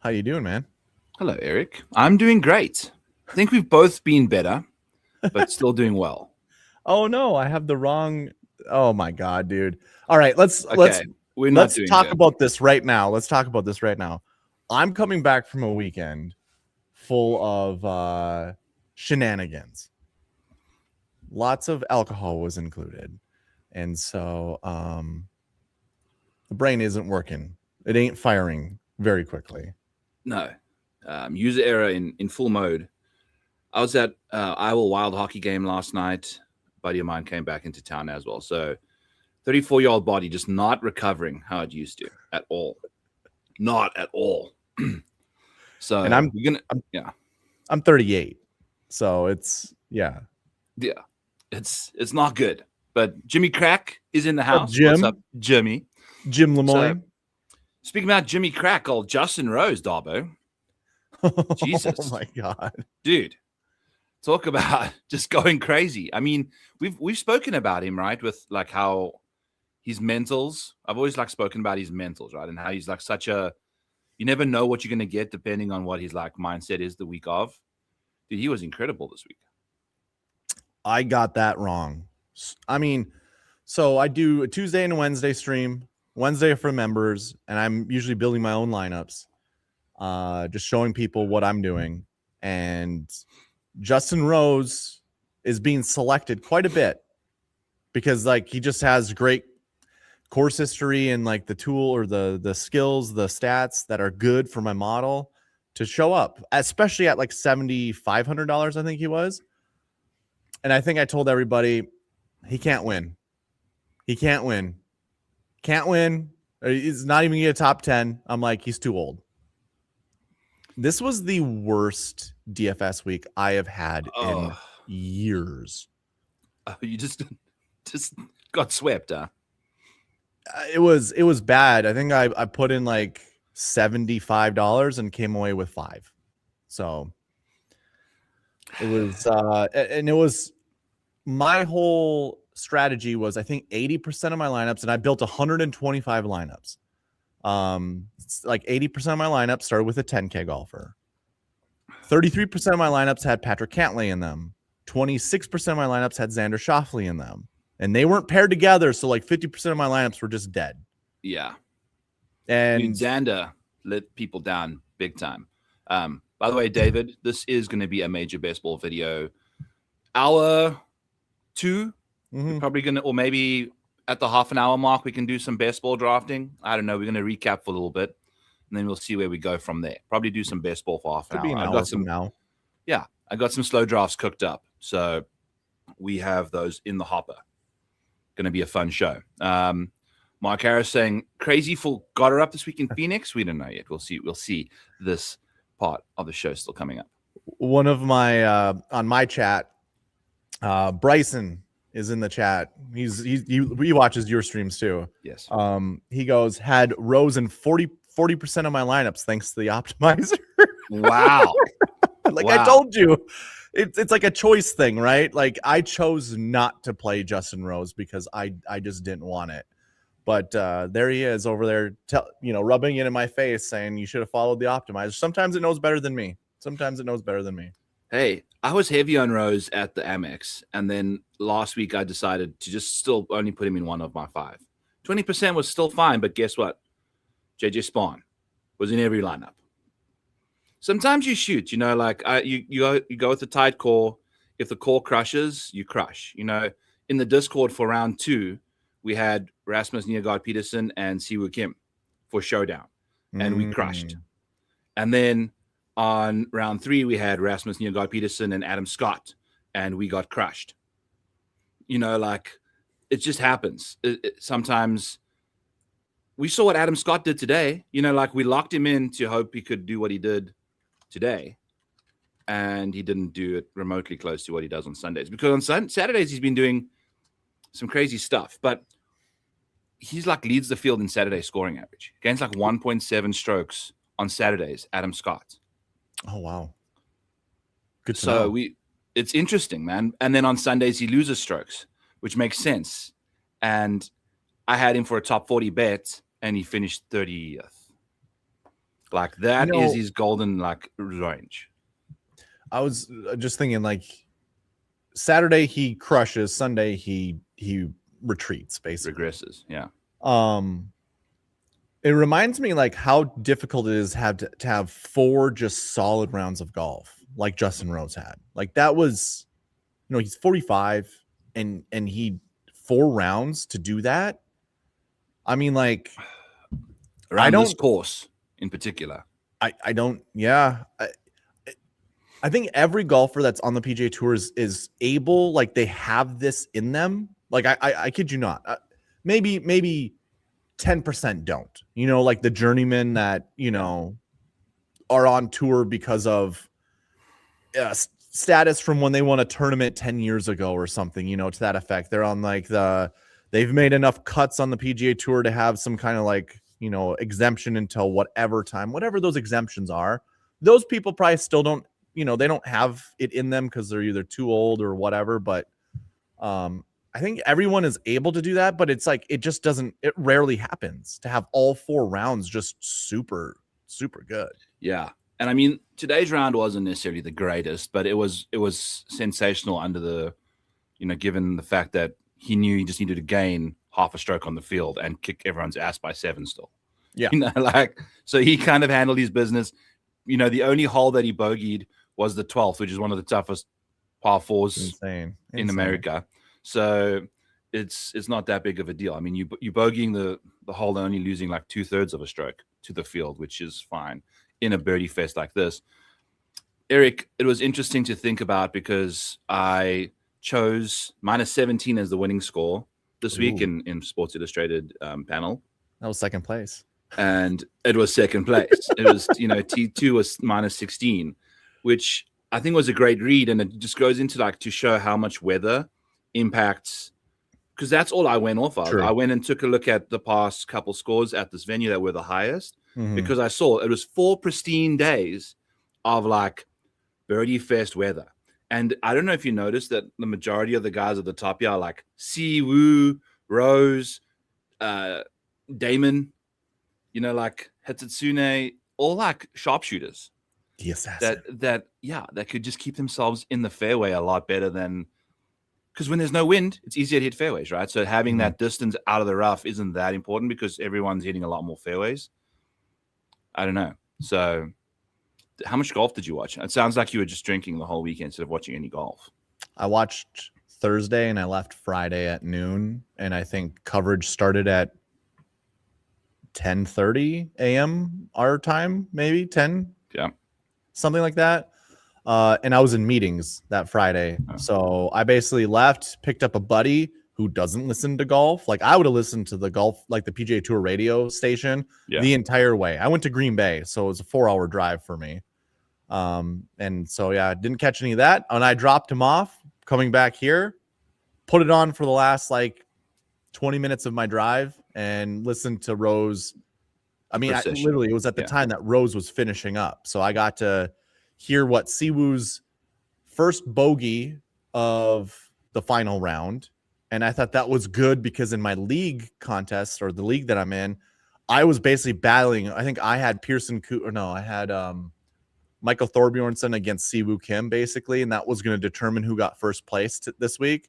How you doing, man? Hello, Eric. I'm doing great. I think we've both been better, but still doing well. Oh no, I have the wrong. Oh my god, dude. All right, let's let's Okay, we're not let's doing talk good. about this right now. Let's talk about this right now. I'm coming back from a weekend full of shenanigans. Lots of alcohol was included. And so the brain isn't working. It ain't firing very quickly. No, user error in full mode. I was at Iowa Wild hockey game last night. A buddy of mine came back into town as well. So, 34-year-old body just not recovering how it used to at all. Not at all. And So we're gonna, I'm yeah, I'm 38. So it's yeah. yeah. It's not good. But Jimmy Crack is in the What's up, house. What's up, Jim? Jimmy? Jim So Lemoyne. speaking about Jimmy Crack, old Justin Rose, Darbo. Oh Jesus, my god. dude, talk about just going crazy. I mean, we've spoken about him, right? With like how his mentals. I've always like spoken about his mentals, right? And how he's like such a you never know what you're gonna get depending on what his like mindset is the week of. Dude, he was incredible this week. I got that wrong. I mean, so I do a Tuesday and a Wednesday stream. Wednesday for members, and I'm usually building my own lineups, just showing people what I'm doing. And Justin Rose is being selected quite a bit because like he just has great course history and like the tool or the skills, the stats that are good for my model to show up, especially at like $7,500, I think he was. And I think I told everybody he can't win. He can't win. Can't win. He's not even gonna get a top 10. I'm like, he's too old. This was the worst DFS week I have had in Oh, years. you just got swept, huh? It was bad. I think I put in like $75 and came away with 5. So it was and it was my whole strategy was I think 80% of my lineups, and I built 125 lineups. It's like 80% of my lineups started with a 10K golfer. 33% of my lineups had Patrick Cantlay in them. 26% of my lineups had Xander Schauffele in them. And they weren't paired together, so like 50% of my lineups were just dead. Yeah. Dude, And Xander let people down big time. By the way, David, this is going to be a major baseball video. Hour 2, we're probably going to, or maybe at the half an hour mark, we can do some baseball drafting. I don't know. We're going to recap for a little bit, and then we'll see where we go from there. Probably do some baseball for half an could be hour. an I've hour got from some, now. yeah, I got some slow drafts cooked up. So we have those in the hopper. Going to be a fun show. Mark Harris saying crazy full got her up this week in Phoenix. We don't know yet. We'll see. We'll see this part of the show still coming up. One of my on my chat, Bryson is in the chat. He watches your streams too. Yes. He goes had Rose in 40% of my lineups thanks to the optimizer. Wow. Like Wow. I told you, it's like a choice thing, right? Like I chose not to play Justin Rose because I just didn't want it. But there he is over there, rubbing it in my face, saying you should have followed the optimizer. Sometimes it knows better than me. Hey, I was heavy on Rose at the Amex, and then last week I decided to just still only put him in one of my 5. 20% was still fine, but guess what? JJ Spawn was in every lineup. Sometimes you shoot, like you go with the tight core. If the core crushes, you crush. In the Discord for round 2, we had Rasmus Niergaard Peterson and Siwoo Kim for showdown, and we crushed. And then on round 3, we had Rasmus Niergaard Peterson and Adam Scott, and we got crushed. Like it just happens. Sometimes we saw what Adam Scott did today. Like we locked him in to hope he could do what he did today, and he didn't do it remotely close to what he does on Sundays, because on Saturdays he's been doing some crazy stuff, but he's like leads the field in Saturday scoring average. Gains like 1.7 strokes on Saturdays, Adam Scott. Oh wow, good to know. It's interesting, man. And then on Sundays he loses strokes, which makes sense. And I had him for a top 40 bet, and he finished 30th. Like that is his golden like range. I was just thinking like Saturday he crushes, Sunday he retreats basically. Regresses, yeah. It reminds me like how difficult it is to have 4 just solid rounds of golf like Justin Rose had. Like that was, he's 45 and he 4 rounds to do that. I mean, like around this course in particular. I don't, yeah. I think every golfer that's on the PGA Tour is able, like they have this in them. Like I kid you not. Maybe 10% don't. Like the journeymen that, are on tour because of status from when they won a tournament 10 years ago or something, to that effect. They're on like they've made enough cuts on the PGA Tour to have some kind of like, exemption until whatever time, whatever those exemptions are. Those people probably still don't, they don't have it in them because they're either too old or whatever. But I think everyone is able to do that, but it's like, it rarely happens to have all 4 rounds just super, super good. Yeah. And I mean, today's round wasn't necessarily the greatest, but it was sensational under the, given the fact that he knew he just needed to gain half a stroke on the field and kick everyone's ass by 7 still. Yeah. So he kind of handled his business. The only hole that he bogeyed was the 12th, which is one of the toughest par 4s in America. So it's not that big of a deal. I mean, you bogeying the hole and only losing like 2/3 of a stroke to the field, which is fine in a birdie fest like this. Eric, it was interesting to think about because I chose -17 as the winning score this week in Sports Illustrated panel. That was second place. And it was second place. It was, T2 was -16, which I think was a great read. And it just goes into like to show how much weather impacts, because that's all I went off of. True. I went and took a look at the past couple scores at this venue that were the highest, because I saw it was 4 pristine days of like birdie fest weather. And I don't know if you noticed that the majority of the guys at the top here are like Siwoo, Rose, Damon, like Hitsune, all like sharpshooters. The assassin. That could just keep themselves in the fairway a lot better than, because when there's no wind, it's easier to hit fairways, right? So having that distance out of the rough isn't that important because everyone's hitting a lot more fairways. I don't know. So how much golf did you watch? It sounds like you were just drinking the whole weekend instead of watching any golf. I watched Thursday and I left Friday at noon, and I think coverage started at 10:30 a.m. our time, maybe 10. Yeah. Something like that. And I was in meetings that Friday. Oh. So I basically left, picked up a buddy who doesn't listen to golf. Like I would have listened to the golf, like the PGA Tour radio station the entire way. I went to Green Bay, so it was a 4-hour drive for me. And so, yeah, didn't catch any of that. And I dropped him off coming back here, put it on for the last like 20 minutes of my drive and listened to Rose. I mean, literally, it was at the time that Rose was finishing up. So I got to hear what Siwoo's first bogey of the final round. And I thought that was good because in my league contest, or the league that I'm in, I was basically battling. I think I had I had Michael Thorbjornsen against Siwoo Kim, basically. And that was going to determine who got first place this week.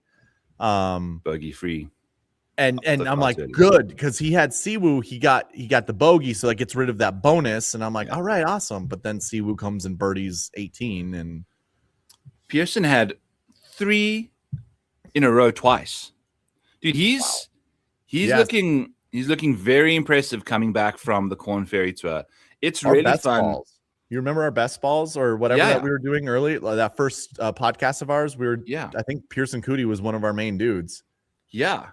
Bogey free. And I'm like, good, because he had Siwoo, he got the bogey, so that gets rid of that bonus. And I'm like, all right, awesome. But then Siwoo comes and birdies 18, and Pearson had 3 in a row twice. Dude, he's looking very impressive coming back from the Corn Ferry Tour. It's really fun. Balls. You remember our best balls or whatever that we were doing early, that first podcast of ours? I think Pearson Cootie was one of our main dudes. Yeah.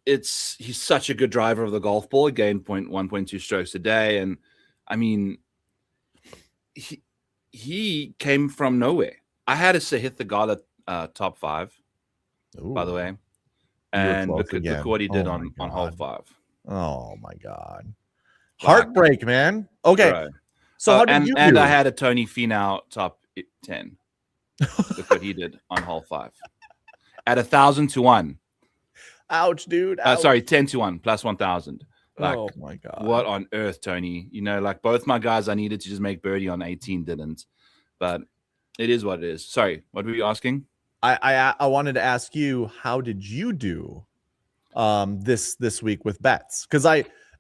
He's such a good driver of the golf ball. Gained 1.2 strokes a day, and I mean, he came from nowhere. I had a Sahith Theegala top 5, by the way, and look what he did on hole 5. Oh my god, heartbreak, man. Okay, right. So how did you do? And I had a Tony Finau top 10. Look what he did on hole 5 at 1,000 to 1. Ouch, dude. Ouch. Sorry, 10 to 1 plus 1,000. Like, Oh my god. what on earth, Tony? You know, like both my guys I needed to just make birdie on 18 didn't. But it is what it is. Sorry, what were you asking? I wanted to ask you, how did you do this week with bets? Because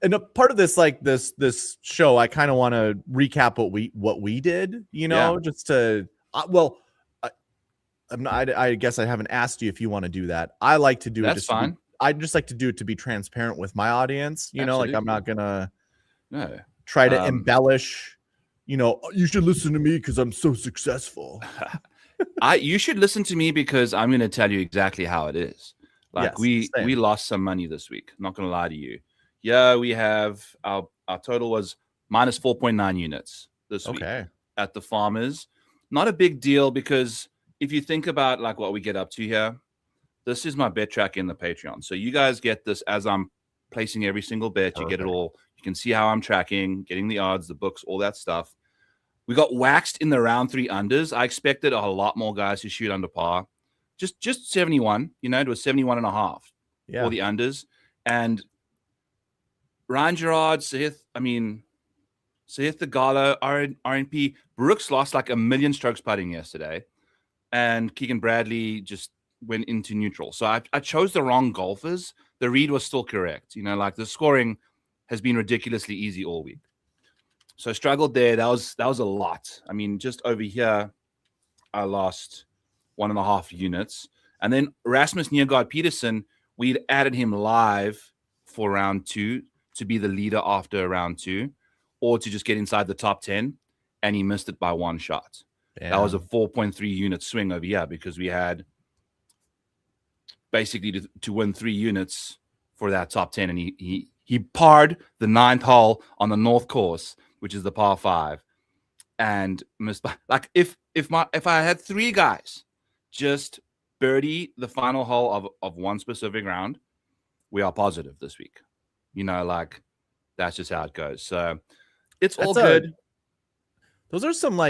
and a part of this, like this show, I kind of want to recap what we did, just to I guess I haven't asked you if you want to do that. I like to do it. That's fine. I just like to do it to be transparent with my audience. Like I'm not gonna try to embellish. You should listen to me because I'm so successful. You should listen to me because I'm going to tell you exactly how it is. Like yes, we lost some money this week. I'm not going to lie to you. Yeah, we have our total was minus 4.9 units this week at the Farmers. Not a big deal because if you think about like what we get up to here, this is my bet track in the Patreon. So you guys get this as I'm placing every single bet. You get it all. You can see how I'm tracking, getting the odds, the books, all that stuff. We got waxed in the round 3 unders. I expected a lot more guys to shoot under par. Just 71, it was 71 and a half for the unders. And Ryan Gerard, Sahith Theegala, RNP, Brooks lost like 1 million strokes putting yesterday. And Keegan Bradley just went into neutral. So I chose the wrong golfers. The read was still correct. Like the scoring has been ridiculously easy all week. So I struggled there. That was a lot. I mean, just over here, I lost 1.5 units. And then Rasmus Niergaard Peterson, we'd added him live for round 2 to be the leader after round 2, or to just get inside the top 10, and he missed it by 1 shot. Damn. That was a 4.3 unit swing over here because we had basically to win 3 units for that top 10, and he parred the 9th hole on the North Course, which is the par 5, and missed by, like if I had 3 guys just birdie the final hole of one specific round, we are positive this week. Like that's just how it goes. So it's all good. Those are some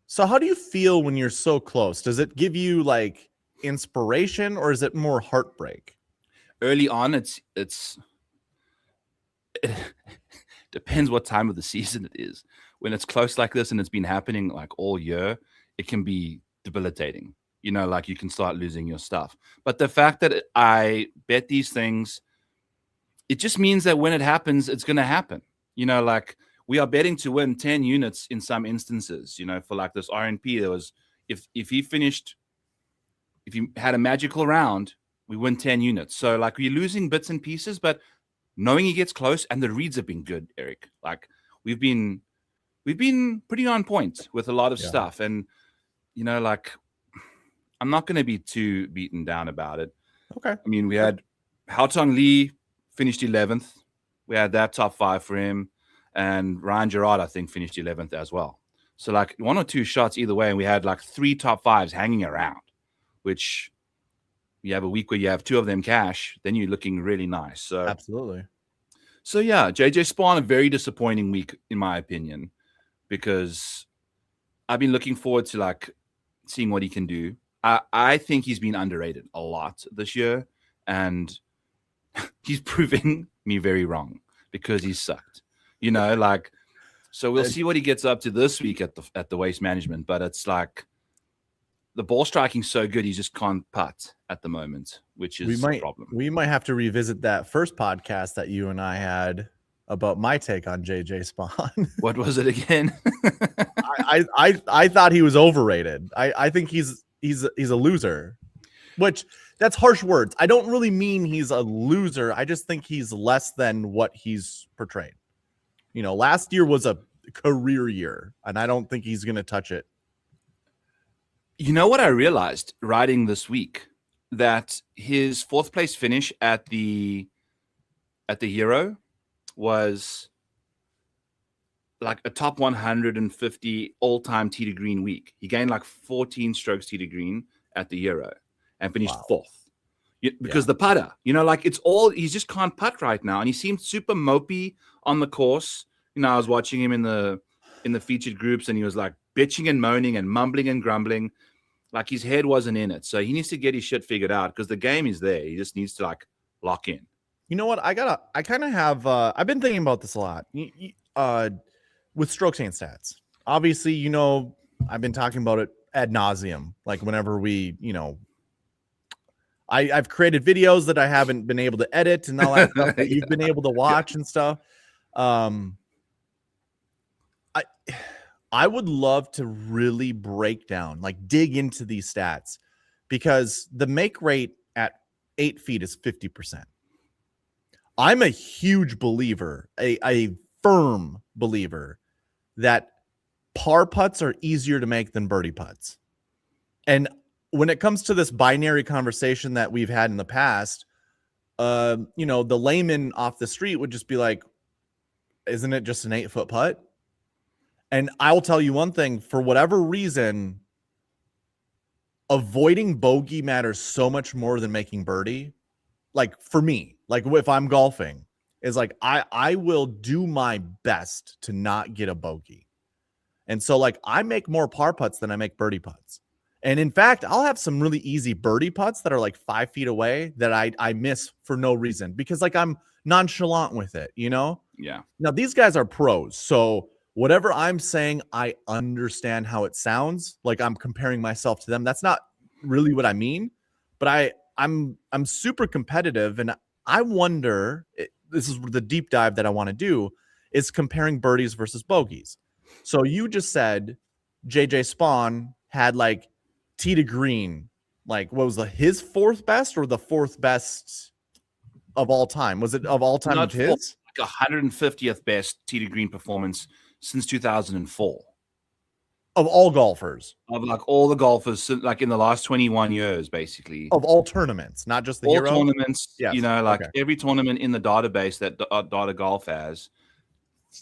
so how do you feel when you're so close? Does it give you like inspiration or is it more heartbreak? Early on, it depends what time of the season it is. When it's close like this and it's been happening like all year, it can be debilitating. Like you can start losing your stuff. But the fact that I bet these things, it just means that when it happens, it's going to happen. Like we are betting to win 10 units in some instances, for like this RNP. There was, if you had a magical round, we win 10 units. So like we're losing bits and pieces, but knowing he gets close, and the reads have been good, Eric. Like we've been pretty on point with a lot of stuff. And, like I'm not going to be too beaten down about it. Okay. I mean, we had Haotong Lee finished 11th. We had that top 5 for him. And Ryan Gerard, I think, finished 11th as well. So like 1 or 2 shots either way. And we had like 3 top 5s hanging around, which you have a week where you have 2 of them cash, then you're looking really nice. So absolutely. So yeah, JJ Spawn, a very disappointing week in my opinion, because I've been looking forward to like seeing what he can do. I think he's been underrated a lot this year, and he's proving me very wrong because he's sucked. So we'll see what he gets up to this week at the Waste Management, but it's like the ball striking's so good, he just can't putt at the moment, which is a problem. We might have to revisit that first podcast that you and I had about my take on JJ Spawn. What was it again? I thought he was overrated. I think he's a loser, which that's harsh words. I don't really mean he's a loser. I just think he's less than what he's portrayed. Last year was a career year, and I don't think he's going to touch it. You know what I realized writing this week? That his 4th place finish at the Hero was like a top 150 all-time tee to green week. He gained like 14 strokes tee to green at the Hero and finished 4th. Because the putter, like it's all, he just can't putt right now. And he seemed super mopey on the course. I was watching him in the featured groups, and he was like bitching and moaning and mumbling and grumbling. Like his head wasn't in it. So he needs to get his shit figured out because the game is there. He just needs to like lock in. You know what? I kind of have. I've been thinking about this a lot. With strokes and stats. Obviously, I've been talking about it ad nauseum. Like whenever we, I've created videos that I haven't been able to edit and all that stuff that you've been able to watch and stuff. I would love to really break down, like dig into these stats, because the make rate at 8 feet is 50%. I'm a huge believer, a firm believer that par putts are easier to make than birdie putts. And when it comes to this binary conversation that we've had in the past, the layman off the street would just be like, isn't it just an 8-foot putt? And I'll tell you one thing, for whatever reason, avoiding bogey matters so much more than making birdie. Like for me, like if I'm golfing, is like I will do my best to not get a bogey. And so like I make more par putts than I make birdie putts. And in fact, I'll have some really easy birdie putts that are like 5 feet away that I miss for no reason because like I'm nonchalant with it, Yeah. Now these guys are pros. So whatever I'm saying, I understand how it sounds. Like I'm comparing myself to them. That's not really what I mean, but I'm super competitive, and I wonder, this is the deep dive that I want to do, is comparing birdies versus bogeys. So you just said JJ Spawn had like tee to green, like what was his fourth best or the fourth best of all time? Was it of all time Not of his? Like 150th best tee to green performance since 2004. Of all golfers. Of like all the golfers, like in the last 21 years, basically. Of all tournaments, not just the all Hero? tournaments, Yes. Okay. Every tournament in the database that Data Golf has,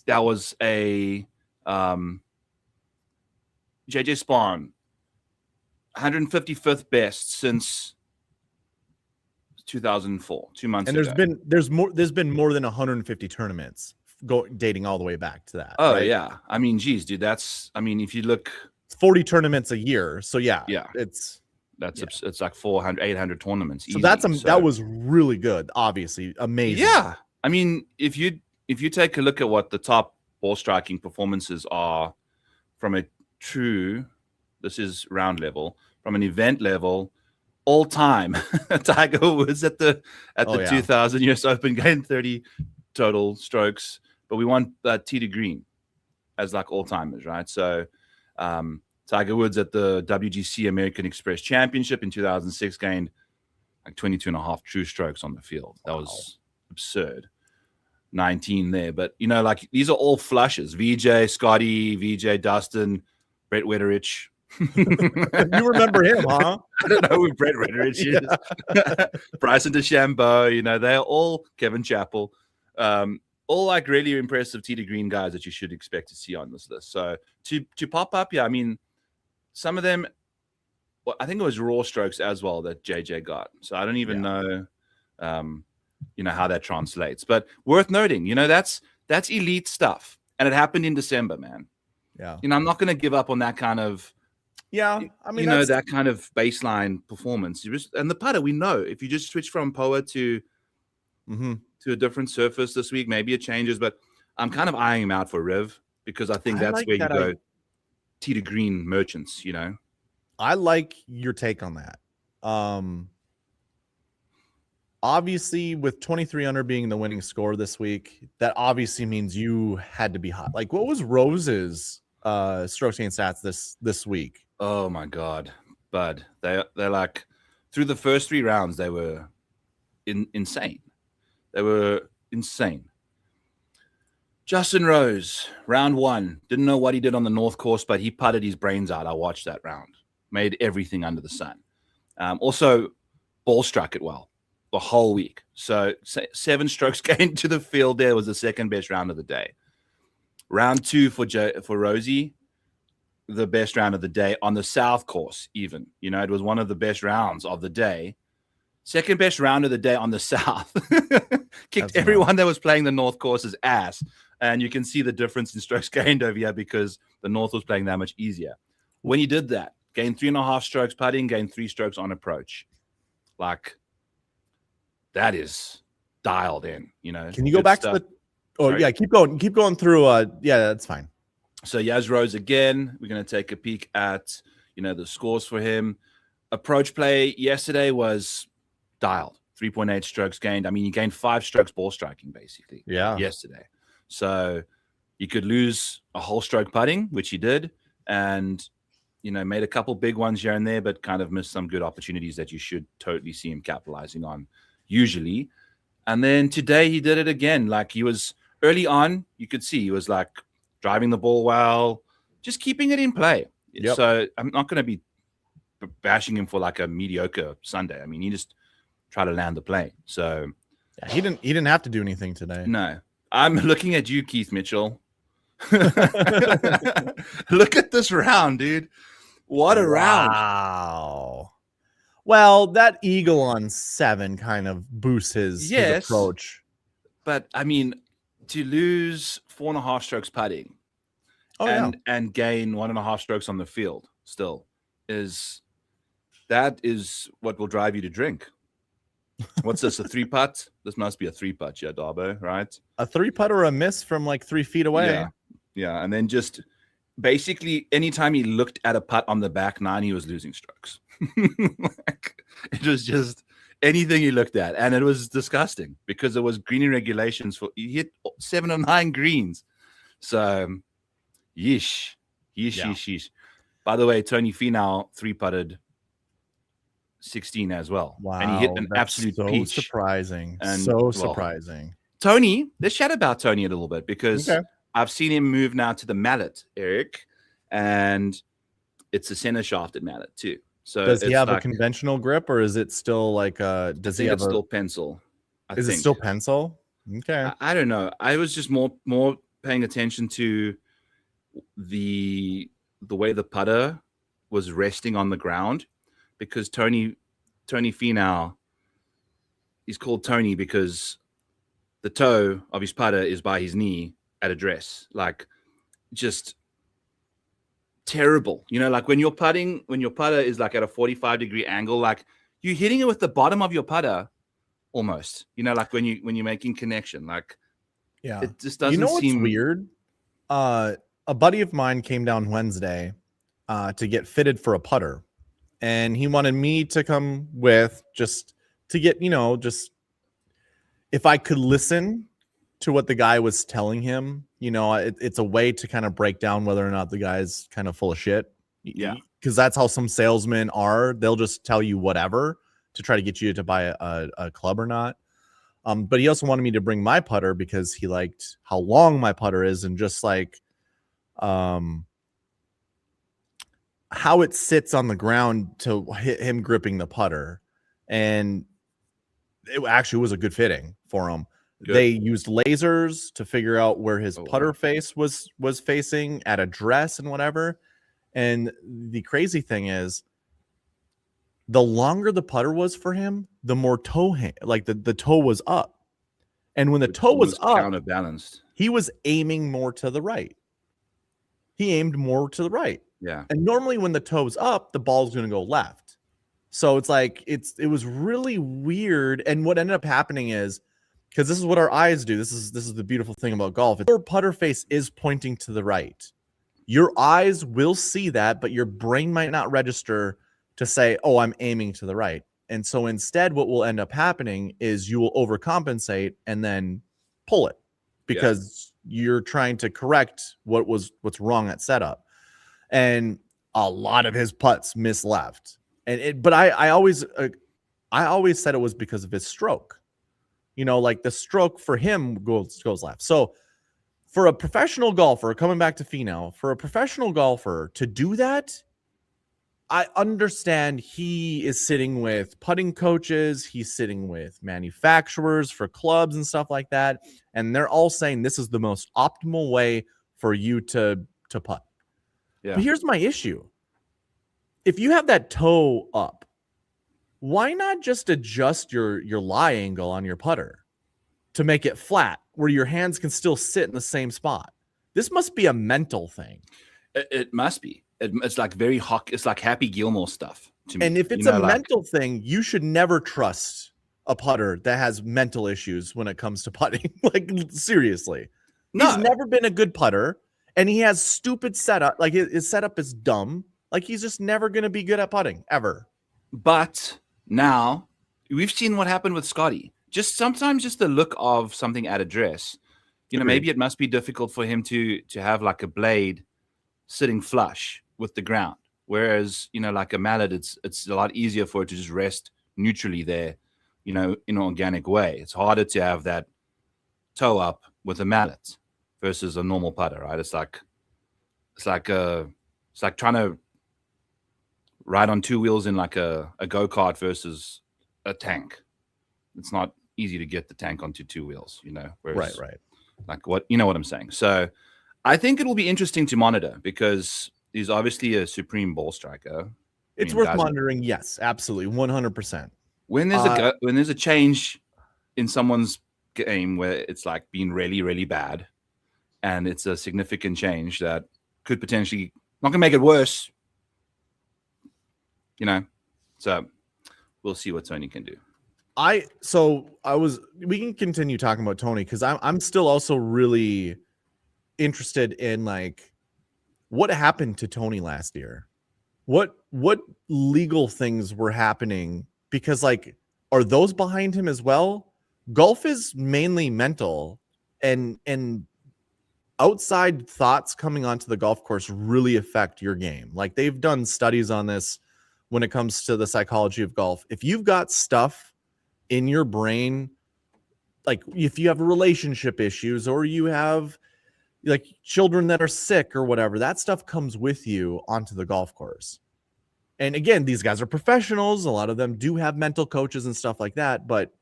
that was a JJ Spawn, 155th best since 2004, 2 months and ago. There's been more than 150 tournaments dating all the way back to that. Oh, right? yeah. I mean, geez, dude, if you look, 40 tournaments a year. So yeah, it's like 400, 800 tournaments. So easy. That was really good. Obviously, amazing. Yeah. I mean, if you take a look at what the top ball striking performances are from a true, this is round level, from an event level, all time, Tiger Woods at the 2000 US Open gained 30 total strokes, but we want tee to green as like all timers, right? So Tiger Woods at the WGC American Express Championship in 2006 gained like 22 and a half true strokes on the field. That was absurd. 19 there, but like these are all flushes. VJ, Scotty, VJ, Dustin, Brett Wetterich. You remember him, huh? I don't know who Brett Wetterich is. Bryson DeChambeau, they're all Kevin Chappell. All like really impressive tee to green guys that you should expect to see on this list. So to pop up, I mean, some of them, I think it was raw strokes as well that JJ got. So I don't even know, how that translates. But worth noting, that's elite stuff, and it happened in December, man. Yeah. I'm not going to give up on that kind of. Yeah, I mean, that kind of baseline performance. And the putter, we know if you just switch from POA to a different surface this week, maybe it changes. But I'm kind of eyeing him out for Riv because I think that's where you go tee to green merchants. I like your take on that. Obviously, with 23 under being the winning score this week, that obviously means you had to be hot. Like, what was Rose's strokes gained stats this week? Oh my God, Bud. They're like, through the first 3 rounds, they were insane. They were insane. Justin Rose, round 1, didn't know what he did on the North Course, but he putted his brains out. I watched that round. Made everything under the sun. Also, ball struck it well the whole week. So 7 strokes gained to the field there was the second best round of the day. Round 2 for Rosie, the best round of the day on the South Course even. It was one of the best rounds of the day. Second best round of the day on the South. Kicked everyone that was playing the North Course's ass. And you can see the difference in strokes gained over here because the North was playing that much easier. When he did that, gained 3.5 strokes putting, gained 3 strokes on approach. Like, that is dialed in. You know, Can you go good back stuff. to the? Oh Sorry? yeah, keep going through. Yeah, that's fine. So Yaz Rose again. We're going to take a peek at the scores for him. Approach play yesterday was dialed. 3.8 strokes gained. I mean, you gained 5 strokes ball striking basically. Yeah. Yesterday. So you could lose a whole stroke putting, which he did, and made a couple big ones here and there, but kind of missed some good opportunities that you should totally see him capitalizing on usually. And then today he did it again. Like, he was early on, you could see he was like driving the ball well, just keeping it in play. Yep. So I'm not going to be bashing him for like a mediocre Sunday. I mean, he just tried to land the plane. So yeah, he didn't have to do anything today. No. I'm looking at you, Keith Mitchell. Look at this round, dude. What a round. Wow. Well, that eagle on 7 kind of boosts his approach. But I mean, to lose 4.5 strokes putting and gain 1.5 strokes on the field still is what will drive you to drink. What's this? A 3-putt? This must be a 3-putt, yeah, Darbo, right? A 3-putt or a miss from like 3 feet away. Yeah. And then just basically anytime he looked at a putt on the back 9, he was losing strokes. Like, it was just anything he looked at, and it was disgusting because it was greening regulations he hit 7 or 9 greens. So, yeesh. By the way, Tony Finau 3-putted 16 as well. Wow. And he hit an absolute peach. Surprising. And surprising. Tony, let's chat about Tony a little bit because I've seen him move now to the mallet, Eric, and it's a center shafted mallet too. So does he have a conventional grip, or is it still like does he have still pencil? Is it still pencil? Okay. I don't know. I was just more paying attention to the way the putter was resting on the ground, because Tony Finau, he's called Tony because the toe of his putter is by his knee at address. Like, just terrible. Like when your putter is like at a 45-degree angle, like you're hitting it with the bottom of your putter almost. Like when you're making connection. Like, yeah, it just doesn't seem what's weird. A buddy of mine came down Wednesday to get fitted for a putter, and he wanted me to come with just to get, just if I could listen to what the guy was telling him. It's a way to kind of break down whether or not the guy's kind of full of shit. Yeah. Because that's how some salesmen are. They'll just tell you whatever to try to get you to buy a club or not. But he also wanted me to bring my putter because he liked how long my putter is and just like how it sits on the ground to hit him gripping the putter. And it actually was a good fitting for him. Good. They used lasers to figure out where his putter face was facing at address and whatever. And the crazy thing is, the longer the putter was for him, the more toe like the toe was up. And when the toe was up, counterbalanced, he was aiming more to the right. He aimed more to the right. Yeah. And normally when the toe's up, the ball's going to go left. So it's like it was really weird. And what ended up happening is, because this is what our eyes do. This is the beautiful thing about golf. Your putter face is pointing to the right. Your eyes will see that, but your brain might not register to say, oh, I'm aiming to the right. And so instead, what will end up happening is you will overcompensate and then pull it because you're trying to correct what's wrong at setup. And a lot of his putts miss left. But I always said it was because of his stroke. Like the stroke for him goes left. So for a professional golfer, coming back to Finau, for a professional golfer to do that, I understand he is sitting with putting coaches. He's sitting with manufacturers for clubs and stuff like that. And they're all saying this is the most optimal way for you to putt. Yeah. But here's my issue. If you have that toe up, why not just adjust your lie angle on your putter to make it flat where your hands can still sit in the same spot? This must be a mental thing. It must be. It's like it's like Happy Gilmore stuff to me. And if it's a mental thing, you should never trust a putter that has mental issues when it comes to putting. Like, seriously. No. He's never been a good putter, and he has stupid setup. Like, his setup is dumb. Like, he's just never going to be good at putting, ever. But now we've seen what happened with Scotty. Just sometimes just the look of something at address. Agreed. Maybe it must be difficult for him to have like a blade sitting flush with the ground. Whereas, like a mallet, it's a lot easier for it to just rest neutrally there, in an organic way. It's harder to have that toe up with a mallet versus a normal putter, right? It's like trying to ride on two wheels in like a go-kart versus a tank. It's not easy to get the tank onto two wheels, Whereas, right. Like what I'm saying. So I think it'll be interesting to monitor because he's obviously a supreme ball striker. It's worth monitoring. Yes, absolutely. 100%. When there's a change in someone's game where it's like been really, really bad and it's a significant change that could potentially not gonna make it worse, so we'll see what Tony can do. We can continue talking about Tony because I'm still also really interested in like what happened to Tony last year. What legal things were happening? Because like, are those behind him as well? Golf is mainly mental, and outside thoughts coming onto the golf course really affect your game. Like, they've done studies on this when it comes to the psychology of golf. If you've got stuff in your brain, like if you have relationship issues or you have like children that are sick or whatever, that stuff comes with you onto the golf course. And again, these guys are professionals. A lot of them do have mental coaches and stuff like that. But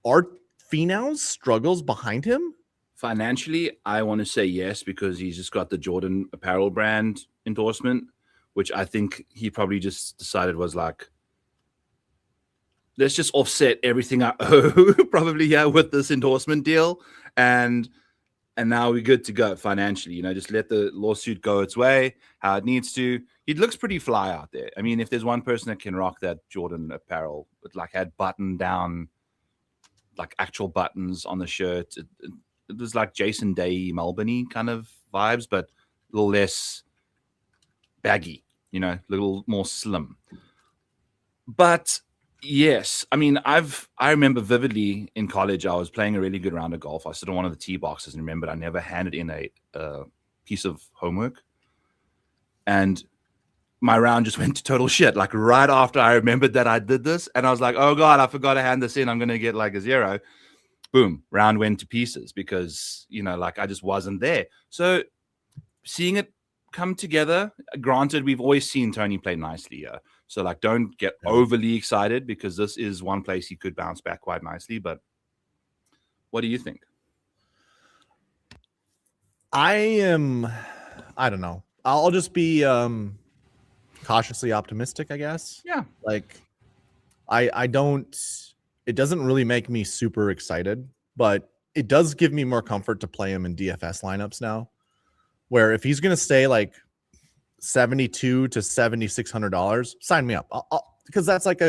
are Finau's struggles behind him? Financially, I want to say yes, because he's just got the Jordan apparel brand endorsement, which I think he probably just decided was like, let's just offset everything I owe probably with this endorsement deal. And now we're good to go financially, just let the lawsuit go its way, how it needs to. It looks pretty fly out there. I mean, if there's one person that can rock that Jordan apparel, it like had button down, like actual buttons on the shirt. It was like Jason Day, Melbourne kind of vibes, but a little less baggy, a little more slim. But yes, I mean, I remember vividly in college, I was playing a really good round of golf. I stood on one of the tee boxes and remembered I never handed in a piece of homework. And my round just went to total shit. Like right after I remembered that I did this, and I was like, oh God, I forgot to hand this in. I'm going to get like a 0. Boom, round went to pieces because, like I just wasn't there. So seeing it come together, granted, we've always seen Tony play nicely here. So like, don't get overly excited because this is one place he could bounce back quite nicely. But what do you think? I don't know. I'll just be cautiously optimistic, I guess. Yeah. Like I don't, it doesn't really make me super excited, but it does give me more comfort to play him in DFS lineups now, where if he's going to stay like $7,200 to $7,600, sign me up. Because that's like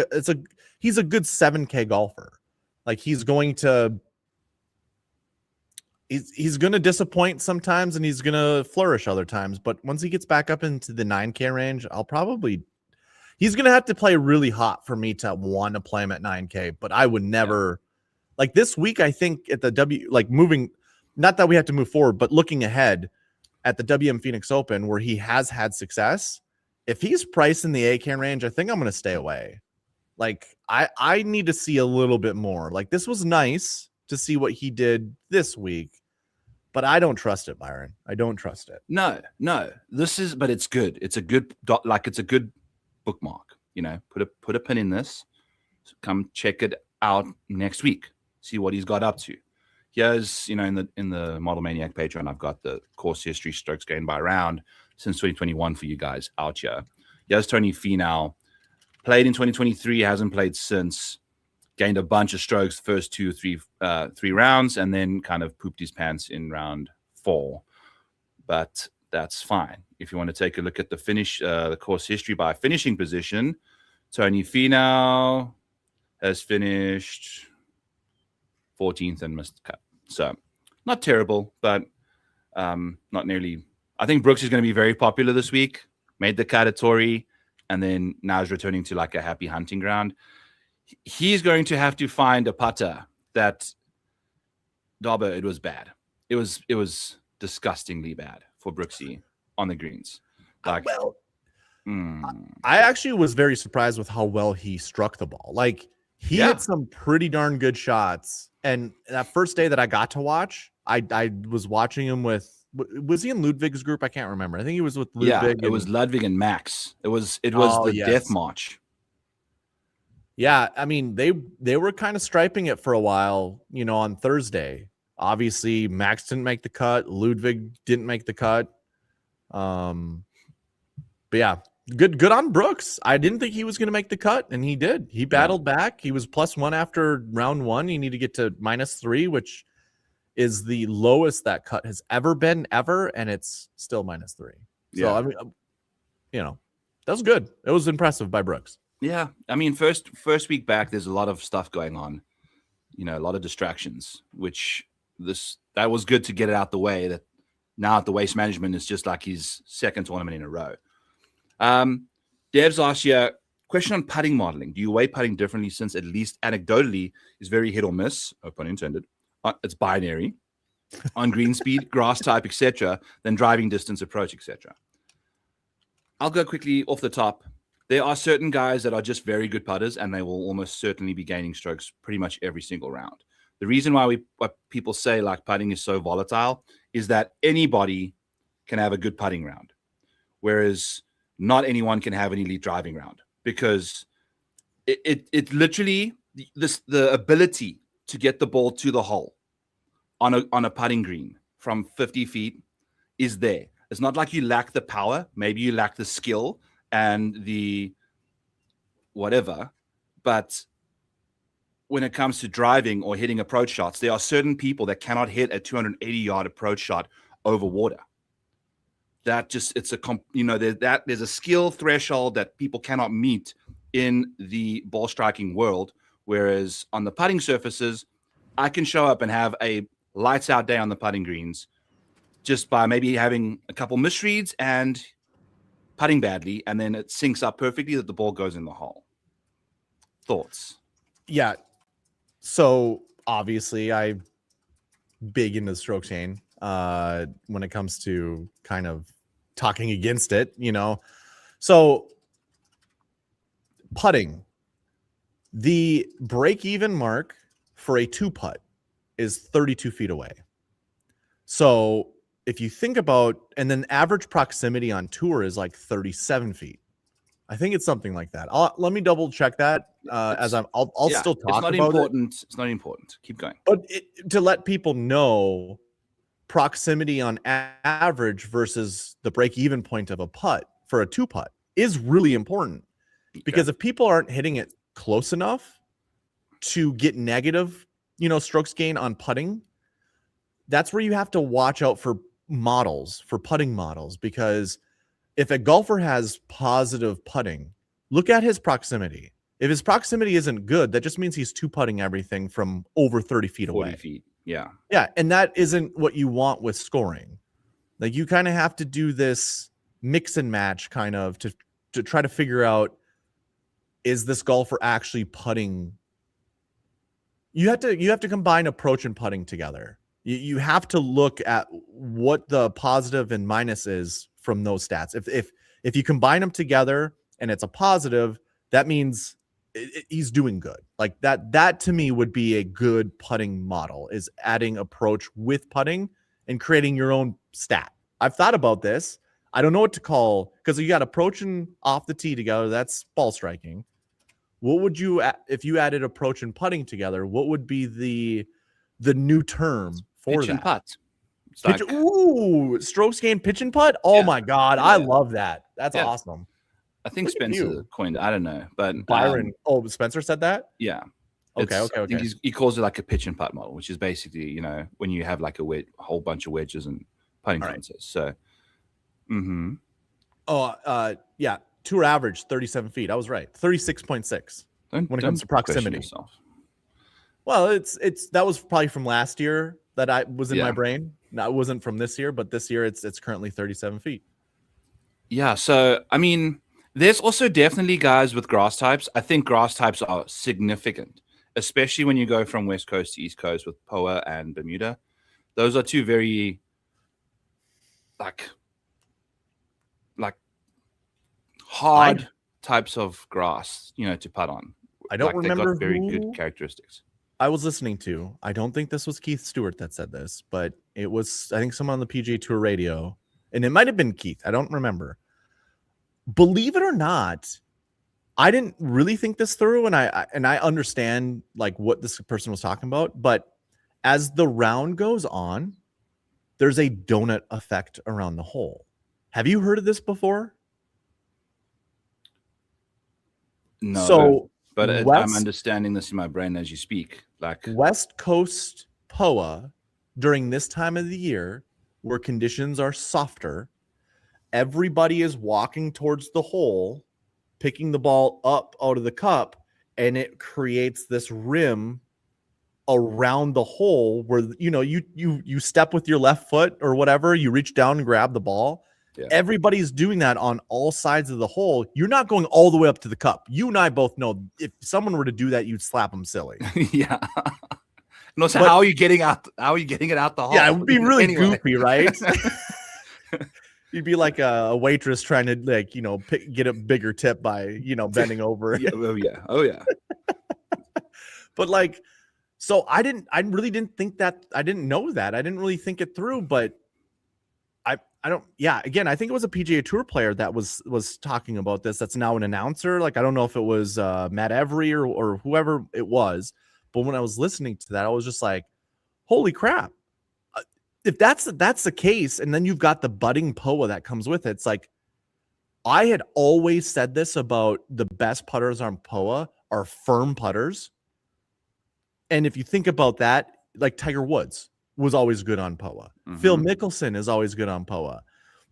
he's a good 7K golfer. Like he's going to disappoint sometimes and he's going to flourish other times. But once he gets back up into the 9K range, he's going to have to play really hot for me to want to play him at 9K. But I would never like this week. I think at the moving, not that we have to move forward, but looking ahead at the WM Phoenix Open where he has had success. If he's priced in the 8K range, I think I'm going to stay away. Like I need to see a little bit more. Like this was nice to see what he did this week, but I don't trust it, Byron. I don't trust it. No, but it's good. It's a good it's a good bookmark, put a pin in this. So come check it out next week. See what he's got up to. Here's, in the Model Maniac Patreon, I've got the course history strokes gained by round since 2021 for you guys out here. Here's Tony Finau. Played in 2023, hasn't played since. Gained a bunch of strokes the first 3 rounds, and then kind of pooped his pants in round 4. But that's fine. If you want to take a look at the course history by finishing position, Tony Finau has finished 14th and missed the cut. So not terrible, but not nearly. I think Brooks is going to be very popular this week. Made the cut at Tory, and then now is returning to like a happy hunting ground. He's going to have to find a putter that Darbo. It was bad. It was disgustingly bad for Brooksy on the greens. Like, well, I actually was very surprised with how well he struck the ball. Like he hit some pretty darn good shots. And that first day that I got to watch, I was watching him with. Was he in Ludwig's group? I can't remember. I think he was with Ludwig. Yeah, it was Ludwig and Max. It was the death march. Yeah, I mean they were kind of striping it for a while, on Thursday. Obviously, Max didn't make the cut. Ludwig didn't make the cut. But yeah, good on Brooks. I didn't think he was going to make the cut, and he did. He battled back. He was +1 after round 1. You need to get to -3, which is the lowest that cut has ever been, and it's still -3. So, I mean, that was good. It was impressive by Brooks. Yeah. I mean, first week back, there's a lot of stuff going on, a lot of distractions, which that was good to get it out the way. That now at the Waste Management is just like his second tournament in a row. Dev's asked you, question on putting modeling. Do you weigh putting differently since at least anecdotally is very hit or miss, no pun intended, it's binary on green speed, grass type, etc., than driving distance, approach, etc.? I'll go quickly off the top. There are certain guys that are just very good putters, and they will almost certainly be gaining strokes pretty much every single round. The reason why people say like putting is so volatile is that anybody can have a good putting round, whereas not anyone can have an elite driving round, because it literally the ability to get the ball to the hole on a putting green from 50 feet is there. It's not like you lack the power. Maybe you lack the skill and the whatever. But when it comes to driving or hitting approach shots, there are certain people that cannot hit a 280-yard approach shot over water. That just, there's a skill threshold that people cannot meet in the ball striking world. Whereas on the putting surfaces, I can show up and have a lights out day on the putting greens just by maybe having a couple misreads and putting badly, and then it syncs up perfectly that the ball goes in the hole. Thoughts? Yeah. So obviously I big into the stroke chain when it comes to kind of talking against it, So putting, the break-even mark for a 2-putt is 32 feet away. So if you think about, and then average proximity on tour is like 37 feet. I think it's something like that. Let me double check that I'll still talk about important. It's not important. Keep going. But to let people know proximity on average versus the break-even point of a putt for a 2-putt is really important. Because if people aren't hitting it close enough to get negative, strokes gain on putting, that's where you have to watch out for putting models. Because if a golfer has positive putting, look at his proximity. If his proximity isn't good, that just means he's 2-putting everything from over 30 feet away. 40 feet, yeah. Yeah, and that isn't what you want with scoring. Like, you kind of have to do this mix and match kind of to try to figure out, is this golfer actually putting? You have to combine approach and putting together. You have to look at what the positive and minus is from those stats. If you combine them together and it's a positive, that means he's doing good. Like that to me would be a good putting model, is adding approach with putting and creating your own stat. I've thought about this. I don't know what to call, because you got approach and off the tee together. That's ball striking. What would you, if you added approach and putting together, what would be the new term for pitch that? And putt. Strokes gain pitch and putt. Oh my God. Yeah. I love that. That's awesome. I think Spencer coined it. I don't know, but Byron. Spencer said that. Yeah. Okay. I think he calls it like a pitch and putt model, which is basically, when you have like a whole bunch of wedges and putting contests. So, yeah. Tour average 37 feet. I was right. 36.6. when it comes to proximity. Yourself. Well, it's that was probably from last year that I was in my Yeah. brain. No, it wasn't from this year, but this year it's currently 37 feet. Yeah. So, I mean, there's also definitely guys with grass types. I think grass types are significant, especially when you go from West Coast to East Coast with POA and Bermuda. Those are two very like hard types of grass, to putt on. I don't They remember got very who good characteristics. I was listening to. I don't think this was Keith Stewart that said this, but it was, I think, someone on the PGA Tour radio, and it might have been Keith. I don't remember. Believe it or not, I didn't really think this through, and I understand like what this person was talking about, but as the round goes on, there's a donut effect around the hole. Have you heard of this before? No. So, but I'm understanding this in my brain as you speak. Like West Coast POA during this time of the year, where conditions are softer, everybody is walking towards the hole, picking the ball up out of the cup, and it creates this rim around the hole where you step with your left foot or whatever, you reach down and grab the ball. Yeah. Everybody's doing that on all sides of the hole. You're not going all the way up to the cup. You and I both know if someone were to do that, you'd slap them silly. Yeah. No, so how are you getting out? How are you getting it out the hole? Yeah, it would be really goofy, right? You'd be like a waitress trying to get a bigger tip by bending over. Yeah, oh yeah. But so I really didn't think that. I didn't know that. I didn't really think it through, but I don't. Yeah, again, I think it was a PGA Tour player that was talking about this. That's now an announcer. Like I don't know if it was Matt Every or whoever it was, but when I was listening to that, I was just like, "Holy crap!" If that's the case, and then you've got the budding POA that comes with it, it's like I had always said this about the best putters on POA are firm putters. And if you think about that, like Tiger Woods was always good on POA. Mm-hmm. Phil Mickelson is always good on POA.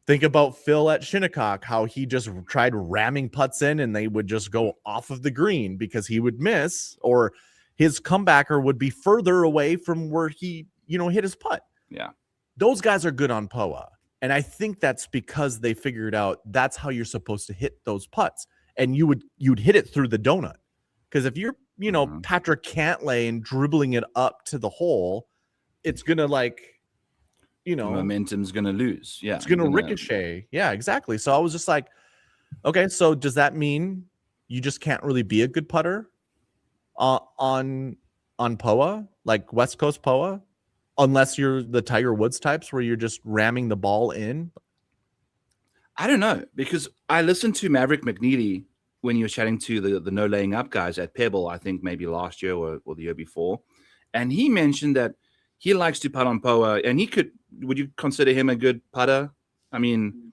Think about Phil at Shinnecock, how he just tried ramming putts in and they would just go off of the green because he would miss, or his comebacker would be further away from where he, hit his putt. Yeah. Those guys are good on POA. And I think that's because they figured out that's how you're supposed to hit those putts. And you'd hit it through the donut. Because if you're, mm-hmm. Patrick Cantlay and dribbling it up to the hole, it's going to momentum's going to lose. Yeah. It's going to ricochet. Yeah, exactly. So I was just like, okay, so does that mean you just can't really be a good putter on POA, like West Coast POA, unless you're the Tiger Woods types where you're just ramming the ball in? I don't know, because I listened to Maverick McNeely when he was chatting to the no laying up guys at Pebble, I think maybe last year or the year before. And he mentioned that he likes to putt on POA, and would you consider him a good putter? I mean,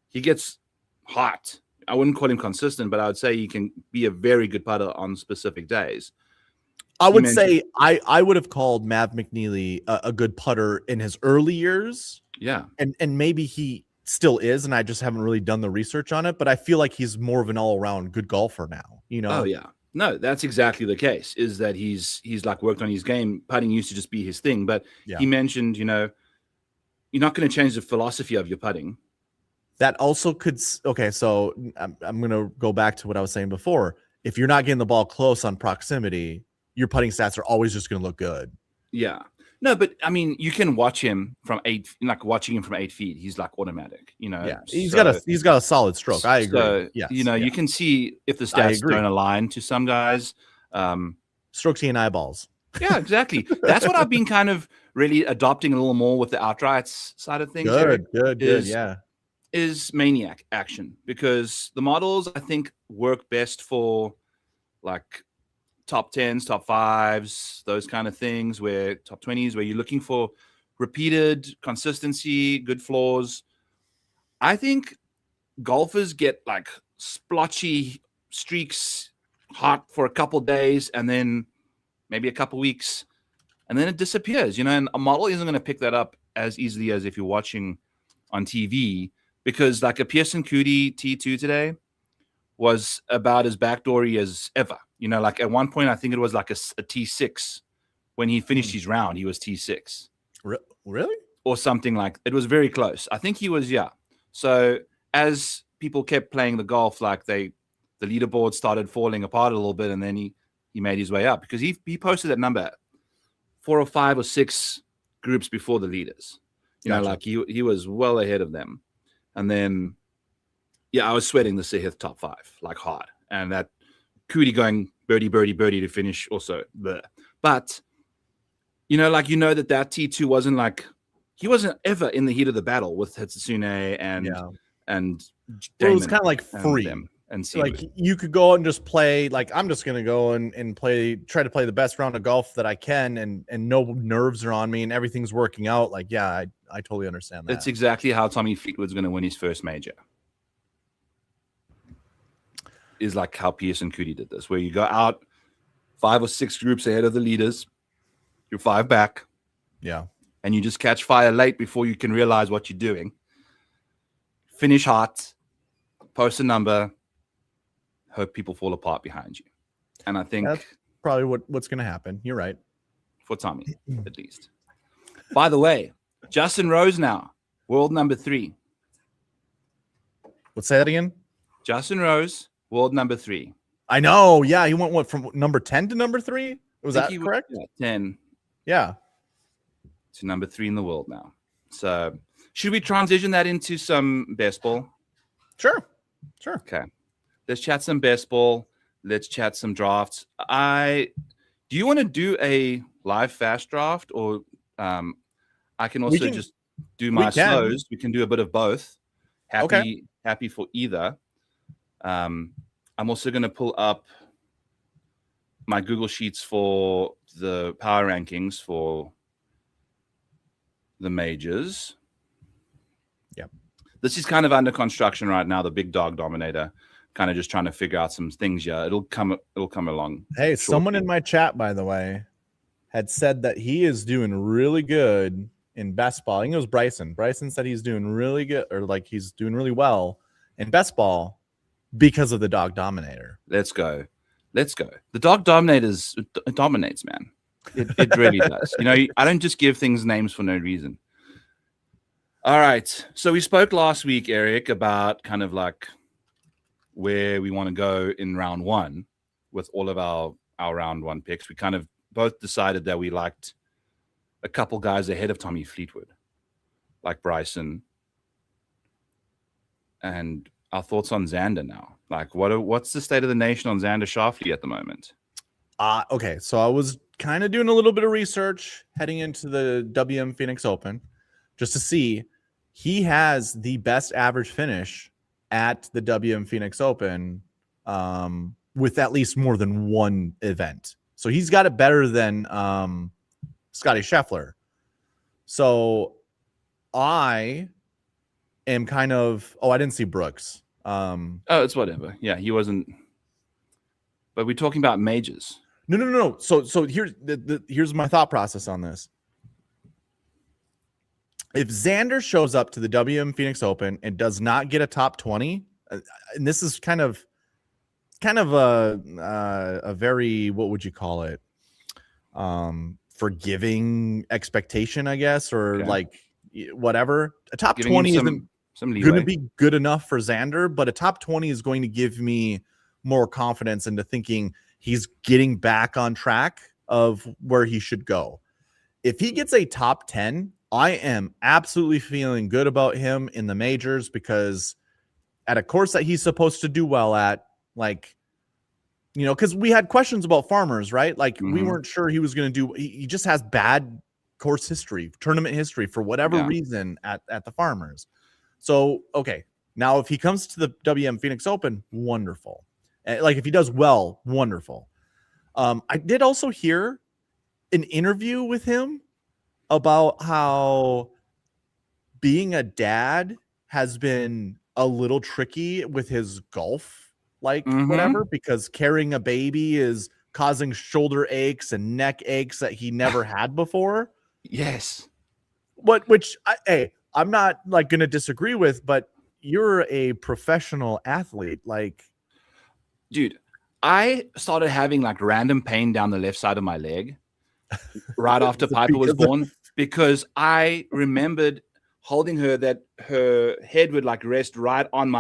he gets hot. I wouldn't call him consistent, but I would say he can be a very good putter on specific days. I would say I would have called Mav McNeely a good putter in his early years. Yeah. And maybe he still is, and I just haven't really done the research on it, but I feel like he's more of an all-around good golfer now, Oh yeah. No, that's exactly the case, is that he's like worked on his game. Putting used to just be his thing, but he mentioned, you're not going to change the philosophy of your putting. That also could, okay, so I'm going to go back to what I was saying before. If you're not getting the ball close on proximity, your putting stats are always just going to look good. Yeah. No, but I mean, you can watch him from 8, like watching him from 8 feet. He's like automatic, Yeah, he's got a solid stroke. I agree. So, you can see if the stats don't align to some guys. Strokes and eyeballs. Yeah, exactly. That's what I've been kind of really adopting a little more with the outrights side of things. Good. Yeah. Is maniac action, because the models I think work best for like top 10s, top 5s, those kind of things, where top 20s, where you're looking for repeated consistency, good floors. I think golfers get like splotchy streaks, hot for a couple days, and then maybe a couple weeks, and then it disappears, and a model isn't going to pick that up as easily as if you're watching on TV, because like a Pearson Coody T2 today was about as backdoory as ever. You know, like at one point, I think it was like a T6. When he finished his round, he was T6. Really? Or something like it was very close. I think he was, yeah. So as people kept playing the golf, like the leaderboard started falling apart a little bit, and then he made his way up because he posted that number 4 or 5 or 6 groups before the leaders. You know, like he was well ahead of them. And then, yeah, I was sweating the Sahith top 5 like hard, and that Cootie going birdie to finish also. But you know, like that T2 wasn't like. He wasn't ever in the heat of the battle with Hitsune and Damon. Well, it was kind of like free. And like you could go out and just play. Like I'm just gonna go and try to play the best round of golf that I can, and no nerves are on me, and everything's working out. Like, yeah, I totally understand that. That's exactly how Tommy Fleetwood's gonna win his first major. Is like how Pearson Cootie did this, where you go out 5 or 6 groups ahead of the leaders, you're 5 back. Yeah. And you just catch fire late before you can realize what you're doing. Finish hot, post a number, hope people fall apart behind you. And I think that's probably what's going to happen. You're right. For Tommy, at least. By the way, Justin Rose now, world number 3. Let's say that again. Justin Rose, world number 3. I know. Yeah, he went from number 10 to number 3. Was that correct? 10. Yeah. To number 3 in the world now. So should we transition that into some best ball? Sure. Okay. Let's chat some best ball. Let's chat some drafts. Do you want to do a live fast draft, or I can also just do my slows? We can do a bit of both. Happy for either. I'm also going to pull up my Google Sheets for the power rankings for the majors. Yep. This is kind of under construction right now. The big dog dominator, kind of just trying to figure out some things. Yeah, it'll come along. Hey, shortly. Someone in my chat, by the way, had said that he is doing really good in best ball. I think it was Bryson. Bryson said he's doing really good, or like he's doing really well in best ball because of the dog dominator. Let's go. The dog dominates, man. It really does. You know, I don't just give things names for no reason. All right. So we spoke last week, Eric, about kind of like where we want to go in round 1 with all of our round 1 picks. We kind of both decided that we liked a couple guys ahead of Tommy Fleetwood, like Bryson. And our thoughts on Xander now. Like, what's the state of the nation on Xander Schauffele at the moment? Okay, so I was kind of doing a little bit of research heading into the WM Phoenix Open just to see. He has the best average finish at the WM Phoenix Open with at least more than one event. So he's got it better than Scotty Scheffler. So I am kind of I didn't see Brooks. It's whatever. Yeah, he wasn't. But we're talking about majors. No. So here's my thought process on this. If Xander shows up to the WM Phoenix Open and does not get a top 20, and this is kind of a very, what would you call it? Forgiving expectation, I guess, or like whatever. A top 20 isn't going to be good enough for Xander, but a top 20 is going to give me more confidence into thinking he's getting back on track of where he should go. If he gets a top 10, I am absolutely feeling good about him in the majors, because at a course that he's supposed to do well at, like, you know, because we had questions about Farmers, right? Like, we weren't sure he was going to do. He just has bad course history, tournament history for whatever reason at the Farmers. So, okay, now if he comes to the WM Phoenix Open, wonderful. Like, if he does well, wonderful. I did also hear an interview with him about how being a dad has been a little tricky with his golf, like whatever, because carrying a baby is causing shoulder aches and neck aches that he never had before. Yes. Which I'm not like going to disagree with, but you're a professional athlete. Like, dude, I started having like random pain down the left side of my leg right after Is it Piper was because of- born because I remembered holding her that her head would like rest right on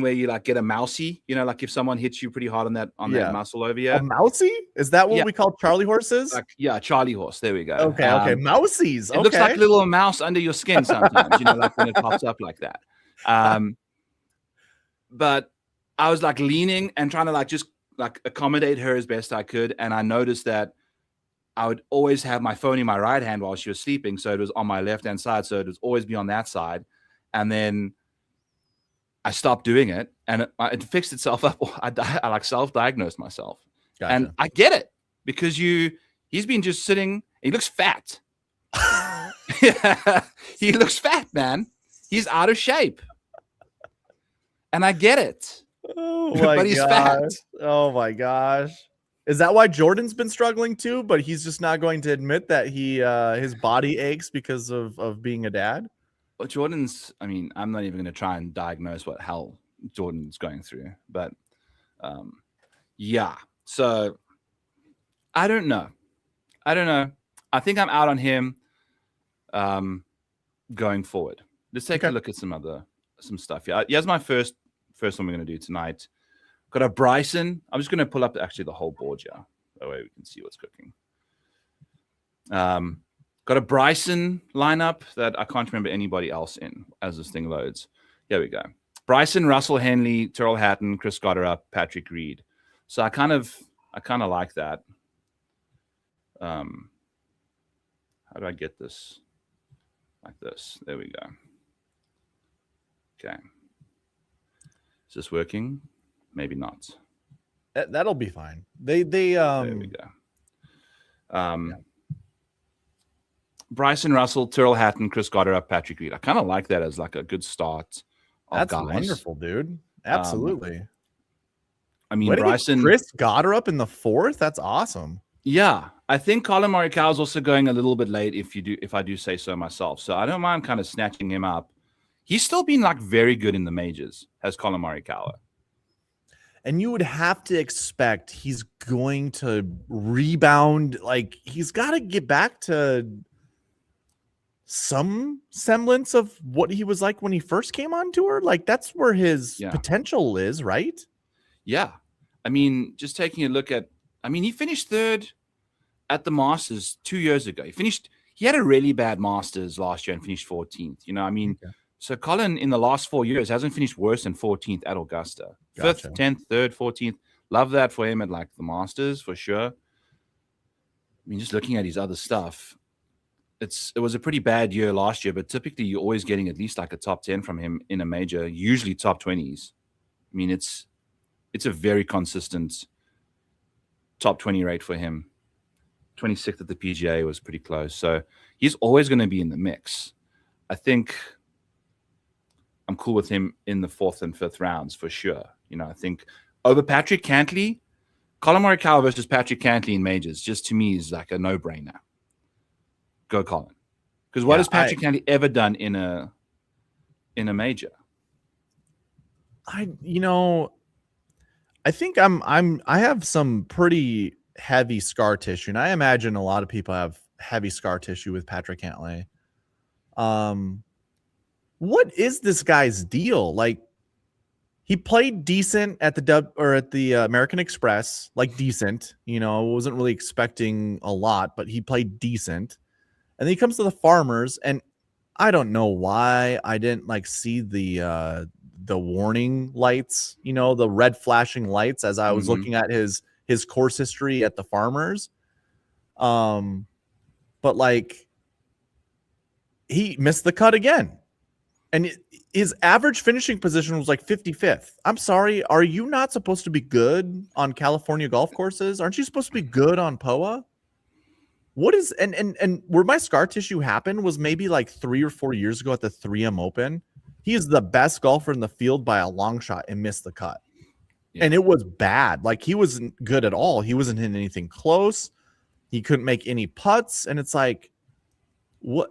where you like get a mousey, like if someone hits you pretty hard on that Yeah. muscle over A here. mousey? Is that what Yeah. we call Charlie horses? Like, yeah, Charlie horse. There we go. Okay. Mousies. It looks like Okay. a little mouse under your skin sometimes, like when it pops up like that. But I was like leaning and trying to like just like accommodate her as best I could. And I noticed that I would always have my phone in my right hand while she was sleeping. So it was on my left-hand side. So it would always be on that side. And then I stopped doing it and it fixed itself up. I like self-diagnosed myself. Gotcha. And I get it because he's been just sitting. He looks fat. He looks fat, man. He's out of shape. And I get it. Oh my but he's gosh. fat. Oh my gosh. Is that why Jordan's been struggling too? But he's just not going to admit that his body aches because of being a dad? Well, Jordan's, I mean, I'm not even going to try and diagnose what hell Jordan's going through. But yeah. So I don't know. I think I'm out on him going forward. Let's take a look at some stuff. Yeah, here's my first one we're going to do tonight. Got a Bryson. I'm just going to pull up actually the whole board here. That way we can see what's cooking. Got a Bryson lineup that I can't remember anybody else in as this thing loads. Here we go. Bryson, Russell Henley, Tyrrell Hatton, Chris Gotterup, Patrick Reed. So I kind of like that. How do I get this like this? There we go. Okay. Is this working? Maybe not. That'll be fine. There we go. Bryson Russell, Tyrrell Hatton, Chris Gotterup, Patrick Reed. I kind of like that as like a good start. That's wonderful, dude. Absolutely. I mean, Bryson, Chris Gotterup in the 4th. That's awesome. Yeah, I think Colin Morikawa is also going a little bit late. If I do say so myself, so I don't mind kind of snatching him up. He's still been like very good in the majors, has Colin Morikawa. And you would have to expect he's going to rebound. Like he's got to get back to some semblance of what he was like when he first came on tour. Like that's where his potential is, right? Yeah. I mean, just taking a look at, he finished 3rd at the Masters 2 years ago. He had a really bad Masters last year and finished 14th. So Colin in the last 4 years hasn't finished worse than 14th at Augusta. Gotcha. 5th, 10th, 3rd, 14th. Love that for him at like the Masters for sure. Just looking at his other stuff, it was a pretty bad year last year, but typically you're always getting at least like a top 10 from him in a major, usually top 20s. It's a very consistent top 20 rate for him. 26th at the PGA was pretty close. So he's always going to be in the mix. I think I'm cool with him in the 4th and 5th rounds for sure. I think over Patrick Cantley, Colin Morikawa versus Patrick Cantley in majors, just to me is like a no-brainer. Go Colin. Because what has Patrick Cantley ever done in a major? I think I have some pretty heavy scar tissue, and I imagine a lot of people have heavy scar tissue with Patrick Cantlay. What is this guy's deal? Like, he played decent at the American Express, like decent. Wasn't really expecting a lot, but he played decent. And then he comes to the Farmers, and I don't know why I didn't like see the warning lights, the red flashing lights as I was looking at his course history at the Farmers. But like he missed the cut again. And his average finishing position was like 55th. I'm sorry. Are you not supposed to be good on California golf courses? Aren't you supposed to be good on POA? What is and where my scar tissue happened was maybe like 3 or 4 years ago at the 3M Open. He is the best golfer in the field by a long shot and missed the cut. Yeah. And it was bad. Like he wasn't good at all. He wasn't hitting anything close. He couldn't make any putts. And it's like, what?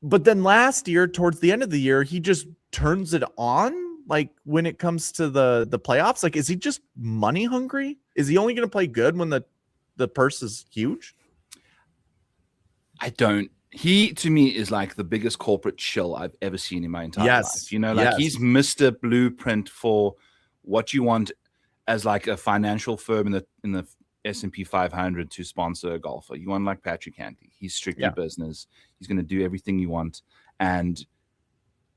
But then last year, towards the end of the year, he just turns it on Like when it comes to the playoffs, like is he just money hungry? Is he only going to play good when the purse is huge? I don't. He to me is like the biggest corporate shill I've ever seen in my entire Yes. life. You know, like he's Mr. Blueprint for what you want as like a financial firm in the S&P 500 to sponsor a golfer. You want like Patrick Cantley. He's strictly business. He's going to do everything you want, and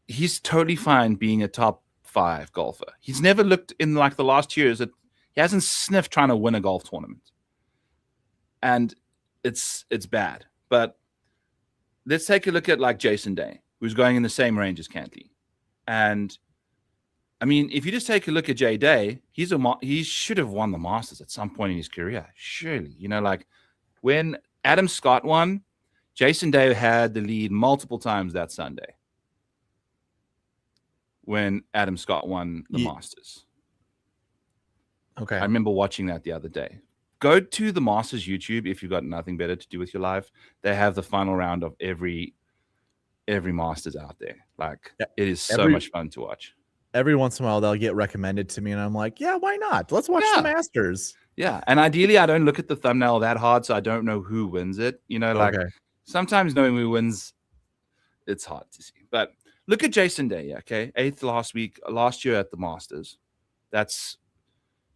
he's totally fine being a top 5 golfer. He's never looked in like the last years that he hasn't sniffed trying to win a golf tournament, and it's bad. But let's take a look at like Jason Day, who's going in the same range as Cantley. And I mean, if you just take a look at Jay Day, he should have won the Masters at some point in his career. Surely, you know, like when Adam Scott won, Jason Day had the lead multiple times that Sunday. When Adam Scott won the Masters. Okay. I remember watching that the other day. Go to the Masters YouTube if you've got nothing better to do with your life. They have the final round of every Masters out there. Like it is so much fun to watch. Every once in a while they'll get recommended to me and I'm like, yeah, why not? Let's watch the Masters. Yeah. And ideally I don't look at the thumbnail that hard, so I don't know who wins it. You know, like sometimes knowing who wins, it's hard to see. But look at Jason Day, okay? 8th last year at the Masters.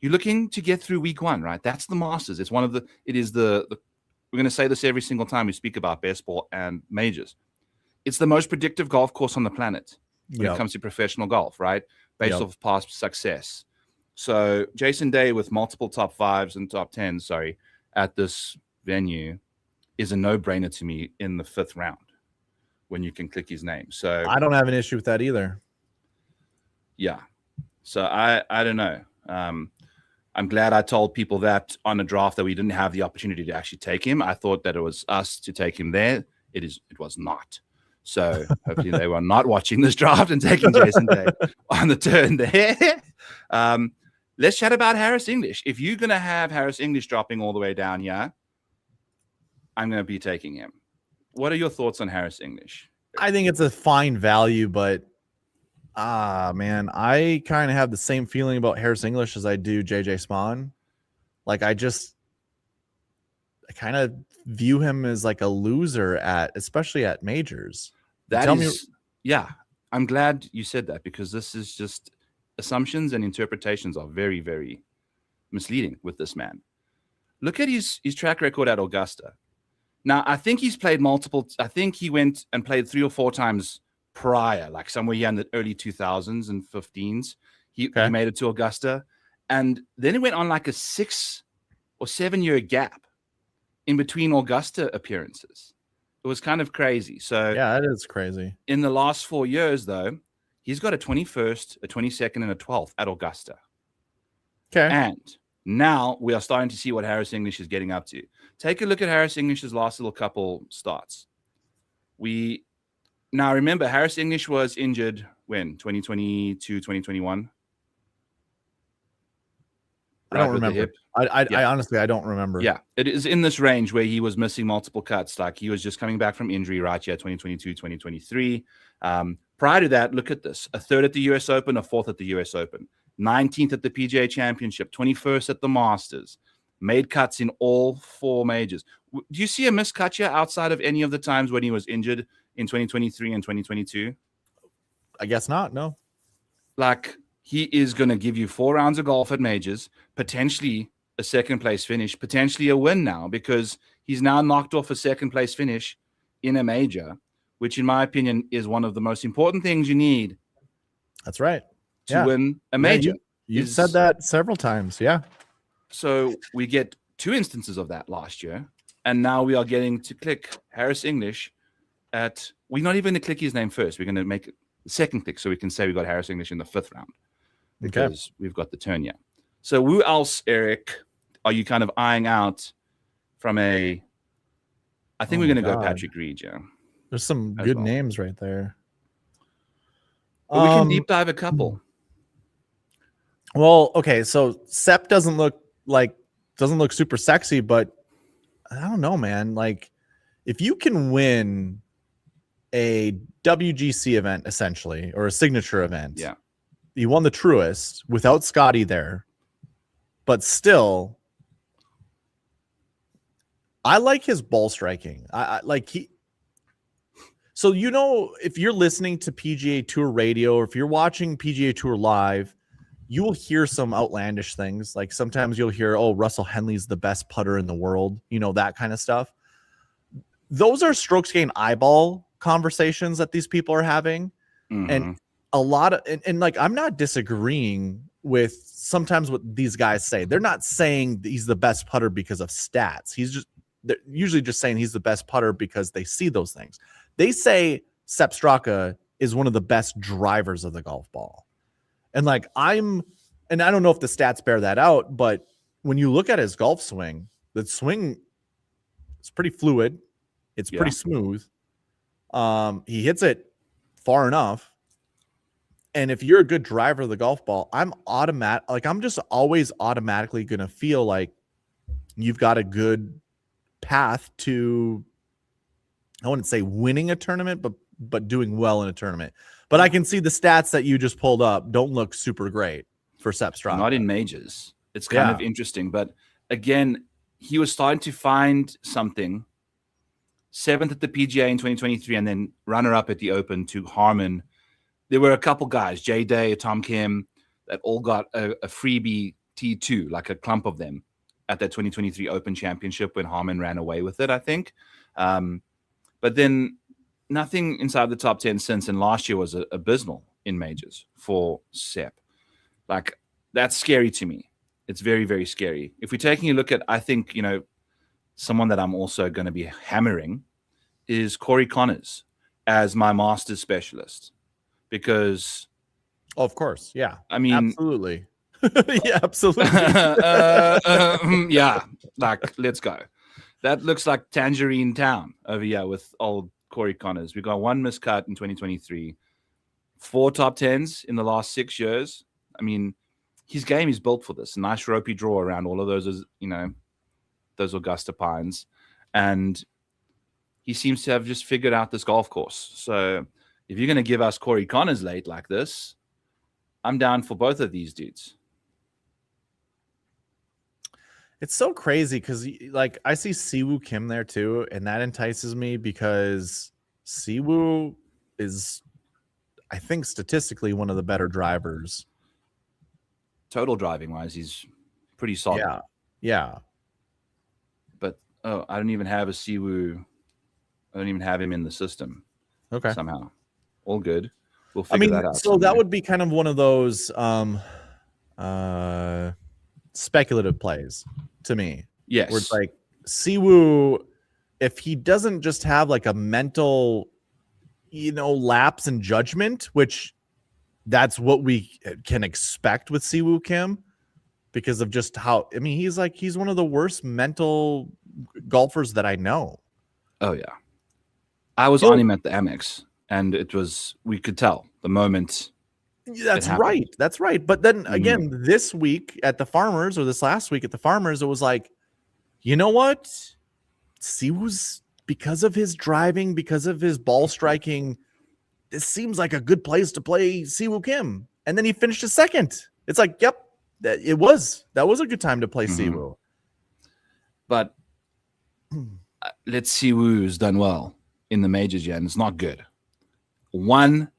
You're looking to get through week 1, right? That's the Masters. We're going to say this every single time we speak about baseball and majors. It's the most predictive golf course on the planet when it comes to professional golf, right? Based off past success. So Jason Day with multiple top 5s and top 10s, at this venue is a no-brainer to me in the 5th round when you can click his name. So I don't have an issue with that either. Yeah. So I don't know. I'm glad I told people that on a draft that we didn't have the opportunity to actually take him. I thought that it was us to take him there. It was not. So hopefully they were not watching this draft and taking Jason Day on the turn there. Let's chat about Harris English. If you're going to have Harris English dropping all the way down here, I'm going to be taking him. What are your thoughts on Harris English? I think it's a fine value, but man, I kind of have the same feeling about Harris English as I do JJ Spawn. Like I kind of view him as like a loser especially at majors. I'm glad you said that, because this is just assumptions and interpretations are very, very misleading with this man. Look at his track record at Augusta. Now, I think he's played I think he went and played 3 or 4 times prior, like somewhere here in the early 2000s and 15s. He made it to Augusta. And then he went on like a 6 or 7 year gap in between Augusta appearances. It was kind of crazy. So yeah, it is crazy. In the last 4 years, though, he's got a 21st, a 22nd, and a 12th at Augusta. Okay. And now we are starting to see what Harris English is getting up to. Take a look at Harris English's last little couple starts. Now remember, Harris English was injured when? 2022, 2021? I don't remember. I honestly, I don't remember. Yeah, it is in this range where he was missing multiple cuts. Like he was just coming back from injury right here, 2022, 2023. Prior to that, look at this. A 3rd at the US Open, a 4th at the US Open. 19th at the PGA Championship, 21st at the Masters. Made cuts in all 4 majors. Do you see a missed cut here outside of any of the times when he was injured in 2023 and 2022? I guess not, no. Like, he is going to give you 4 rounds of golf at majors, potentially a 2nd place finish, potentially a win now, because he's now knocked off a 2nd place finish in a major, which in my opinion is one of the most important things you need. That's right. To win a major. You've said that several times. Yeah. So we get 2 instances of that last year. And now we are getting to click Harris English we're not even going to click his name first. We're going to make the 2nd click so we can say we got Harris English in the 5th round because we've got the turn here. So who else, Eric, are you kind of eyeing out from I think we're going to go Patrick Reed, yeah. There's some good names right there. But we can deep dive a couple. Well, okay, so Sepp doesn't look super sexy, but I don't know, man. Like, if you can win a WGC event, essentially, or a signature event, He won the Truist without Scotty there, but still, I like his ball striking. I like he. So if you're listening to PGA Tour radio, or if you're watching PGA Tour live, you will hear some outlandish things. Like sometimes you'll hear, "Oh, Russell Henley's the best putter in the world," that kind of stuff. Those are strokes gained eyeball conversations that these people are having. And a lot of, and like, I'm not disagreeing with sometimes what these guys say. They're not saying he's the best putter because of stats. They're usually just saying he's the best putter because they see those things. They say Sepp Straka is one of the best drivers of the golf ball. And like, and I don't know if the stats bear that out, but when you look at his golf swing, the swing is pretty fluid. It's pretty smooth. He hits it far enough. And if you're a good driver of the golf ball, I'm just always automatically going to feel like you've got a good path to, I wouldn't say winning a tournament, but doing well in a tournament. But I can see the stats that you just pulled up don't look super great for Sepp Straka. Not in majors. It's kind of interesting. But again, he was starting to find something. 7th at the PGA in 2023, and then runner-up at the Open to Harman. There were a couple guys, Jay Day, Tom Kim, that all got a freebie T2, like a clump of them, at that 2023 Open Championship when Harman ran away with it, I think. But then nothing inside the top 10 since, and last year was abysmal in majors for Sepp. Like, that's scary to me. It's very, very scary. If we're taking a look at, I think, someone that I'm also going to be hammering is Corey Connors as my Masters specialist, because of course, yeah, I mean, absolutely. Yeah, absolutely. Yeah, like, let's go. That looks like Tangerine Town over here with old Corey Connors. We got one miscut in 2023, 4 top 10s in the last 6 years. I mean, his game is built for this. Nice ropey draw around all of those, those Augusta Pines, and he seems to have just figured out this golf course. So if you're going to give us Corey Connors late like this, I'm down for both of these dudes. It's so crazy because, like, I see Siwoo Kim there too, and that entices me because Siwoo is, I think, statistically one of the better drivers. Total driving wise, he's pretty solid. Yeah. But I don't even have a Siwoo. I don't even have him in the system. Okay. Somehow, all good. We'll figure that out. So that would be kind of one of those speculative plays to me. Yes. Where it's like Siwoo, if he doesn't just have like a mental, lapse in judgment, which that's what we can expect with Siwoo Kim because of just how, he's one of the worst mental golfers that I know. Oh yeah. I was on him at the Amex, and we could tell the moment. That's right. That's right. But then again, this week at the Farmers, or this last week at the Farmers, it was like, you know what? Siwoo's, because of his driving, because of his ball striking, this seems like a good place to play Siwoo Kim. And then he finished his second. It's like, yep, that was a good time to play Siwoo. But let's see Siwoo's done well in the majors yet, and it's not good. 1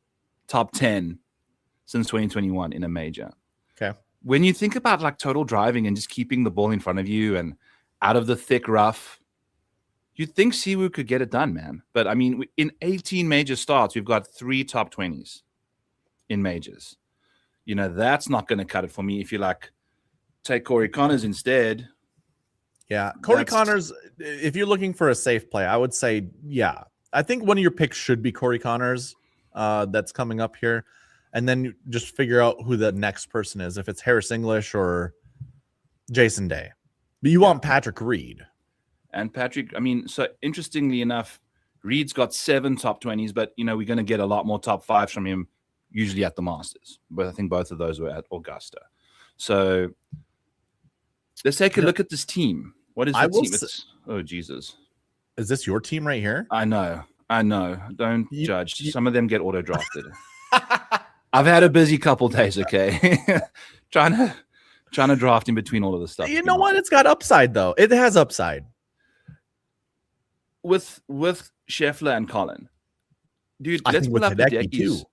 top 10 since 2021 in a major. Okay. When you think about like total driving and just keeping the ball in front of you and out of the thick rough, you'd think Siwoo could get it done, man. But I mean, in 18 major starts, we've got 3 top 20s in majors. That's not going to cut it for me. If you take Corey Connors instead. Yeah. Corey Connors, if you're looking for a safe play, I would say, yeah. I think one of your picks should be Corey Connors. That's coming up here. And then just figure out who the next person is, if it's Harris English or Jason Day. But you want Patrick Reed. And Patrick, so interestingly enough, Reed's got 7 top 20s, but, we're going to get a lot more top 5s from him, usually at the Masters. But I think both of those were at Augusta. So let's take a look at this team. What is the team? Oh, Jesus. Is this your team right here? I know. Don't judge. Some of them get auto-drafted. I've had a busy couple days. Okay, trying to draft in between all of this stuff. You know what? It's got upside though. It has upside with Scheffler and Colin. Dude, I let's think with pull up Hideki Hideki's. too.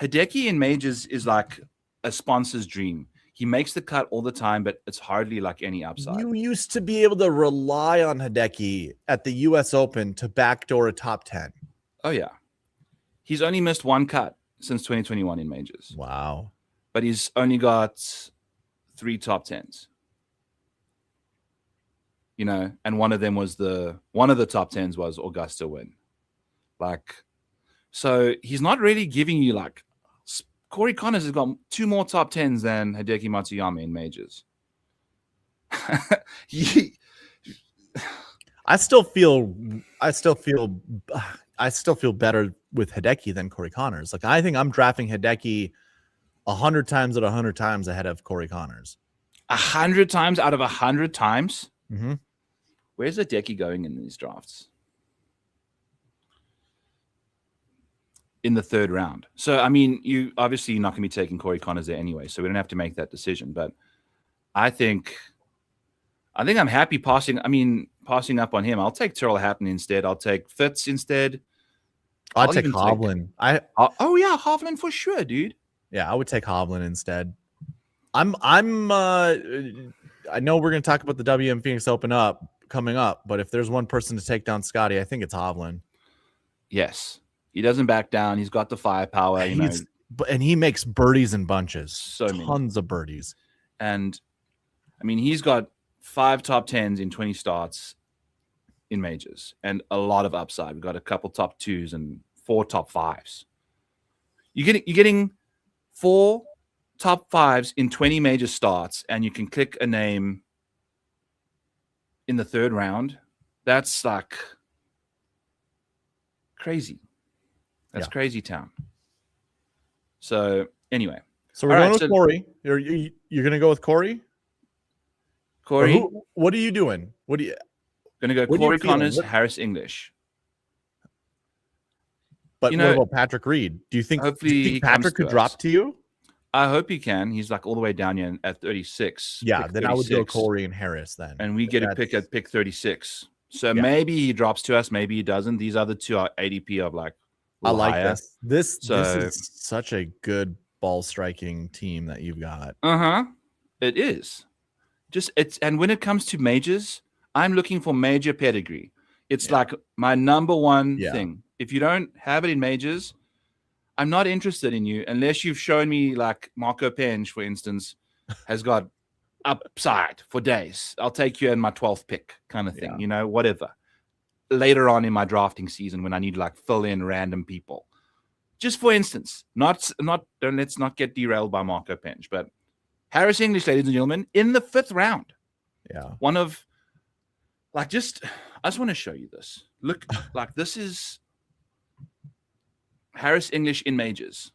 Hideki in majors is like a sponsor's dream. He makes the cut all the time, but it's hardly like any upside. You used to be able to rely on Hideki at the U.S. Open to backdoor a top 10. Oh yeah, he's only missed one cut since 2021 in majors. Wow. But he's only got 3 top 10s. You know, and one of the top 10s was Augusta win. Like, so he's not really giving you like Corey Connors has got 2 more top 10s than Hideki Matsuyama in majors. I still feel better with Hideki than Corey Connors. Like, I think I'm drafting Hideki 100 times out of 100 times ahead of Corey Connors. 100 times out of 100 times? Mm-hmm. Where's Hideki going in these drafts? In the 3rd round. So, I mean, you obviously you're not going to be taking Corey Connors there anyway, so we don't have to make that decision. But I think I'm happy passing up on him. I'll take Tyrrell Hatton instead. I'll take Fitz instead. I'll take Hovland. Oh yeah, Hovland for sure, dude. Yeah, I would take Hovland instead. I know we're going to talk about the WM Phoenix Open coming up, but if there's one person to take down Scotty, I think it's Hovland. Yes. He doesn't back down. He's got the firepower. And he makes birdies in bunches. So tons of birdies. And I mean, he's got 5 top 10s in 20 starts in majors and a lot of upside. We've got a couple top 2s and 4 top 5s. You're getting 4 top 5s in 20 major starts, and you can click a name in the 3rd round. That's like crazy. That's crazy town. So anyway, so we're going with Corey. You're going to go with Corey. Corey, what are you doing? Going to go Corey Connors, Harris English. But what about Patrick Reed? Do you think Patrick could drop to you? I hope he can. He's like all the way down here at 36. Yeah, then 36. I would go Corey and Harris then. And we get a pick at pick 36. So maybe he drops to us, maybe he doesn't. These other 2 are ADP of like I like higher. This is such a good ball striking team that you've got. It is. And when it comes to majors, I'm looking for major pedigree. It's like my number one thing. If you don't have it in majors, I'm not interested in you unless you've shown me like Marco Penge, for instance, has got upside for days. I'll take you in my 12th pick kind of thing, whatever. Later on in my drafting season when I need to like fill in random people. Just for instance, let's not get derailed by Marco Penge, but Harris English, ladies and gentlemen, in the 5th round. Yeah. One of I just want to show you this. Look, like this is Harris English in majors.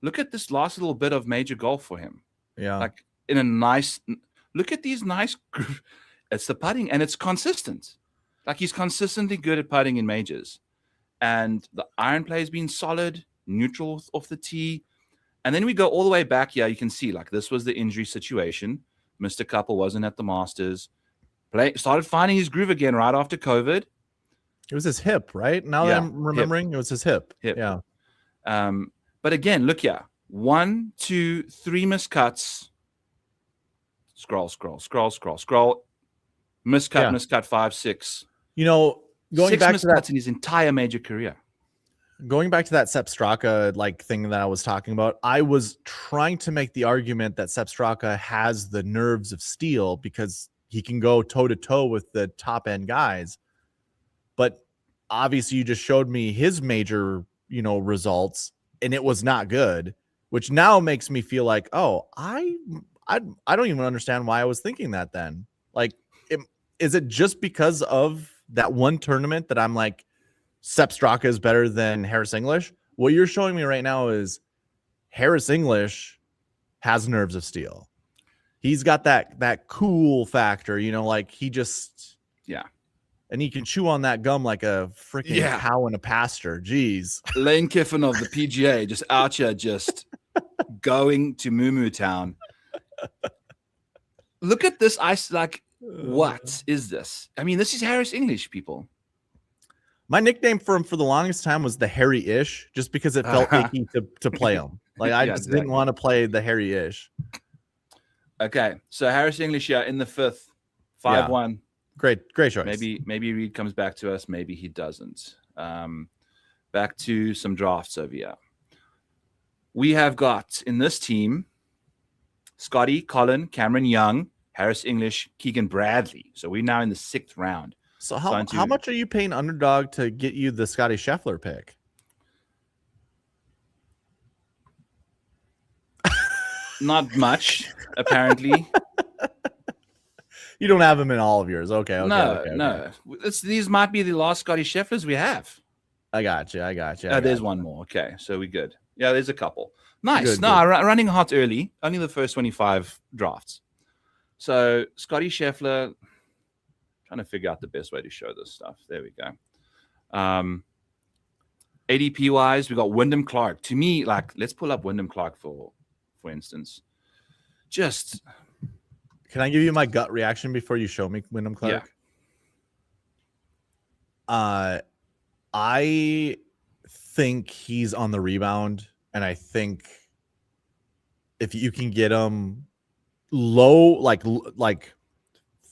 Look at this last little bit of major golf for him. Yeah. Like look at these nice, it's the putting and it's consistent. Like he's consistently good at putting in majors. And the iron play has been solid, neutral off the tee. And then we go all the way back here. You can see like this was the injury situation. Mr. Couple wasn't at the Masters. Started finding his groove again right after COVID. It was his hip, right? Now that I'm remembering, it was his hip. Yeah. But again, look here. 1, 2, 3 missed cuts. Scroll. Miscut, 5, 6. Going 6 back missed to that cuts in his entire major career. Going back to that Sepp Straka like thing that I was talking about, I was trying to make the argument that Sepp Straka has the nerves of steel because he can go toe to toe with the top end guys. But obviously you just showed me his major, results and it was not good, which now makes me feel like, oh, I don't even understand why I was thinking that then. Like, is it just because of that one tournament that I'm like, Sepp Straka is better than Harris English? What you're showing me right now is Harris English has nerves of steel. He's got that cool factor, like he just and he can chew on that gum like a freaking cow in a pasture. Jeez. Lane Kiffin of the PGA just out here just going to Moo Town. Look at this ice. Like, what is this? I mean, this is Harris English, people. My nickname for him for the longest time was the Harry Ish, just because it felt icky to play him. Like I just didn't want to play the Harry Ish. Okay, so Harris English, in the 5th, 5-1. Great choice. Maybe Reed comes back to us. Maybe he doesn't. Back to some drafts over here. We have got in this team Scotty, Colin, Cameron Young, Harris English, Keegan Bradley. So we're now in the 6th round. So how much are you paying Underdog to get you the Scotty Scheffler pick? Not much, apparently. You don't have him in all of yours. Okay. No. These might be the last Scotty Schefflers we have. I got you. There's one more. Okay, so we're good. Yeah, there's a couple. Nice. Running hot early. Only the first 25 drafts. So Scotty Scheffler. Trying to figure out the best way to show this stuff. There we go. ADP wise, we got Wyndham Clark. To me, like, let's pull up Wyndham Clark for instance. Just, can I give you my gut reaction before you show me Wyndham Clark? Yeah. I think he's on the rebound, and I think if you can get him low, like 5th,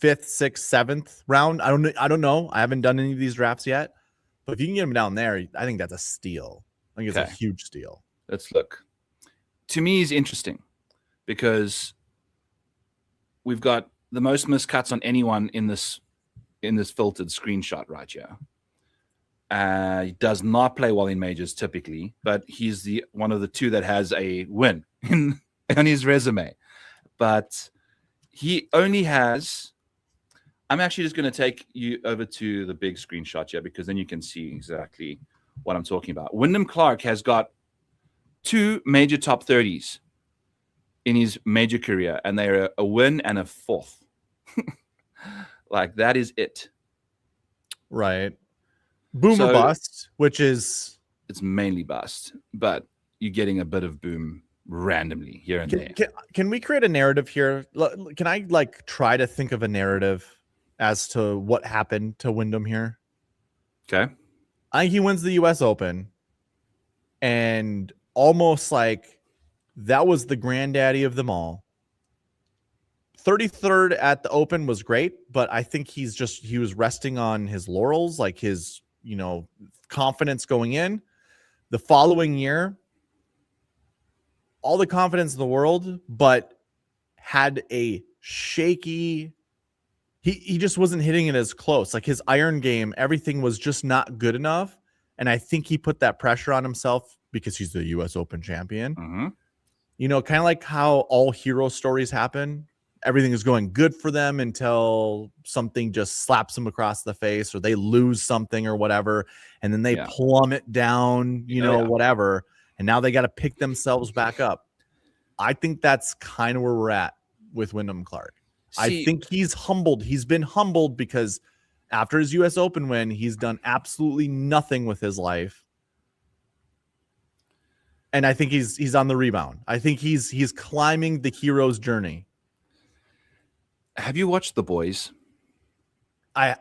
6th, 7th round, I don't know. I haven't done any of these drafts yet, but if you can get him down there, I think that's a steal. I think it's a huge steal. Let's look. To me, is interesting because we've got the most missed cuts on anyone in this filtered screenshot right here. He does not play well in majors typically, but he's the one of the two that has a win on his resume. But he only has. I'm actually just going to take you over to the big screenshot here because then you can see exactly what I'm talking about. Wyndham Clark has got 2 major top 30s in his major career, and they're a win and a 4th. Like, that is it. Right. Boom or bust, which is... It's mainly bust, but you're getting a bit of boom randomly here and there. Can we create a narrative here? Can I, try to think of a narrative as to what happened to Wyndham here? Okay. I think he wins the U.S. Open, and almost like that was the granddaddy of them all. 33rd at the Open was great, but I think he was resting on his laurels, like his, confidence going in. The following year, all the confidence in the world, but had a shaky... He just wasn't hitting it as close. Like his iron game, everything was just not good enough. And I think he put that pressure on himself because he's the U.S. Open champion. Mm-hmm. Kind of like how all hero stories happen. Everything is going good for them until something just slaps them across the face or they lose something or whatever. And then they plummet down, whatever. And now they got to pick themselves back up. I think that's kind of where we're at with Wyndham Clark. I think he's humbled. He's been humbled because after his U.S. Open win, he's done absolutely nothing with his life. And I think he's on the rebound. I think he's climbing the hero's journey. Have you watched The Boys? I've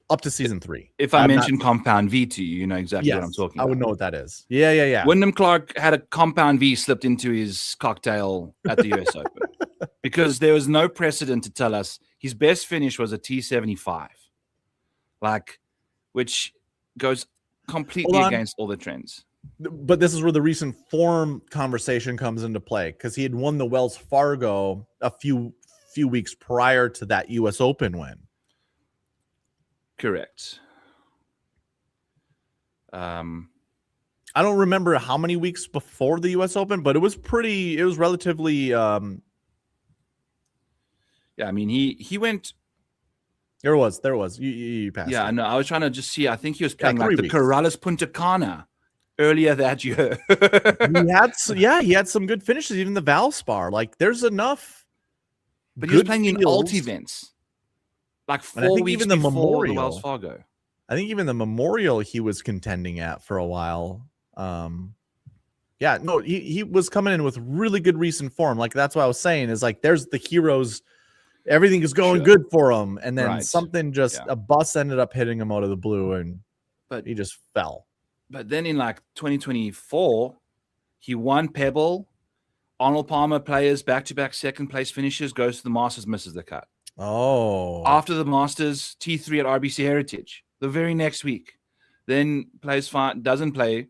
up to season 3. If I mention Compound V to you, you know exactly what I'm talking about. I would know what that is. Yeah. Wyndham Clark had a Compound V slipped into his cocktail at the US Open because there was no precedent to tell us his best finish was a T75, which goes completely against all the trends. But this is where the recent form conversation comes into play because he had won the Wells Fargo a few weeks prior to that U.S. Open win. Correct. I don't remember how many weeks before the U.S. Open, but it was relatively. Yeah, I mean, he went. There was. You passed. Yeah, no, I was trying to just see. I think he was playing the Corrales Punta Cana earlier that year. he had some good finishes, even the Valspar. There's enough. But he was playing in alt events. 4 weeks even the before Memorial, the Wells Fargo. I think even the Memorial he was contending at for a while. Yeah, no, he was coming in with really good recent form. Like that's what I was saying is like there's the heroes, everything is going Sure. good for him, and then Right. something just Yeah. a bus ended up hitting him out of the blue, and But he just fell. but then in like 2024, he won Pebble. Arnold Palmer players back-to-back second place finishes, goes to the Masters, misses the cut. Oh, After the Masters, T3 at RBC Heritage the very next week. Then plays fine, doesn't play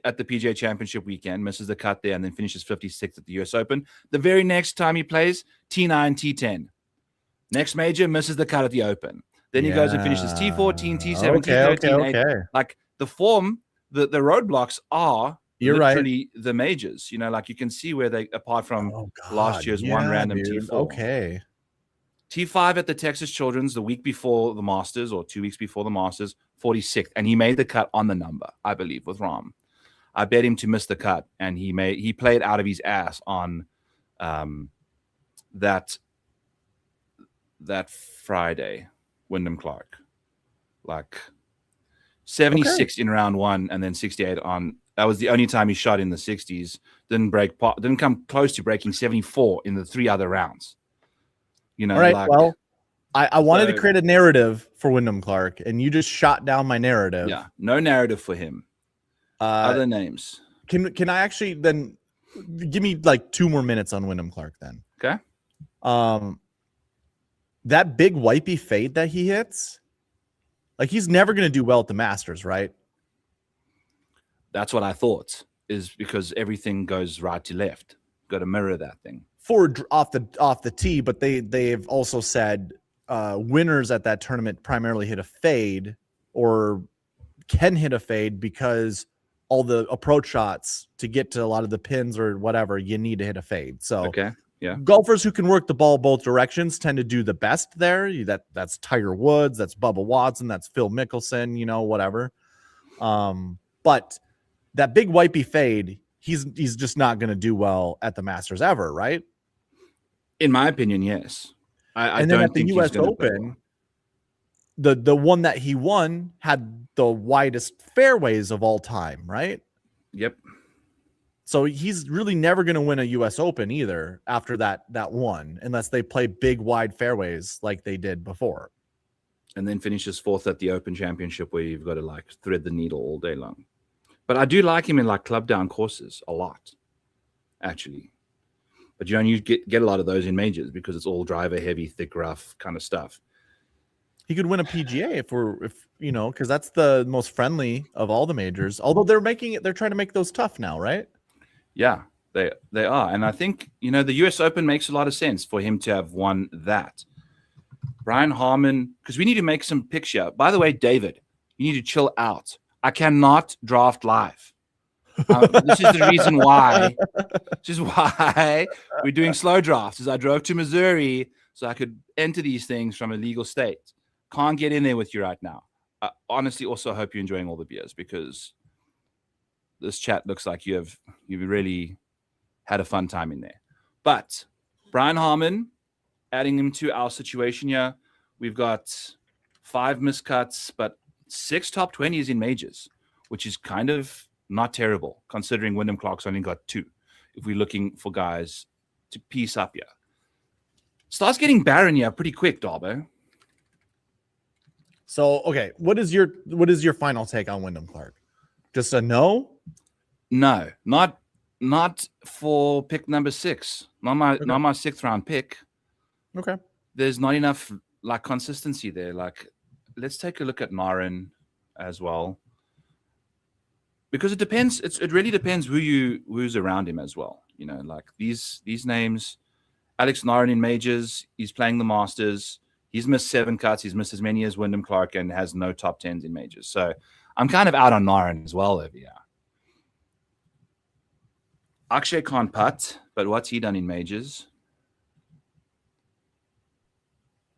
at the PGA Championship weekend, misses the cut there, and then finishes 56th at the US Open. The very next time he plays, T9, T10. Next major, misses the cut at the Open. Then he goes and finishes T14, T7, T13, 8. Like the form, the roadblocks are You're literally the majors. You know, like you can see where they, apart from last year's one random dude. T4. Okay. T5 at the Texas Children's the week before the Masters or 2 weeks before the Masters, 46th. And he made the cut on the number, I believe, with Rahm. I bet him to miss the cut, and he played out of his ass on that Friday, Wyndham Clark. Like 76 in round one and then 68 on. That was the only time he shot in the 60s. Didn't come close to breaking 74 in the 3 other rounds. You know, all right. like, Well, I wanted to create a narrative for Wyndham Clark, and you just shot down my narrative. Yeah, no narrative for him. Other names. Can I actually then give me like 2 more minutes on Wyndham Clark then? Okay. That big wipey fade that he hits, like he's never going to do well at the Masters, right? That's what I thought, is because everything goes right to left. Got to mirror that thing. Forward off the tee, but they've also said winners at that tournament primarily hit a fade or can hit a fade because all the approach shots to get to a lot of the pins or whatever, you need to hit a fade. So okay. Yeah. Golfers who can work the ball both directions tend to do the best there. That's Tiger Woods, that's Bubba Watson, that's Phil Mickelson, you know, whatever. But that big wipey fade, he's just not going to do well at the Masters ever, right? In my opinion, yes. I don't then at the U.S. Open, the one that he won had the widest fairways of all time, right? Yep. So he's really never going to win a U.S. Open either after that one, unless they play big, wide fairways like they did before. And then finishes 4th at the Open Championship, where you've got to like thread the needle all day long. But I do like him in like club down courses a lot, actually. But you don't get a lot of those in majors because it's all driver heavy, thick, rough kind of stuff. He could win a PGA if you know, because that's the most friendly of all the majors. Although they're trying to make those tough now, right? Yeah, they are. And I think, you know, the US Open makes a lot of sense for him to have won that. Brian Harman, because we need to make some picks here. By the way, David, you need to chill out. I cannot draft live. This is the reason why. This is why we're doing slow drafts. Is I drove to Missouri so I could enter these things from a legal state. Can't get in there with you right now. I honestly also hope you're enjoying all the beers, because this chat looks like you've really had a fun time in there. But Brian Harman, adding him to our situation here, we've got 5 miscuts, but 6 top 20s in majors, which is kind of not terrible considering Wyndham Clark's only got 2. If we're looking for guys to piece up here, starts getting barren here pretty quick, Darbo. So okay, what is your final take on Wyndham Clark? Just a no? No, not for pick number 6. Not my 6th round pick. Okay. There's not enough like consistency there. Like, let's take a look at Narin as well, because it depends. It really depends who's around him as well. You know, like these names. Alex Narin in majors, he's playing the Masters. He's missed 7 cuts. He's missed as many as Wyndham Clark and has no top 10s in majors. So I'm kind of out on Narin as well over here. Akshay can't putt, but what's he done in majors?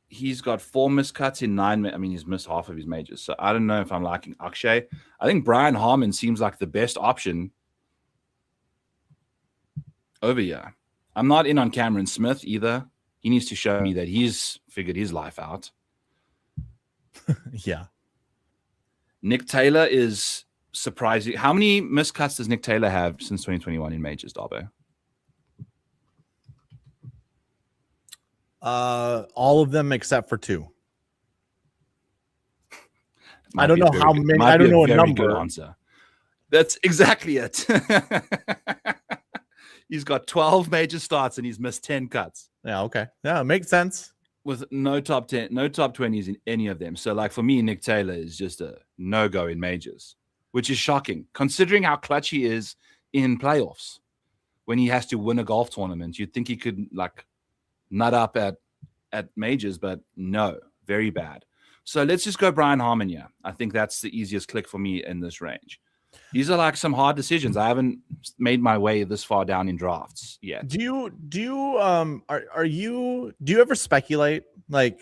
He's got 4 miscuts in 9. I mean, he's missed half of his majors. So I don't know if I'm liking Akshay. I think Brian Harman seems like the best option over here. I'm not in on Cameron Smith either. He needs to show me that he's figured his life out. Yeah. Nick Taylor is surprising. How many miscuts does Nick Taylor have since 2021 in majors, Darbo? All of them except for 2. Might I don't be a know very how good- many. might I be don't know a very good number. answer. That's exactly it. He's got 12 major starts and he's missed 10 cuts Yeah. Okay. Yeah, it makes sense. with no top 10, no top 20s in any of them. So, like for me, Nick Taylor is just a no-go in majors, which is shocking considering how clutch he is in playoffs. When he has to win a golf tournament, you'd think he could like nut up at majors, but no, very bad. So let's just go Brian Harmon here. I think that's the easiest click for me in this range. These are like some hard decisions. I haven't made my way this far down in drafts yet. Do you do you ever speculate, like,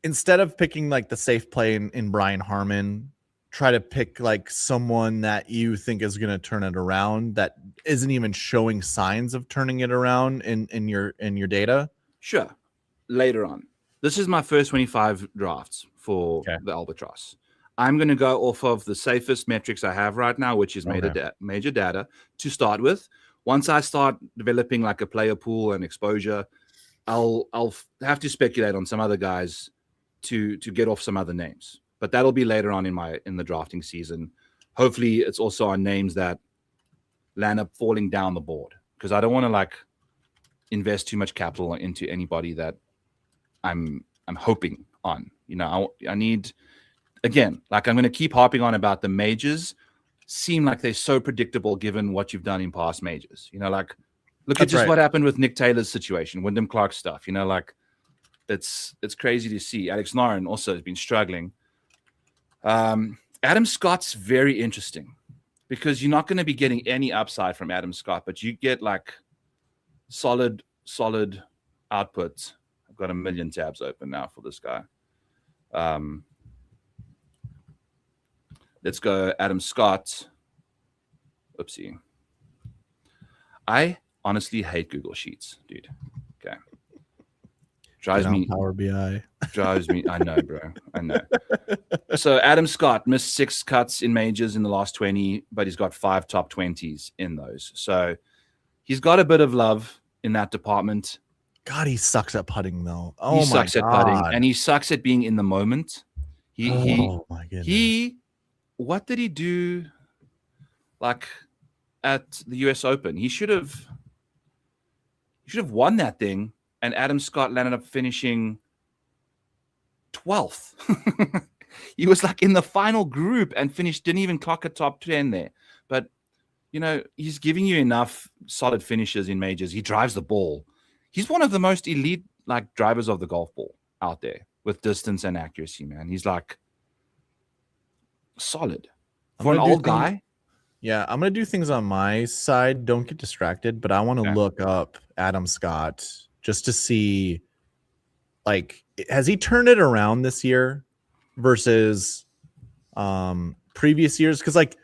instead of picking like the safe play in Brian Harmon, try to pick like someone that you think is going to turn it around that isn't even showing signs of turning it around in your data? Sure. Later on. This is my first 25 drafts for the Albatross. I'm going to go off of the safest metrics I have right now, which is major data to start with. Once I start developing like a player pool and exposure, I'll have to speculate on some other guys to get off some other names. But that'll be later on in the drafting season. Hopefully it's also on names that land up falling down the board, because I don't want to like invest too much capital into anybody that I'm hoping on. You know, I need, again, like I'm going to keep harping on about the majors seem like they're so predictable given what you've done in past majors. You know, like look at just what happened with Nick Taylor's situation, Wyndham Clark stuff. You know, like it's crazy to see. Alex Noren also has been struggling. Adam Scott's very interesting because you're not going to be getting any upside from Adam Scott, but you get like solid output. I've got a million tabs open now for this guy. Let's go Adam Scott. Oopsie. I honestly hate Google Sheets, dude. Okay. Drives me. Power BI. Drives me. I know, bro. I know. So Adam Scott missed 6 cuts in majors in the last 20, but he's got 5 top 20s in those. So he's got a bit of love in that department. God, he sucks at putting though. He sucks at putting, and he sucks at being in the moment. Oh my goodness. What did he do? Like at the US Open, he should have won that thing, and Adam Scott landed up finishing 12th. He was like in the final group and didn't even clock a top 10 there. But you know, he's giving you enough solid finishes in majors. He drives the ball. He's one of the most elite like drivers of the golf ball out there with distance and accuracy, man. He's like solid for an old guy. Yeah, I'm gonna do things on my side. Don't get distracted, but I want to look up Adam Scott just to see, like, has he turned it around this year versus previous years? Because like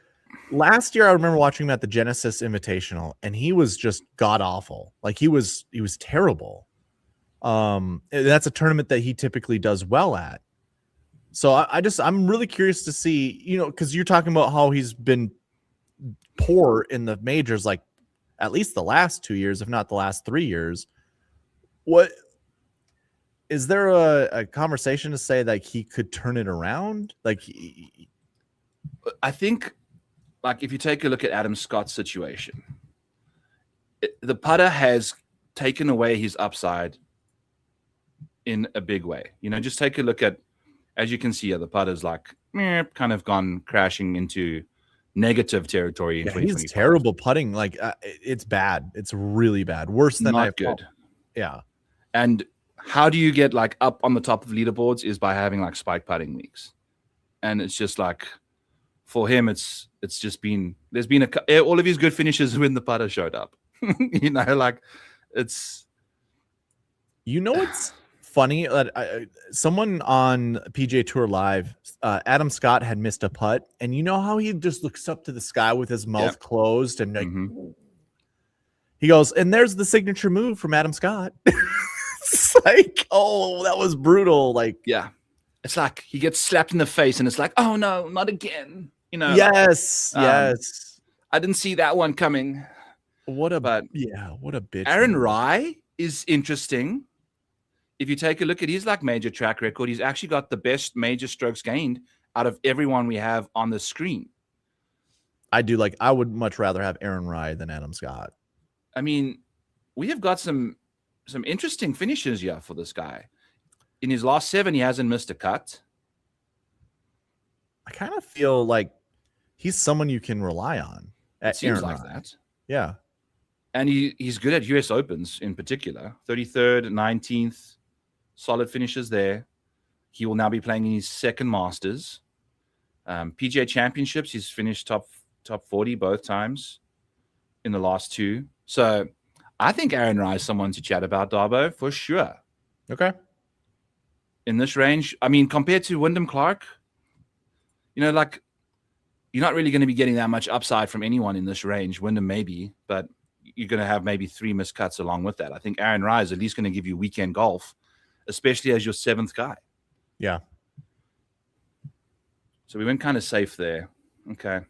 last year, I remember watching him at the Genesis Invitational, and he was just god awful. Like he was terrible. That's a tournament that he typically does well at. So I'm really curious to see, you know, because you're talking about how he's been poor in the majors, like at least the last 2 years, if not the last 3 years. What is there a conversation to say like he could turn it around? Like I think, like if you take a look at Adam Scott's situation, the putter has taken away his upside in a big way. You know, just take a look at, as you can see, the putter's like kind of gone crashing into negative territory in 2025. He's terrible putting. Like it's bad. It's really bad. Worse than not good. Yeah. And how do you get like up on the top of leaderboards is by having like spike putting weeks. And it's just like for him, it's just been, there's been all of his good finishes when the putter showed up. You know, like it's, you know, it's funny that someone on PGA Tour Live, Adam Scott had missed a putt, and you know how he just looks up to the sky with his mouth closed and like, he goes, and there's the signature move from Adam Scott. It's like, oh, that was brutal. Like, yeah, it's like he gets slapped in the face and it's like, oh no, not again. Yes, yes. I didn't see that one coming. What a bitch. Aaron move. Rye is interesting. If you take a look at his major track record, he's actually got the best major strokes gained out of everyone we have on the screen. I would much rather have Aaron Rye than Adam Scott. I mean, we have got some interesting finishes here for this guy. In his last 7, he hasn't missed a cut. I kind of feel like he's someone you can rely on. It seems like that. Yeah. And he's good at US Opens in particular. 33rd, 19th, solid finishes there. He will now be playing in his second Masters. PGA Championships, he's finished top 40 both times in the last 2. So I think Aaron Rye is someone to chat about, Darbo, for sure. Okay. In this range, I mean, compared to Wyndham Clark, you're not really going to be getting that much upside from anyone in this range. Wyndham maybe, but you're going to have maybe 3 missed cuts along with that. I think Aaron Rye is at least going to give you weekend golf, especially as your 7th guy. Yeah. So we went kind of safe there. Okay.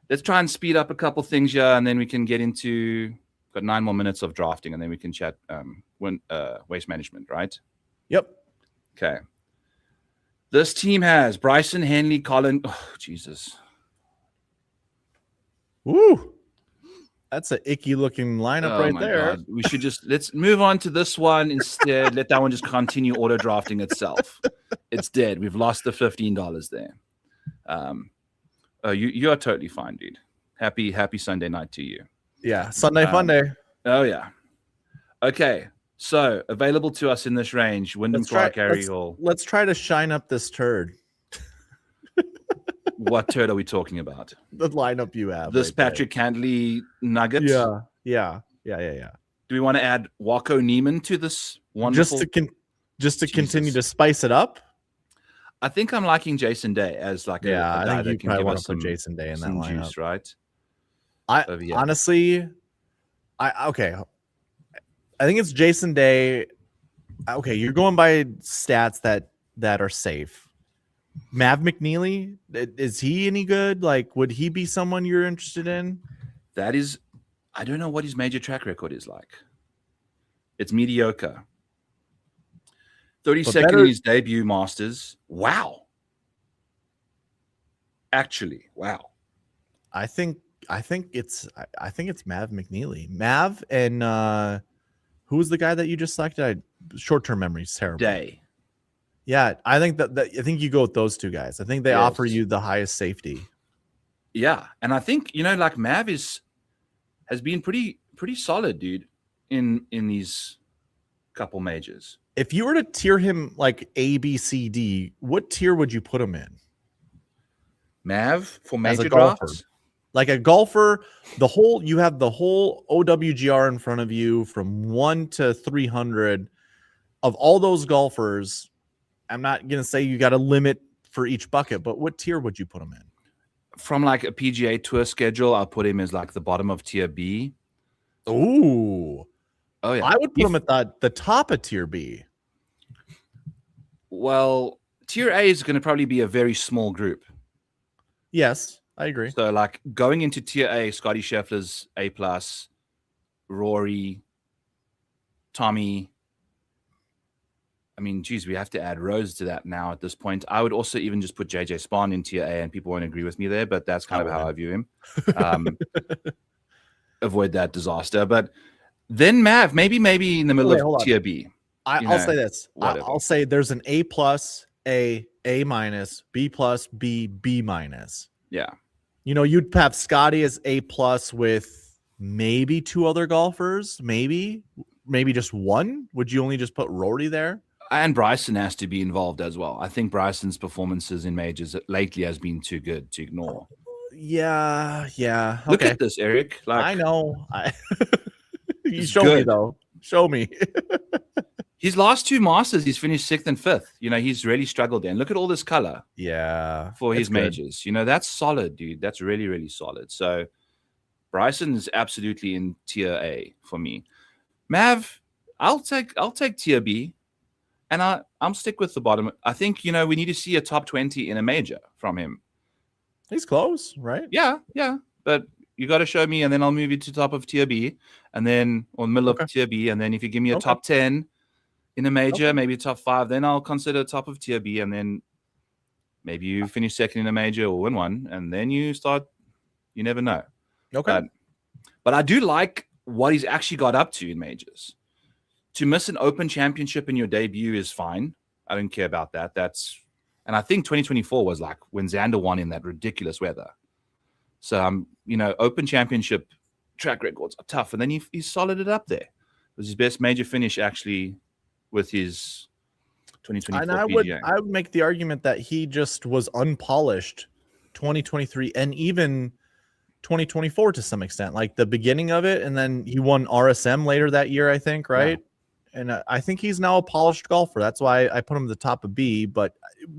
Let's try and speed up a couple things here, and then we can get into got 9 more minutes of drafting, and then we can chat waste management, right? Yep. Okay. This team has Bryson, Henley, Colin. Oh, Jesus. Woo. That's an icky looking lineup right there. God. We should let's move on to this one instead. Let that one just continue auto drafting itself. It's dead. We've lost the $15 there. You are totally fine, dude. Happy Sunday night to you. Yeah, Sunday fun day. Oh yeah. Okay. So available to us in this range, Wyndham Clark, Harry Hall. Let's try to shine up this turd. What turd are we talking about? The lineup you have. This Patrick Cantley nugget. Yeah. Do we want to add Waco Neiman to this wonderful? Just to continue to spice it up. I think I'm liking Jason Day as a guy I think you that can probably give want us to put Jason Day in that some lineup, juice, right? Honestly, I think it's Jason Day. Okay, you're going by stats that are safe. Mav McNeely, is he any good? Would he be someone you're interested in? I don't know what his major track record is like. It's mediocre. 32nd in his debut Masters. Wow. Actually, wow. I think it's Mav McNeely. Mav and who was the guy that you just selected? Short-term memory is terrible. Day. Yeah, I think I think you go with those 2 guys. I think they offer you the highest safety. Yeah, and I think Mav has been pretty solid, dude, in these couple majors. If you were to tier him like A, B, C, D, what tier would you put him in? Mav for major drafts? Like a golfer, you have the whole OWGR in front of you from 1 to 300 of all those golfers. I'm not going to say you got a limit for each bucket, but what tier would you put him in? From a PGA Tour schedule, I'll put him as the bottom of tier B. Ooh. Oh, yeah. I would put him at the top of tier B. Well, tier A is going to probably be a very small group. Yes, I agree. So, going into tier A, Scotty Scheffler's A+, Rory, Tommy. I mean, geez, we have to add Rose to that now at this point. I would also even just put JJ Spawn in tier A, and people won't agree with me there, but that's kind of how I view him. Avoid that disaster. But then Mav, maybe in the middle of tier B. I'll say this. I'll say there's an A+, A minus, B+, B, B minus. Yeah. You'd have Scotty as A+ with maybe 2 other golfers, maybe just 1. Would you only just put Rory there? And Bryson has to be involved as well. I think Bryson's performances in majors lately has been too good to ignore. Yeah. Okay. Look at this, Eric. I know. You show me though. Show me. His last 2 Masters, he's finished 6th and 5th. He's really struggled there. And look at all this color. Yeah. For his majors. That's solid, dude. That's really, really solid. So Bryson is absolutely in tier A for me. Mav, I'll take tier B. And I'm stick with the bottom. I think, we need to see a top 20 in a major from him. He's close, right? Yeah. But you got to show me, and then I'll move you to top of tier B, and then, or middle of tier B. And then if you give me a top 10 in a major, maybe top 5, then I'll consider top of tier B. And then maybe you finish second in a major or win one, and then you never know. Okay. But I do like what he's actually got up to in majors. To miss an open championship in your debut is fine. I don't care about that. And I think 2024 was like when Xander won in that ridiculous weather. So, open championship track records are tough. And then he solid it up there. It was his best major finish actually with his 2024 and PGA. I would make the argument that he just was unpolished 2023 and even 2024 to some extent, like the beginning of it. And then he won RSM later that year, I think, right? Yeah. And I think he's now a polished golfer. That's why I put him at the top of B, but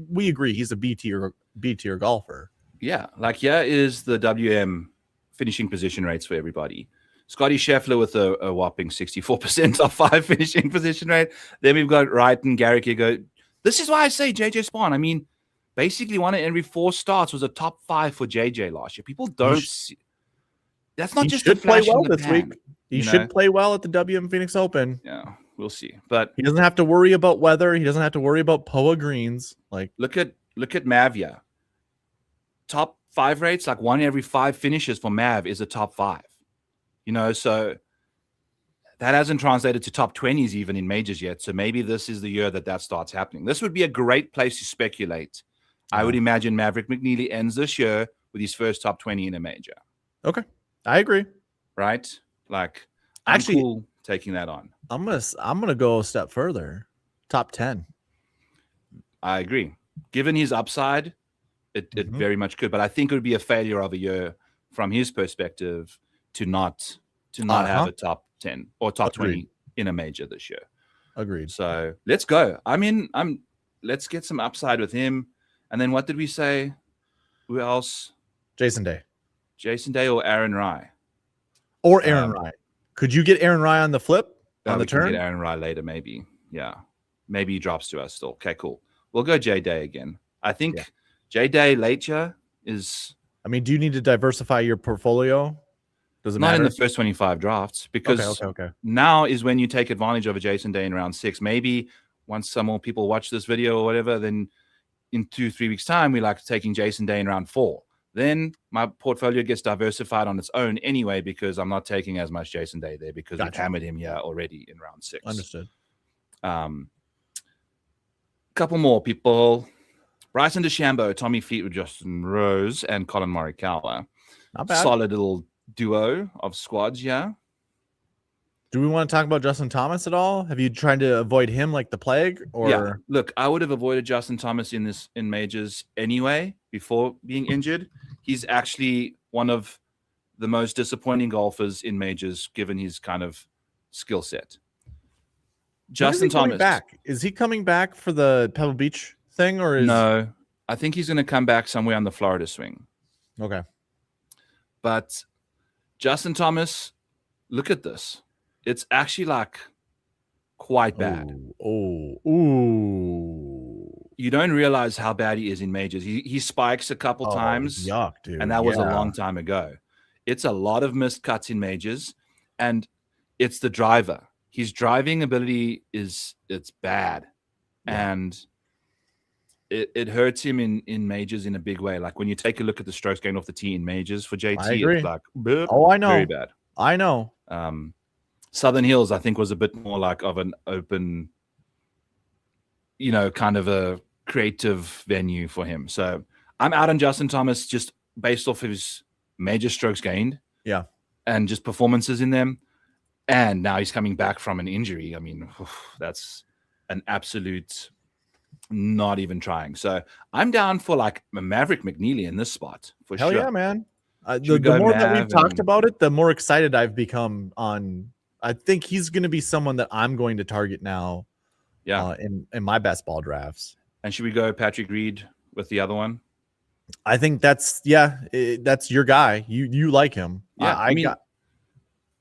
we agree he's a B tier golfer. Yeah. Like here is the WM finishing position rates for everybody. Scotty Scheffler with a whopping 64% top 5 finishing position rate. Then we've got Wright and Garrick Higgo. This is why I say JJ Spawn. I mean, basically 1 in every 4 starts was a top 5 for JJ last year. People don't see. That's not just a flash play well in the this pan, week. He should play well at the WM Phoenix Open. Yeah, we'll see. But he doesn't have to worry about weather. He doesn't have to worry about POA greens. Like look at Mavia. Top 5 rates, like 1 in every 5 finishes for Mav is a top 5. So that hasn't translated to top 20s even in majors yet. So maybe this is the year that starts happening. This would be a great place to speculate. I would imagine Maverick McNeely ends this year with his first top 20 in a major. Okay. I agree. Right? Like, actually, I'm cool taking that on. I'm gonna go a step further. Top 10. I agree. Given his upside, it very much could. But I think it would be a failure of a year from his perspective to not have a top 10 or top 20 in a major this year. Agreed. So let's go. Let's get some upside with him. And then what did we say? Who else? Jason Day or Aaron Rai? Or Aaron Rai. Could you get Aaron Rai on the flip? On the turn? Can get Aaron Rai later, maybe. Yeah. Maybe he drops to us still. Okay, cool. We'll go J Day again. I think J Day late year is. I mean, do you need to diversify your portfolio? Does it matter? Not in the first 25 drafts, because now is when you take advantage of a Jason Day in round 6. Maybe once some more people watch this video or whatever, then in 2-3 weeks' time, we like taking Jason Day in round 4. Then my portfolio gets diversified on its own anyway, because I'm not taking as much Jason Day there because we've hammered him here already in round 6. Understood. Couple more people. Bryson DeChambeau, Tommy Fleetwood, Justin Rose, and Colin Morikawa. Not bad. Solid little duo of squads, yeah. Do we want to talk about Justin Thomas at all? Have you tried to avoid him like the plague? Or yeah, look, I would have avoided Justin Thomas in majors anyway before being injured. He's actually one of the most disappointing golfers in majors given his kind of skill set. Justin Thomas is he coming back for the Pebble Beach thing, or no? I think he's going to come back somewhere on the Florida swing. Okay, but Justin Thomas, look at this. It's actually like quite bad. Ooh. You don't realize how bad he is in majors. He spikes a couple times. Yuck, dude. And that was a long time ago. It's a lot of missed cuts in majors, and it's the driver. His driving ability it's bad. Yeah. And it hurts him in majors in a big way. Like when you take a look at the strokes gained off the tee in majors for JT, it's like I know. Very bad. I know. Southern Hills, I think, was a bit more like of an open, kind of a creative venue for him. So I'm out on Justin Thomas just based off of his major strokes gained. Yeah. And just performances in them. And now he's coming back from an injury. I mean, that's an absolute not even trying. So I'm down for like a Maverick McNeely in this spot for sure. Hell yeah, man. The more that we've talked about it, the more excited I've become on. I think he's going to be someone that I'm going to target now. Yeah. In my best ball drafts. And should we go Patrick Reed with the other one? I think that's your guy. You like him. Yeah.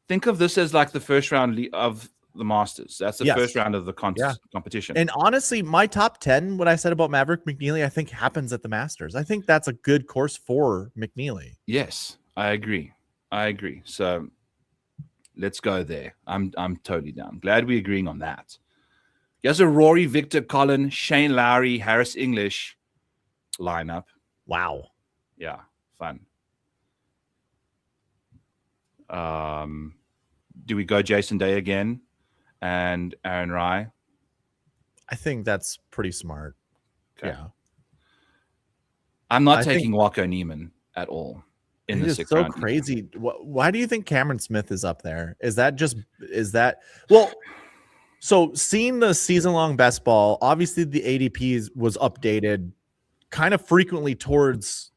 Think of this as like the first round of the Masters. That's the Yes. first round of the Yeah. competition. And honestly, my top 10, what I said about Maverick McNeely, I think happens at the Masters. I think that's a good course for McNeely. Yes, I agree. So let's go there. I'm totally down. Glad we're agreeing on that. Here's a Rory, Victor, Colin, Shane Lowry, Harris English lineup. Wow. Yeah, fun. Do we go Jason Day again and Aaron Rai? I think that's pretty smart. Okay. Yeah. I'm not taking Wacko Neiman at all in the sixth round. Crazy. Why do you think Cameron Smith is up there? Is that well? So seeing the season-long best ball, obviously the ADP was updated kind of frequently towards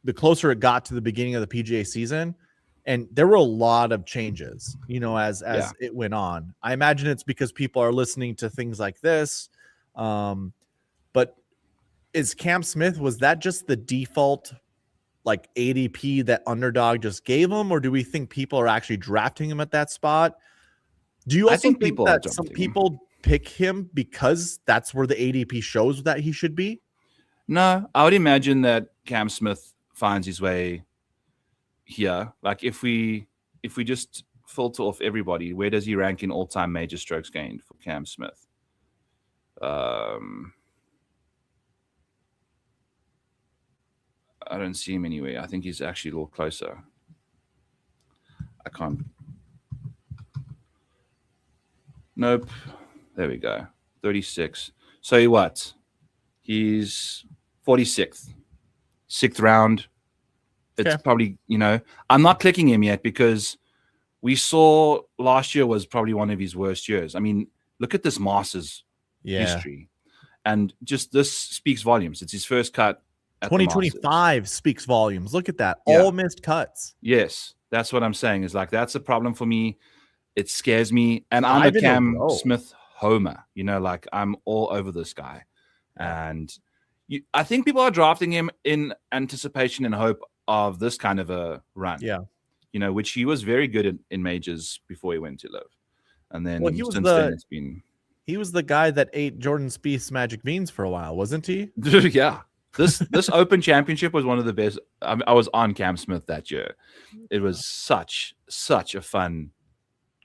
the closer it got to the beginning of the PGA season. And there were a lot of changes, as it went on. I imagine it's because people are listening to things like this. But is Cam Smith, was that just the default like ADP that Underdog just gave him? Or do we think people are actually drafting him at that spot? Do you also think that some people pick him because that's where the ADP shows that he should be? No, I would imagine that Cam Smith finds his way here. Like if we just filter off everybody, where does he rank in all-time major strokes gained for Cam Smith? I don't see him anywhere. I think he's actually a little closer. I can't. Nope. There we go. 36. So what? He's 46th. 6th round. It's probably, I'm not clicking him yet because we saw last year was probably one of his worst years. I mean, look at this Masters history. And just this speaks volumes. It's his first cut. 2025 speaks volumes. Look at that. All missed cuts. Yes. That's what I'm saying is like, that's a problem for me. It scares me. And I'm a Cam Smith homer, like I'm all over this guy. And I think people are drafting him in anticipation and hope of this kind of a run. Yeah. Which he was very good in majors before he went to live. And then then it's been. He was the guy that ate Jordan Spieth's Magic Beans for a while, wasn't he? Yeah. This Open Championship was one of the best. I was on Cam Smith that year. It was such a fun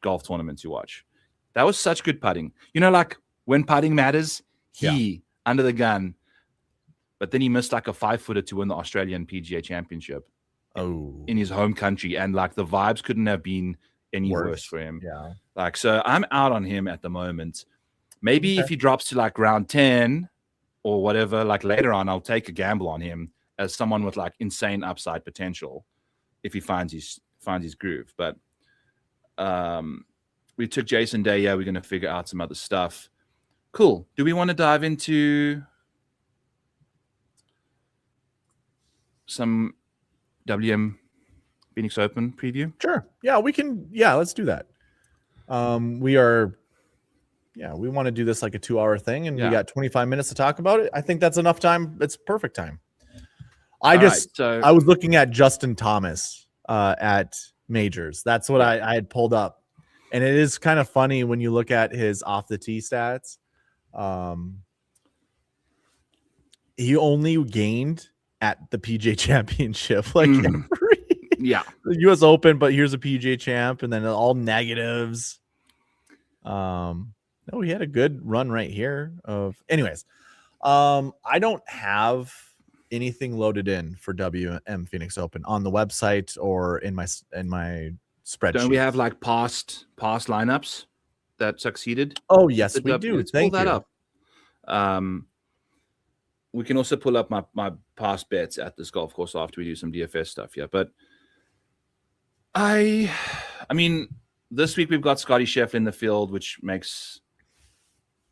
golf tournament to watch. That was such good putting. Like when putting matters, he under the gun. But then he missed like a 5-footer to win the Australian PGA Championship in his home country. And like the vibes couldn't have been any worse for him. Yeah. Like, so I'm out on him at the moment. Maybe if he drops to like round 10 or whatever, like later on, I'll take a gamble on him as someone with like insane upside potential if he finds his groove. But we took Jason Day. Yeah, we're going to figure out some other stuff. Cool. Do we want to dive into some WM Phoenix Open preview? Sure. Yeah, we can. Yeah, let's do that. We want to do this like a 2-hour thing, and we got 25 minutes to talk about it. I think that's enough time. It's perfect time. I was looking at Justin Thomas at majors. That's what I had pulled up. And it is kind of funny when you look at his off the tee stats. He only gained at the PGA Championship, the US Open, but here's a PGA Champ, and then all negatives. No, he had a good run right here. Anyways, I don't have anything loaded in for WM Phoenix Open on the website or in my spreadsheet. Don't we have like past lineups that succeeded? Oh yes, we do. Let's pull that up. We can also pull up my past bets at this golf course after we do some DFS stuff. Yeah, but I mean, this week we've got Scotty Scheffler in the field, which makes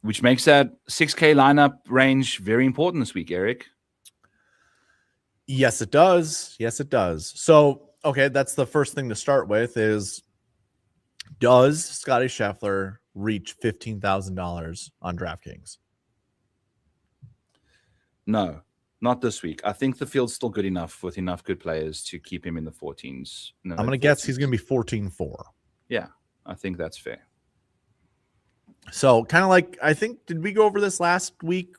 that 6K lineup range very important this week, Eric. Yes, it does. So, okay, that's the first thing to start with is, does Scotty Scheffler reach $15,000 on DraftKings? No, not this week. I think the field's still good enough with enough good players to keep him in the 14s. I'm going to guess he's going to be 14-4. Yeah, I think that's fair. So kind of like, I think, did we go over this last week?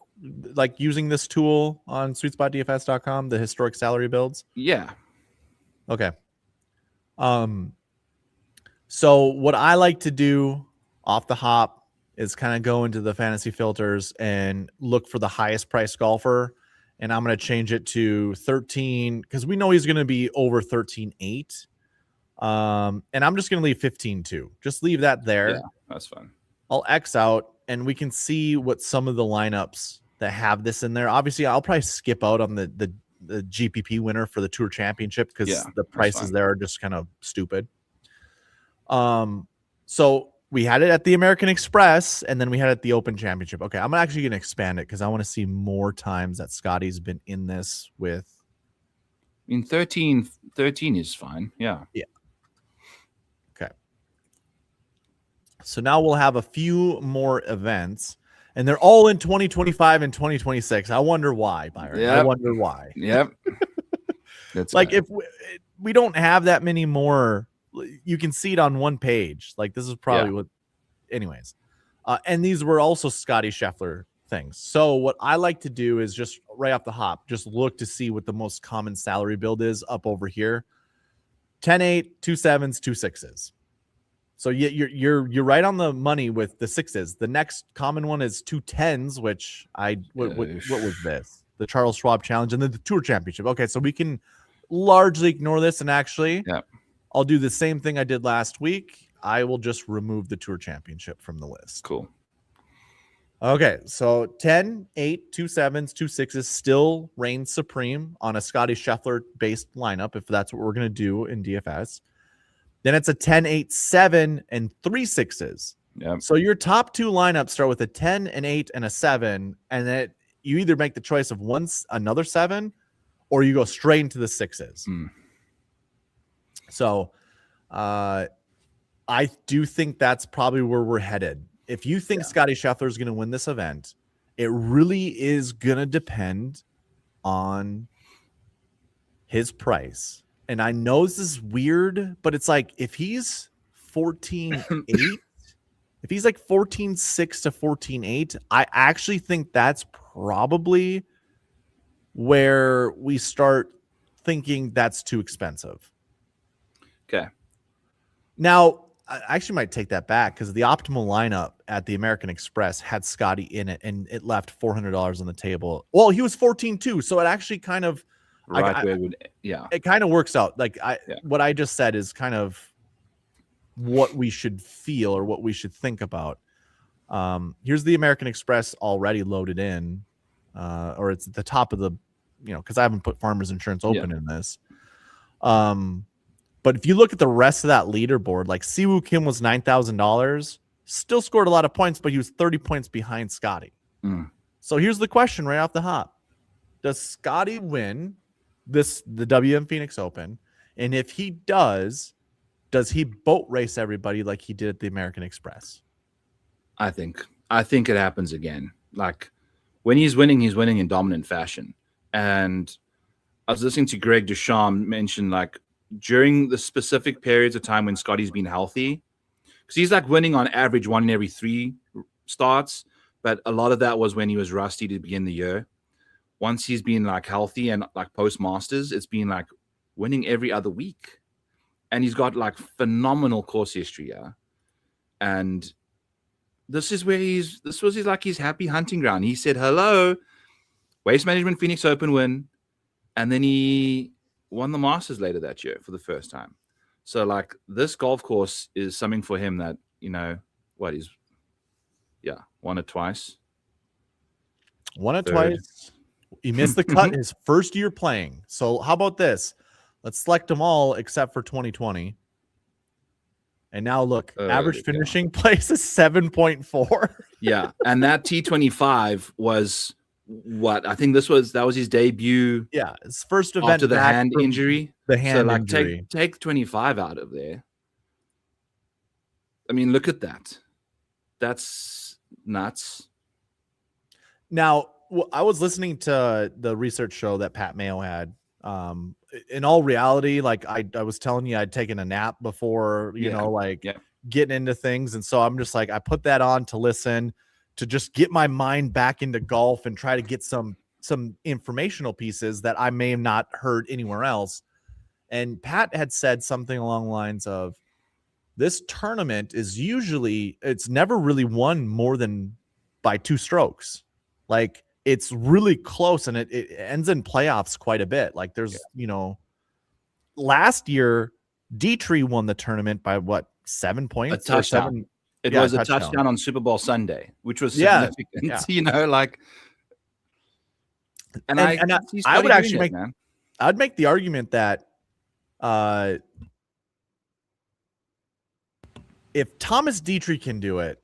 Like using this tool on sweetspotdfs.com, the historic salary builds. Yeah. Okay. So what I like to do off the hop is kind of go into the fantasy filters and look for the highest price golfer. And I'm going to change it to 13 because we know he's going to be over 13.8. And I'm just going to leave 15.2. Just leave that there. Yeah, that's fine. I'll X out and we can see what some of the lineups that have this in there. Obviously, I'll probably skip out on the GPP winner for the Tour Championship because the prices there are just kind of stupid. So we had it at the American Express and then we had it at the Open Championship. Okay, I'm actually going to expand it because I want to see more times that Scotty's been in this with. I mean, 13 is fine. Yeah. Yeah. Okay. So now we'll have a few more events and they're all in 2025 and 2026. I wonder why, Byron. Yep. I wonder why. Yep. That's like if we don't have that many more. You can see it on one page. Like this is probably what, anyways. And these were also Scotty Scheffler things. So what I like to do is just right off the hop, just look to see what the most common salary build is up over here. 10-8, 2 7s, 2 6s. So you're right on the money with the 6s. The next common one is 2 10s, which what was this? The Charles Schwab Challenge and then the Tour Championship. Okay, so we can largely ignore this and actually I'll do the same thing I did last week. I will just remove the Tour Championship from the list. Cool. Okay, so 10, 8, 2 7s, 2 6s still reigns supreme on a Scotty Scheffler-based lineup, if that's what we're going to do in DFS. Then it's a 10, 8, 7, and 3 6s. Yep. So your top 2 lineups start with a 10, an 8, and a 7, and then you either make the choice of another 7, or you go straight into the 6s. So I do think that's probably where we're headed. If you think Scotty Scheffler is going to win this event, it really is going to depend on his price. And I know this is weird, but it's like if he's 14.8, if he's like 14.6 to 14.8, I actually think that's probably where we start thinking that's too expensive. Okay. Now, I actually might take that back because the optimal lineup at the American Express had Scotty in it, and it left $400 on the table. Well, he was 14.2, so it actually kind of it kind of works out. Like what I just said is kind of what we should feel or what we should think about. Here's the American Express already loaded in, or it's at the top of the, because I haven't put Farmers Insurance Open in this. But if you look at the rest of that leaderboard, like Siwoo Kim was $9,000, still scored a lot of points, but he was 30 points behind Scotty. So here's the question right off the hop. Does Scotty win the WM Phoenix Open? And if he does he boat race everybody like he did at the American Express? I think it happens again. Like when he's winning in dominant fashion. And I was listening to Greg Duchamp mention like during the specific periods of time when Scotty's been healthy, because he's like winning on average 1 in every 3 starts, but a lot of that was when he was rusty to begin the year. Once he's been like healthy and like post Masters, it's been like winning every other week, and he's got like phenomenal course history. And this was his happy hunting ground. He said hello, Waste Management Phoenix Open win, and then he won the Masters later that year for the first time. So like this golf course is something for him that, won it twice. Won it twice. He missed the cut his first year playing. So how about this? Let's select them all except for 2020. And now look, average finishing place is 7.4. Yeah. And that T25 was what? I think that was his debut. Yeah. His first event after the hand injury. The hand injury. Take 25 out of there. I mean, look at that. That's nuts. Now, I was listening to the research show that Pat Mayo had. In all reality, like I was telling you, I'd taken a nap before, getting into things. And so I'm just like, I put that on to listen, to just get my mind back into golf and try to get some informational pieces that I may have not heard anywhere else. And Pat had said something along the lines of, this tournament is usually, it's never really won more than by 2 strokes. Like, it's really close, and it ends in playoffs quite a bit. Like, there's, last year, Dietrich won the tournament by what, 7 points? A touchdown. It was a touchdown on Super Bowl Sunday, which was significant, like. And I would actually make, man. I'd make the argument that if Thomas Dietrich can do it,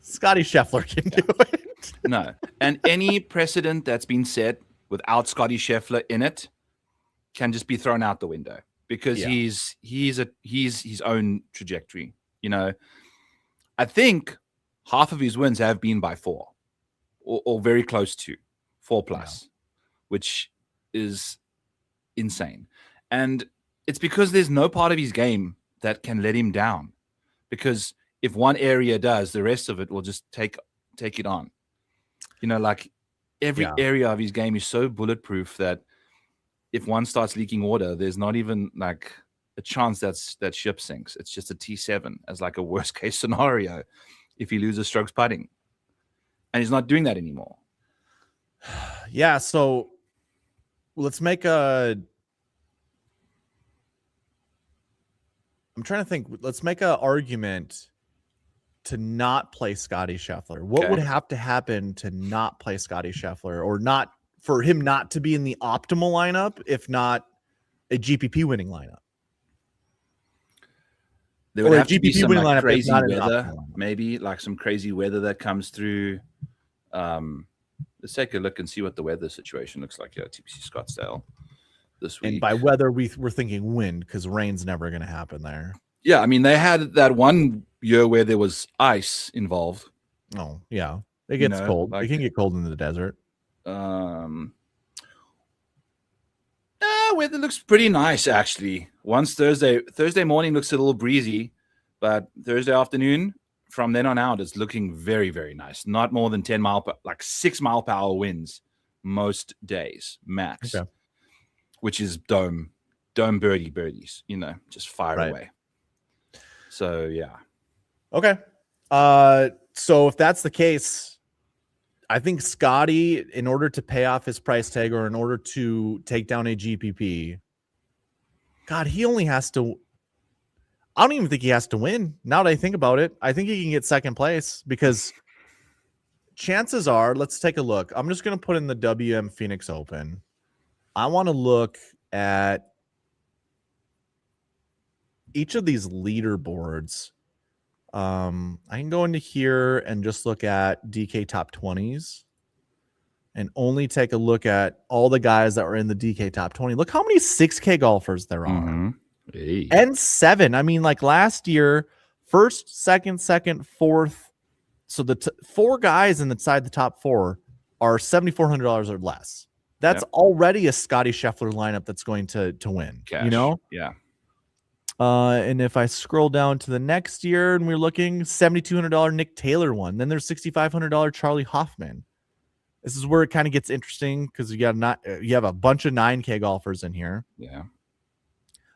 Scotty Scheffler can do it. No. And any precedent that's been set without Scotty Scheffler in it can just be thrown out the window, because he's his own trajectory. I think half of his wins have been by 4 or very close to 4+, which is insane. And it's because there's no part of his game that can let him down, because if one area does, the rest of it will just take it on. Like every area of his game is so bulletproof that if one starts leaking water, there's not even like a chance that ship sinks. It's just a T7 as like a worst case scenario if he loses strokes putting, and he's not doing that anymore. Yeah. So let's make I'm trying to think. Let's make an argument to not play Scotty Scheffler. What would have to happen to not play Scotty Scheffler, or not for him not to be in the optimal lineup, if not a GPP winning lineup? There would have to be some like crazy weather, maybe like some crazy weather that comes through. Let's take a look and see what the weather situation looks like here at TPC Scottsdale this week. And by weather, we're thinking wind, because rain's never going to happen there. Yeah, I mean, they had that one year where there was ice involved. Oh, yeah. It gets cold. Like, it can get cold in the desert. Weather looks pretty nice, actually. Once Thursday morning looks a little breezy, but Thursday afternoon, from then on out, it's looking very, very nice. Not more than 6 mile per hour winds most days, max. Okay. Which is dome birdies, just fire away. So, yeah. Okay. So if that's the case, I think Scotty, in order to pay off his price tag, or in order to take down a GPP, God, he only has to, I don't even think he has to win. Now that I think about it, I think he can get second place, because chances are, let's take a look. I'm just going to put in the WM Phoenix Open. I want to look at each of these leaderboards. I can go into here and just look at DK top 20s and only take a look at all the guys that were in the DK top 20. Look how many 6K golfers there are. Mm-hmm. Hey. And 7. I mean, like last year, first, second, fourth. So the 4 guys inside the top 4 are $7,400 or less. That's already a Scotty Scheffler lineup that's going to win. Cash. Yeah. And if I scroll down to the next year, and we're looking $7,200 Nick Taylor one, then there's $6,500 Charlie Hoffman. This is where it kind of gets interesting, because you have a bunch of 9K golfers in here. Yeah.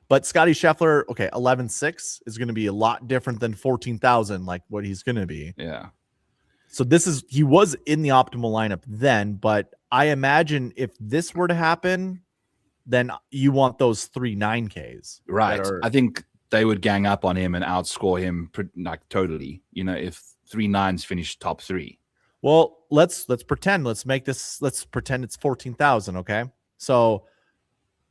But Scotty Scheffler, 11.6 is going to be a lot different than 14,000, like what he's going to be. Yeah. So he was in the optimal lineup then, but I imagine if this were to happen, then you want those 3 9Ks. Right. I think they would gang up on him and outscore him like totally, if 3 9s finish top 3. Well, let's pretend. Let's pretend it's 14,000, okay? So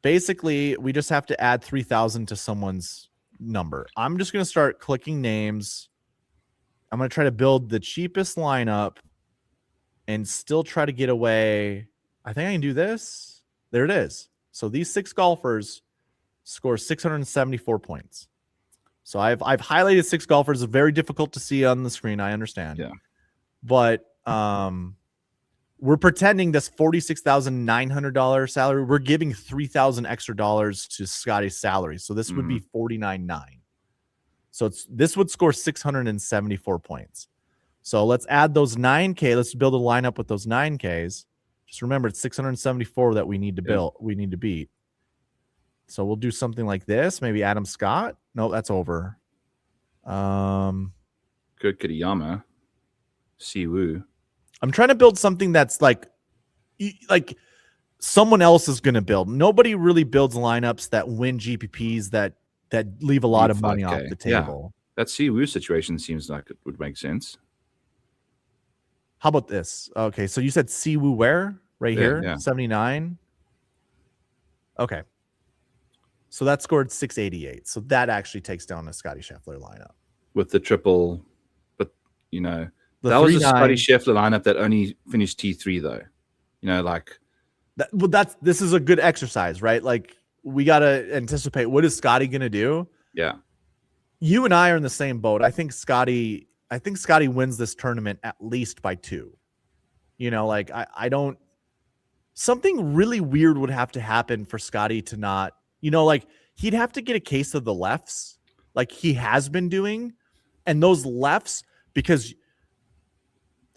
basically, we just have to add 3,000 to someone's number. I'm just going to start clicking names. I'm going to try to build the cheapest lineup and still try to get away. I think I can do this. There it is. So these 6 golfers score 674 points. So I've highlighted 6 golfers. It's very difficult to see on the screen. I understand. Yeah. But we're pretending this $46,900 salary. We're giving $3,000 extra dollars to Scotty's salary. So this would be $49,900. So this would score 674 points. So let's add those 9K. Let's build a lineup with those 9Ks. Just remember, it's 674 that we need to build. We need to beat. So we'll do something like this. Maybe Adam Scott. No, that's over. Kurt Kitayama. Siwoo. I'm trying to build something that's like someone else is going to build. Nobody really builds lineups that win GPPs that leave a lot of money off the table. Yeah. That Siwoo situation seems like it would make sense. How about this? Okay, so you said Siwoo where? Right here? Yeah. 79. Okay. So that scored 688. So that actually takes down a Scotty Scheffler lineup. With the triple, but that was a 3-9. Scotty Scheffler lineup that only finished T3 though. This is a good exercise, right? Like we got to anticipate what is Scotty going to do? Yeah. You and I are in the same boat. I think Scotty wins this tournament at least by 2. I don't. Something really weird would have to happen for Scotty to not, he'd have to get a case of the lefts like he has been doing. And those lefts, because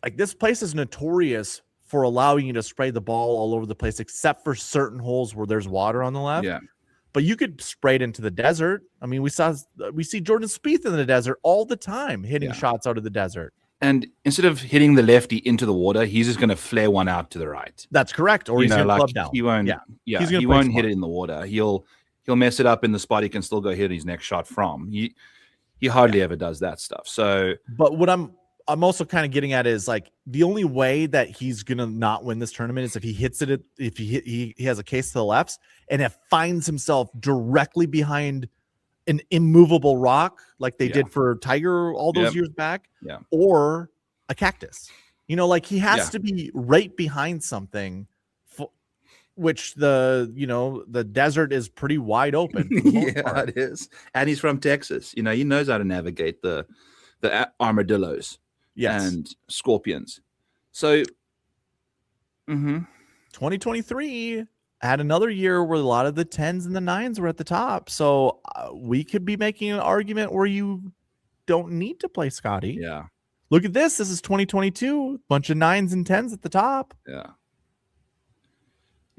like this place is notorious for allowing you to spray the ball all over the place, except for certain holes where there's water on the left. Yeah. But you could spray it into the desert. I mean, we see Jordan Spieth in the desert all the time, hitting shots out of the desert. And instead of hitting the lefty into the water, he's just going to flare one out to the right. That's correct. Or he's going to club down. He won't. Yeah. He won't hit it in the water. He'll mess it up in the spot he can still go hit his next shot from. He hardly ever does that stuff. So, but what I'm also kind of getting at is like the only way that he's gonna not win this tournament is if he hits it. If he has a case to the lefts and it finds himself directly behind an immovable rock like they did for Tiger all those years back, or a cactus. Like he has to be right behind something, which the desert is pretty wide open. For the most part. It is. And he's from Texas. He knows how to navigate the armadillos. Yes. And scorpions. So 2023 had another year where a lot of the 10s and the 9s were at the top. So we could be making an argument where you don't need to play Scotty. Yeah. Look at this. This is 2022. Bunch of 9s and 10s at the top. Yeah.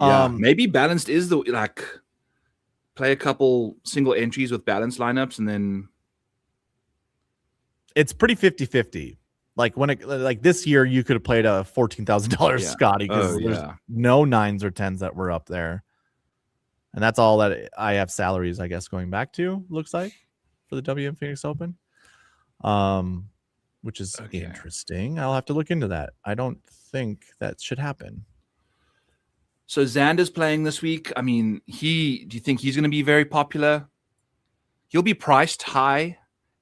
Yeah. Maybe balanced is play a couple single entries with balanced lineups and then. It's pretty 50-50. Like this year, you could have played a $14,000 Scotty because there's no 9s or 10s that were up there, and that's all that I have salaries, I guess, going back to. Looks like for the WM Phoenix Open, which is interesting. I'll have to look into that. I don't think that should happen. So Xander's playing this week. I mean, do you think he's going to be very popular? He'll be priced high.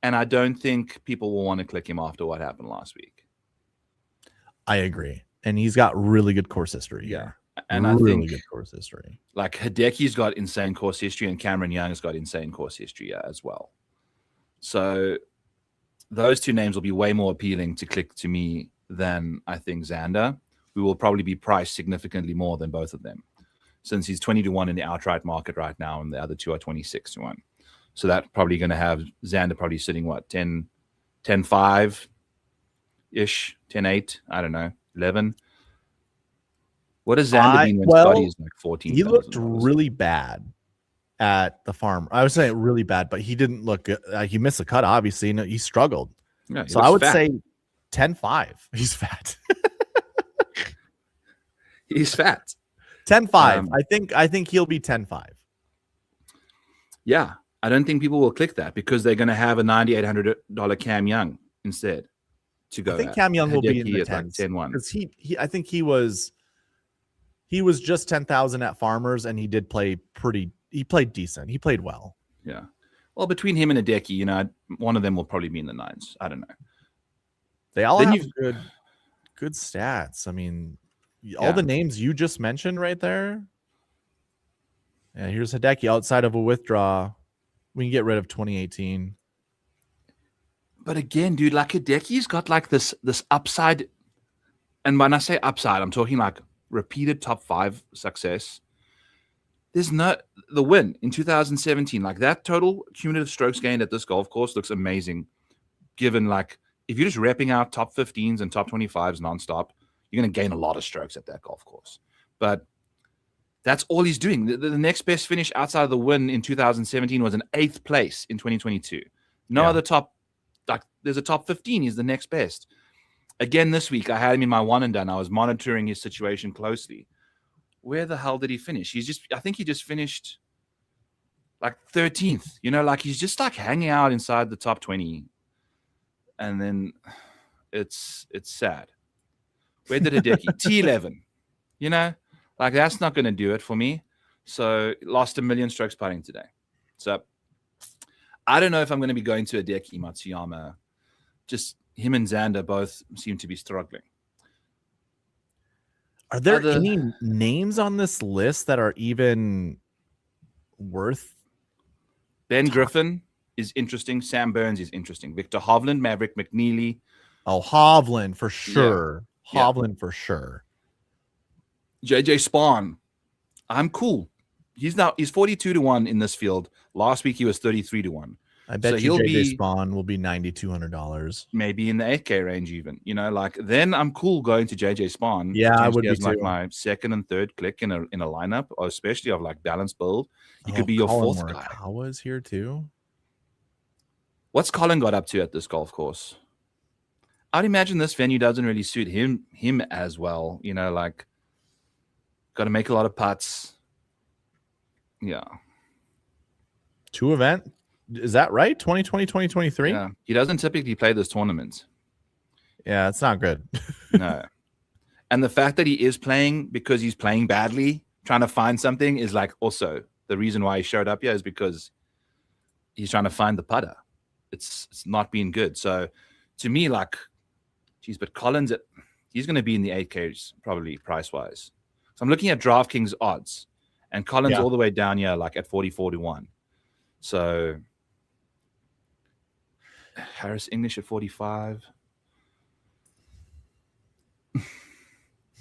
And I don't think people will want to click him after what happened last week. I agree. And he's got really good course history. Yeah. And really I think good course history. Like Hideki's got insane course history and Cameron Young's got insane course history as well. So those two names will be way more appealing to click to me than I think Xander, who will probably be priced significantly more than both of them, since he's 20-1 in the outright market right now and the other two are 26-1. So that's probably going to have Xander probably sitting, 10-5-ish, 10-8, I don't know, 11. What does Xander mean when Scotty is like 14? He looked really bad at the farm. I was saying really bad, but he didn't look good. He missed the cut, obviously. No, he struggled. Yeah, so I would say 10-5. He's fat. He's fat. 10-5. I think he'll be 10-5. Yeah. I don't think people will click that because they're going to have a $9,800 Cam Young instead to go. I think Cam Young will be in the 10s. 10-1 because I think he was just 10,000 at Farmers, and he did play he played decent. He played well. Yeah. Well, between him and Hideki, one of them will probably be in the 9s. I don't know. They all have good stats. I mean, all the names you just mentioned right there. Yeah, here's Hideki outside of a withdraw. We can get rid of 2018. But again, dude, like Hideki's got like this upside. And when I say upside, I'm talking like repeated top 5 success. there's the win in 2017, like that total cumulative strokes gained at this golf course looks amazing. Given like if you're just repping out top 15s and top 25s nonstop, you're going to gain a lot of strokes at that golf course. But that's all he's doing. The next best finish outside of the win in 2017 was an 8th place in 2022. No other top, like there's a top 15. He's the next best. Again, this week, I had him in my one and done. I was monitoring his situation closely. Where the hell did he finish? I think he just finished like 13th, like he's just like hanging out inside the top 20. And then it's sad. Where did Hideki? T11, like that's not going to do it for me. So lost 1 million strokes putting today. So I don't know if I'm going to be going to Hideki Matsuyama. Just him and Xander both seem to be struggling. Are there any names on this list that are even worth? Ben Griffin is interesting. Sam Burns is interesting. Victor Hovland, Maverick McNeely. Oh, Hovland for sure. Yeah. Hovland for sure. JJ Spawn. I'm cool. He's 42-1 in this field. Last week he was 33-1. I bet you JJ Spawn will be $9,200. Maybe in the 8K range even. Then I'm cool going to JJ Spawn. Yeah, I would be too. Like my second and third click in a lineup, or especially of like balanced build. He could be your fourth guy. Morikawa is here too. What's Colin got up to at this golf course? I'd imagine this venue doesn't really suit him as well. Like got to make a lot of putts. Yeah. 2 event. Is that right? 2020, 2023? Yeah. He doesn't typically play this tournament. Yeah, it's not good. No. And the fact that he is playing because he's playing badly, trying to find something is like also the reason why he showed up here is because he's trying to find the putter. It's not been good. So to me, like, geez, but Collins, he's going to be in the 8Ks probably price-wise. So I'm looking at DraftKings odds and Collins all the way down here, like at 44-1. So Harris English at 45.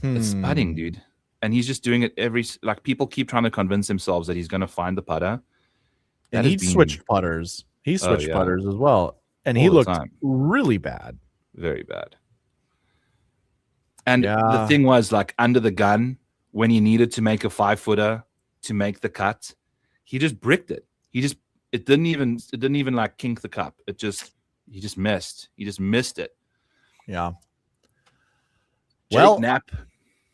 It's putting, dude. And he's just doing it like people keep trying to convince themselves that he's going to find the putter. And he switched putters. He switched putters as well. And he looked really bad. Very bad. And the thing was, like, under the gun, when he needed to make a 5-footer to make the cut, he just bricked it. It didn't even like kink the cup. He just missed. He just missed it. Yeah. Jake Knapp,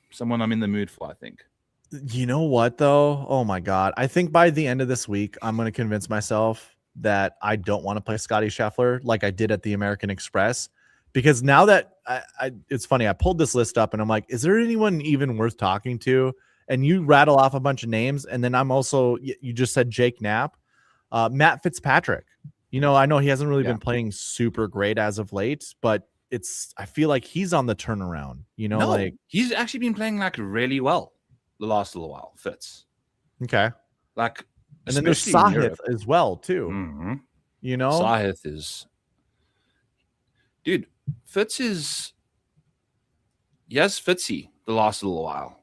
someone I'm in the mood for, I think. You know what, though? Oh, my God. I think by the end of this week, I'm going to convince myself that I don't want to play Scotty Scheffler like I did at the American Express. Because now that it's funny, I pulled this list up and I'm like, is there anyone even worth talking to? And you rattle off a bunch of names. And then I'm also, you just said Jake Knapp, Matt Fitzpatrick. I know he hasn't really been playing super great as of late, but I feel like he's on the turnaround, like he's actually been playing like really well the last little while. Fitz. Okay. Like, and then there's Sahith as well, too. Mm-hmm. Sahith is, dude, Fitz is, yes, Fitzy the last little while.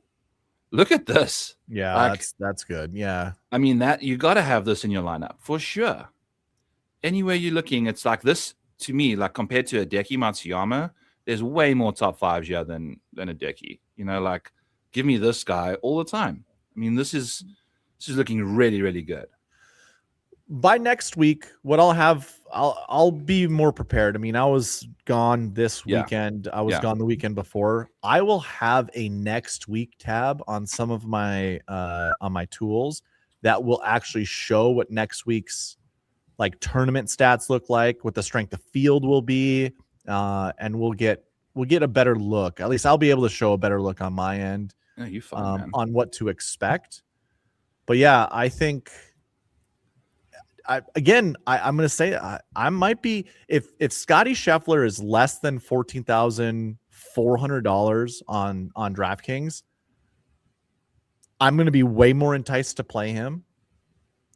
Look at this. Yeah, like, that's good. Yeah. I mean, that you got to have this in your lineup for sure. Anywhere you're looking, it's like this to me, like compared to Hideki Matsuyama, there's way more top 5s here than Hideki. Like give me this guy all the time. I mean, this is looking really, really good. By next week, what I'll be more prepared. I mean, I was gone this weekend. I was gone the weekend before. I will have a next week tab on some of my on my tools that will actually show what next week's like tournament stats look like, what the strength of field will be, and we'll get a better look. At least I'll be able to show a better look on my end on what to expect. But yeah, I think I'm going to say I might be if Scotty Scheffler is less than $14,400 on DraftKings, I'm going to be way more enticed to play him.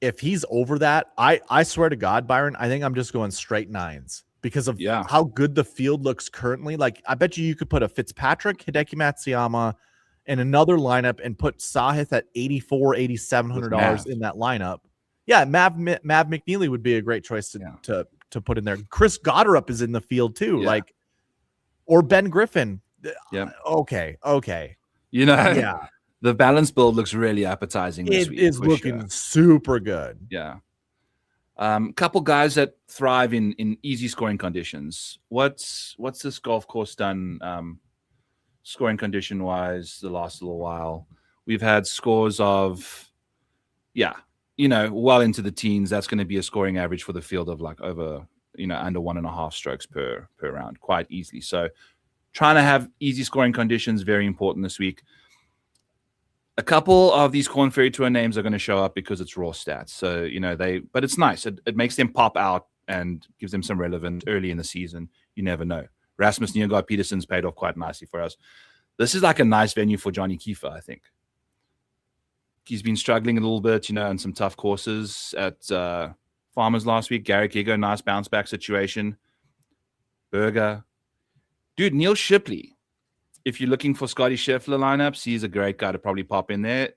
If he's over that, I swear to God, Byron, I think I'm just going straight 9s because of how good the field looks currently. Like I bet you could put a Fitzpatrick, Hideki Matsuyama, in another lineup and put Sahith at $8,700 in that lineup, yeah, Mav McNeely would be a great choice to put in there. Chris Goddard is in the field too, like, or Ben Griffin. Yeah. Okay. You know, yeah, the balance build looks really appetizing this week. It is looking super good. Yeah. Couple guys that thrive in easy scoring conditions. What's this golf course done scoring condition wise the last little while? We've had scores of, well into the teens. That's going to be a scoring average for the field of like over, under 1.5 strokes per round quite easily. So trying to have easy scoring conditions, very important this week. A couple of these Corn Ferry Tour names are going to show up because it's raw stats. So, but it's nice. It makes them pop out and gives them some relevance early in the season. You never know. Rasmus Nyegaard Peterson's paid off quite nicely for us. This is like a nice venue for Johnny Kiefer, I think. He's been struggling a little bit, on some tough courses at Farmers last week. Garrick Higo, nice bounce back situation. Berger. Dude, Neil Shipley. If you're looking for Scotty Scheffler lineups, he's a great guy to probably pop in there.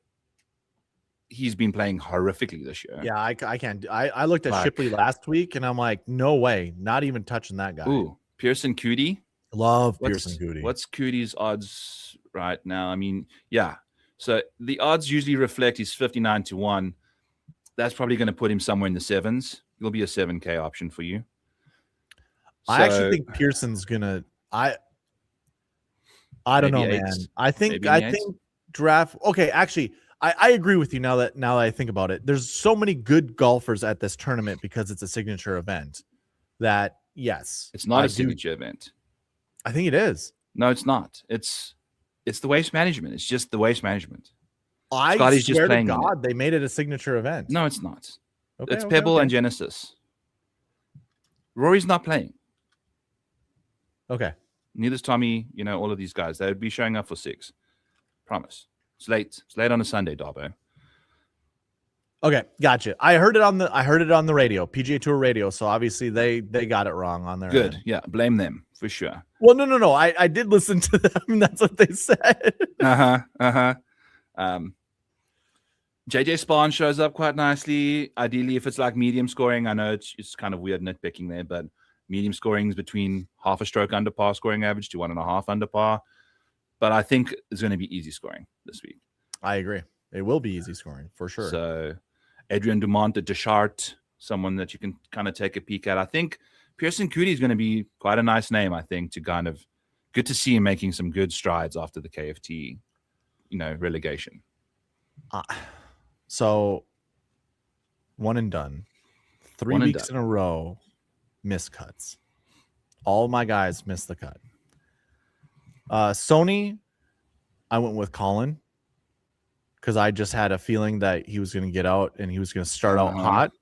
He's been playing horrifically this year. Yeah, I can't. I looked at Shipley last week, and I'm like, no way, not even touching that guy. Ooh, Pearson Coody. Love Pearson Coody. What's Coody's odds right now? I mean, yeah. So the odds usually reflect he's 59-1. That's probably going to put him somewhere in the sevens. It'll be a 7K option for you. I actually think Pearson's gonna. I don't know, man. I think draft. Okay, actually, I agree with you now that I think about it. There's so many good golfers at this tournament because it's a signature event. That yes, it's not a signature event. I think it is. No, it's not. It's the waste management. It's just the waste management. Scotty's swear just to God, they made it a signature event. No, it's not. Okay, it's Pebble and Genesis. Rory's not playing. Okay. Neither's Tommy, all of these guys. They would be showing up for 6. Promise. It's late. It's late on a Sunday, Darbo. Okay, gotcha. I heard it on the radio, PGA Tour radio. So obviously they got it wrong on their Good. end. Yeah, blame them for sure. Well, no. I did listen to them. That's what they said. JJ Spahn shows up quite nicely. Ideally, if it's like medium scoring, I know it's kind of weird nitpicking there, but medium scoring is between half a stroke under par scoring average to 1.5 under par. But I think it's going to be easy scoring this week. I agree. It will be easy scoring for sure. So Adrian Dumont at Deschart, someone that you can kind of take a peek at. I think Pearson Coody is going to be quite a nice name, I think, to kind of good to see him making some good strides after the KFT, relegation. So one and done. 3 weeks in a row. Miscuts. All my guys missed the cut. Sony, I went with Colin because I just had a feeling that he was going to get out and he was going to start out hot.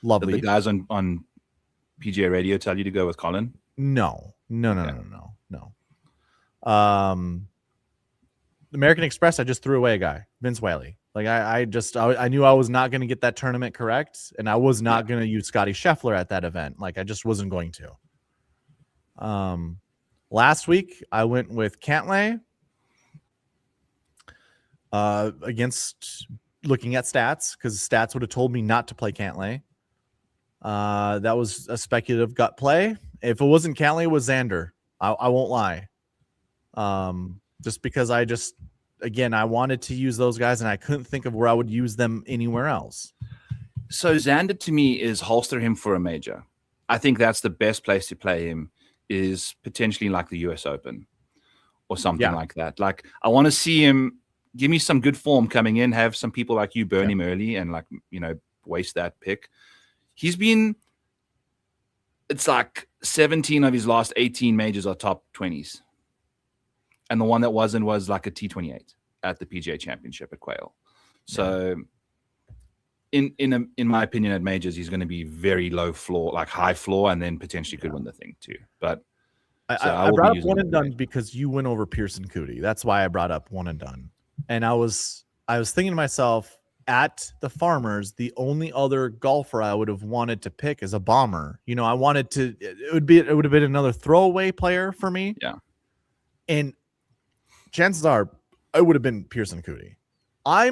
Lovely. Did the guys on PGA Radio tell you to go with Colin? No. American Express, I just threw away a guy, Vince Whaley. Like I knew I was not going to get that tournament correct, and I was not going to use Scotty Scheffler at that event. Like I just wasn't going to. Last week I went with Cantlay against looking at stats because stats would have told me not to play Cantlay. That was a speculative gut play. If it wasn't Cantlay, it was Xander. I won't lie. Just because I wanted to use those guys and I couldn't think of where I would use them anywhere else. So Xander to me is holster him for a major. I think that's the best place to play him is potentially like the US Open or something like that. Like I want to see him give me some good form coming in, have some people like you burn him early and waste that pick. It's like 17 of his last 18 majors are top 20s. And the one that wasn't was like a T28 at the PGA Championship at Quail. So in my opinion, at majors, he's going to be very low floor, like high floor, and then potentially could win the thing too. But I brought up one and done because you went over Pearson Coody. That's why I brought up one and done. And I was thinking to myself, at the Farmers, the only other golfer I would have wanted to pick is a bomber. I wanted to. It would have been another throwaway player for me. Yeah. And chances are it would have been Pearson Coody. I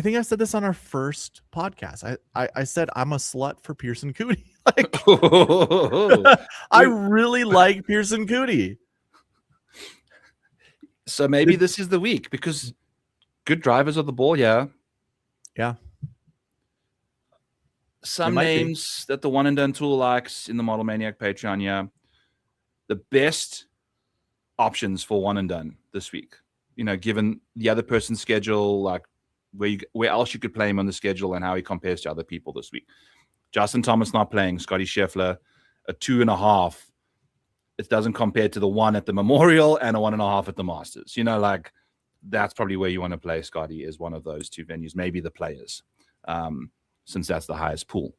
think I said this on our first podcast. I said I'm a slut for Pearson Coody. Like, I really like Pearson Coody. So maybe this is the week because good drivers of the ball, yeah. Yeah. Some names that the One and Done Tool likes in the Model Maniac Patreon, yeah. The best options for One and Done this week, given the other person's schedule, like where else you could play him on the schedule and how he compares to other people this week. Justin Thomas not playing, Scotty Scheffler, a 2.5. It doesn't compare to the 1 at the Memorial and a 1.5 at the Masters. Like that's probably where you want to play Scotty, is one of those two venues, maybe the Players, since that's the highest pool.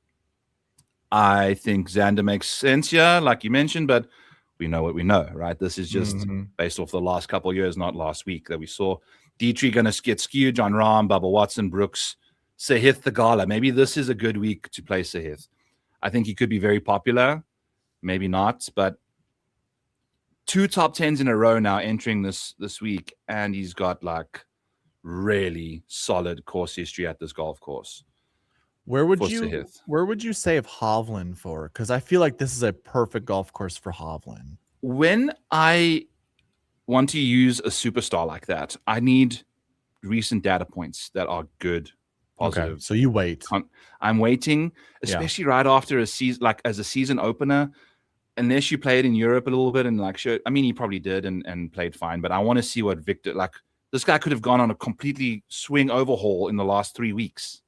I think Xander makes sense here, like you mentioned, but we know what we know, right? This is just based off the last couple of years, not last week, that we saw Dietrich going to get skewed, John Rahm, Bubba Watson, Brooks, Sahith Theegala. Maybe this is a good week to play Sahith. I think he could be very popular, maybe not, but 2 top 10s in a row now entering this week, and he's got like really solid course history at this golf course. Where would you save Hovland for? Because I feel like this is a perfect golf course for Hovland. When I want to use a superstar like that, I need recent data points that are good, positive. Okay, so you wait. I'm waiting, especially right after a season, like as a season opener. Unless you played in Europe a little bit and he probably did and played fine, but I want to see what Victor, like this guy could have gone on a completely swing overhaul in the last 3 weeks.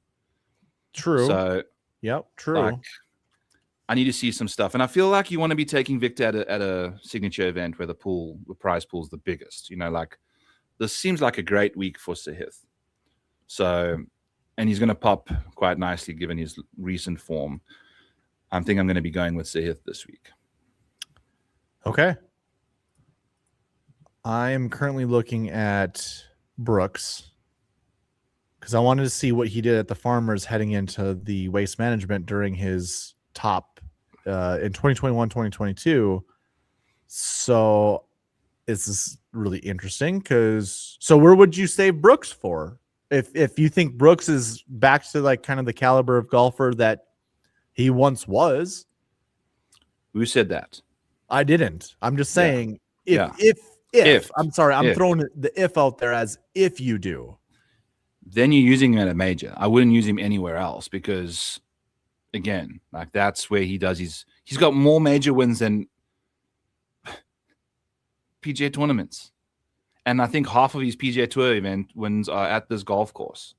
True. So, yep, true. Like, I need to see some stuff, and I feel like you want to be taking Victor at a signature event where the prize pool is the biggest. Like this seems like a great week for Sahith. So, and he's going to pop quite nicely given his recent form. I think I'm going to be going with Sahith this week. Okay. I am currently looking at Brooks because I wanted to see what he did at the Farmers heading into the Waste Management during his top in 2021, 2022. So this is really interesting so where would you save Brooks for? If you think Brooks is back to like kind of the caliber of golfer that he once was. Who said that? I didn't. I'm just saying if I'm sorry, I'm throwing the if out there as if you do. Then you're using him at a major. I wouldn't use him anywhere else because, again, like that's where he does he's got more major wins than PGA tournaments. And I think half of his PGA Tour event wins are at this golf course.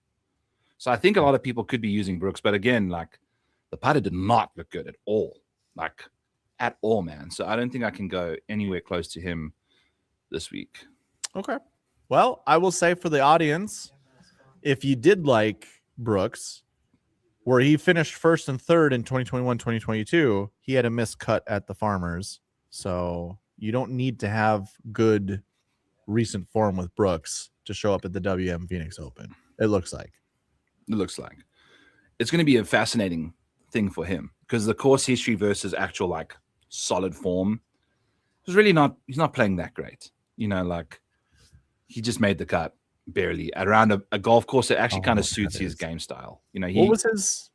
So I think a lot of people could be using Brooks. But again, like the putter did not look good at all. Like at all, man. So I don't think I can go anywhere close to him this week. Okay. Well, I will say for the audience, if you did like Brooks, where he finished first and third in 2021, 2022, he had a missed cut at the Farmers. So you don't need to have good recent form with Brooks to show up at the WM Phoenix Open. It looks like. It's going to be a fascinating thing for him because the course history versus actual like solid form is really he's not playing that great. Like he just made the cut barely around a golf course that actually kind of suits his game style. What was his?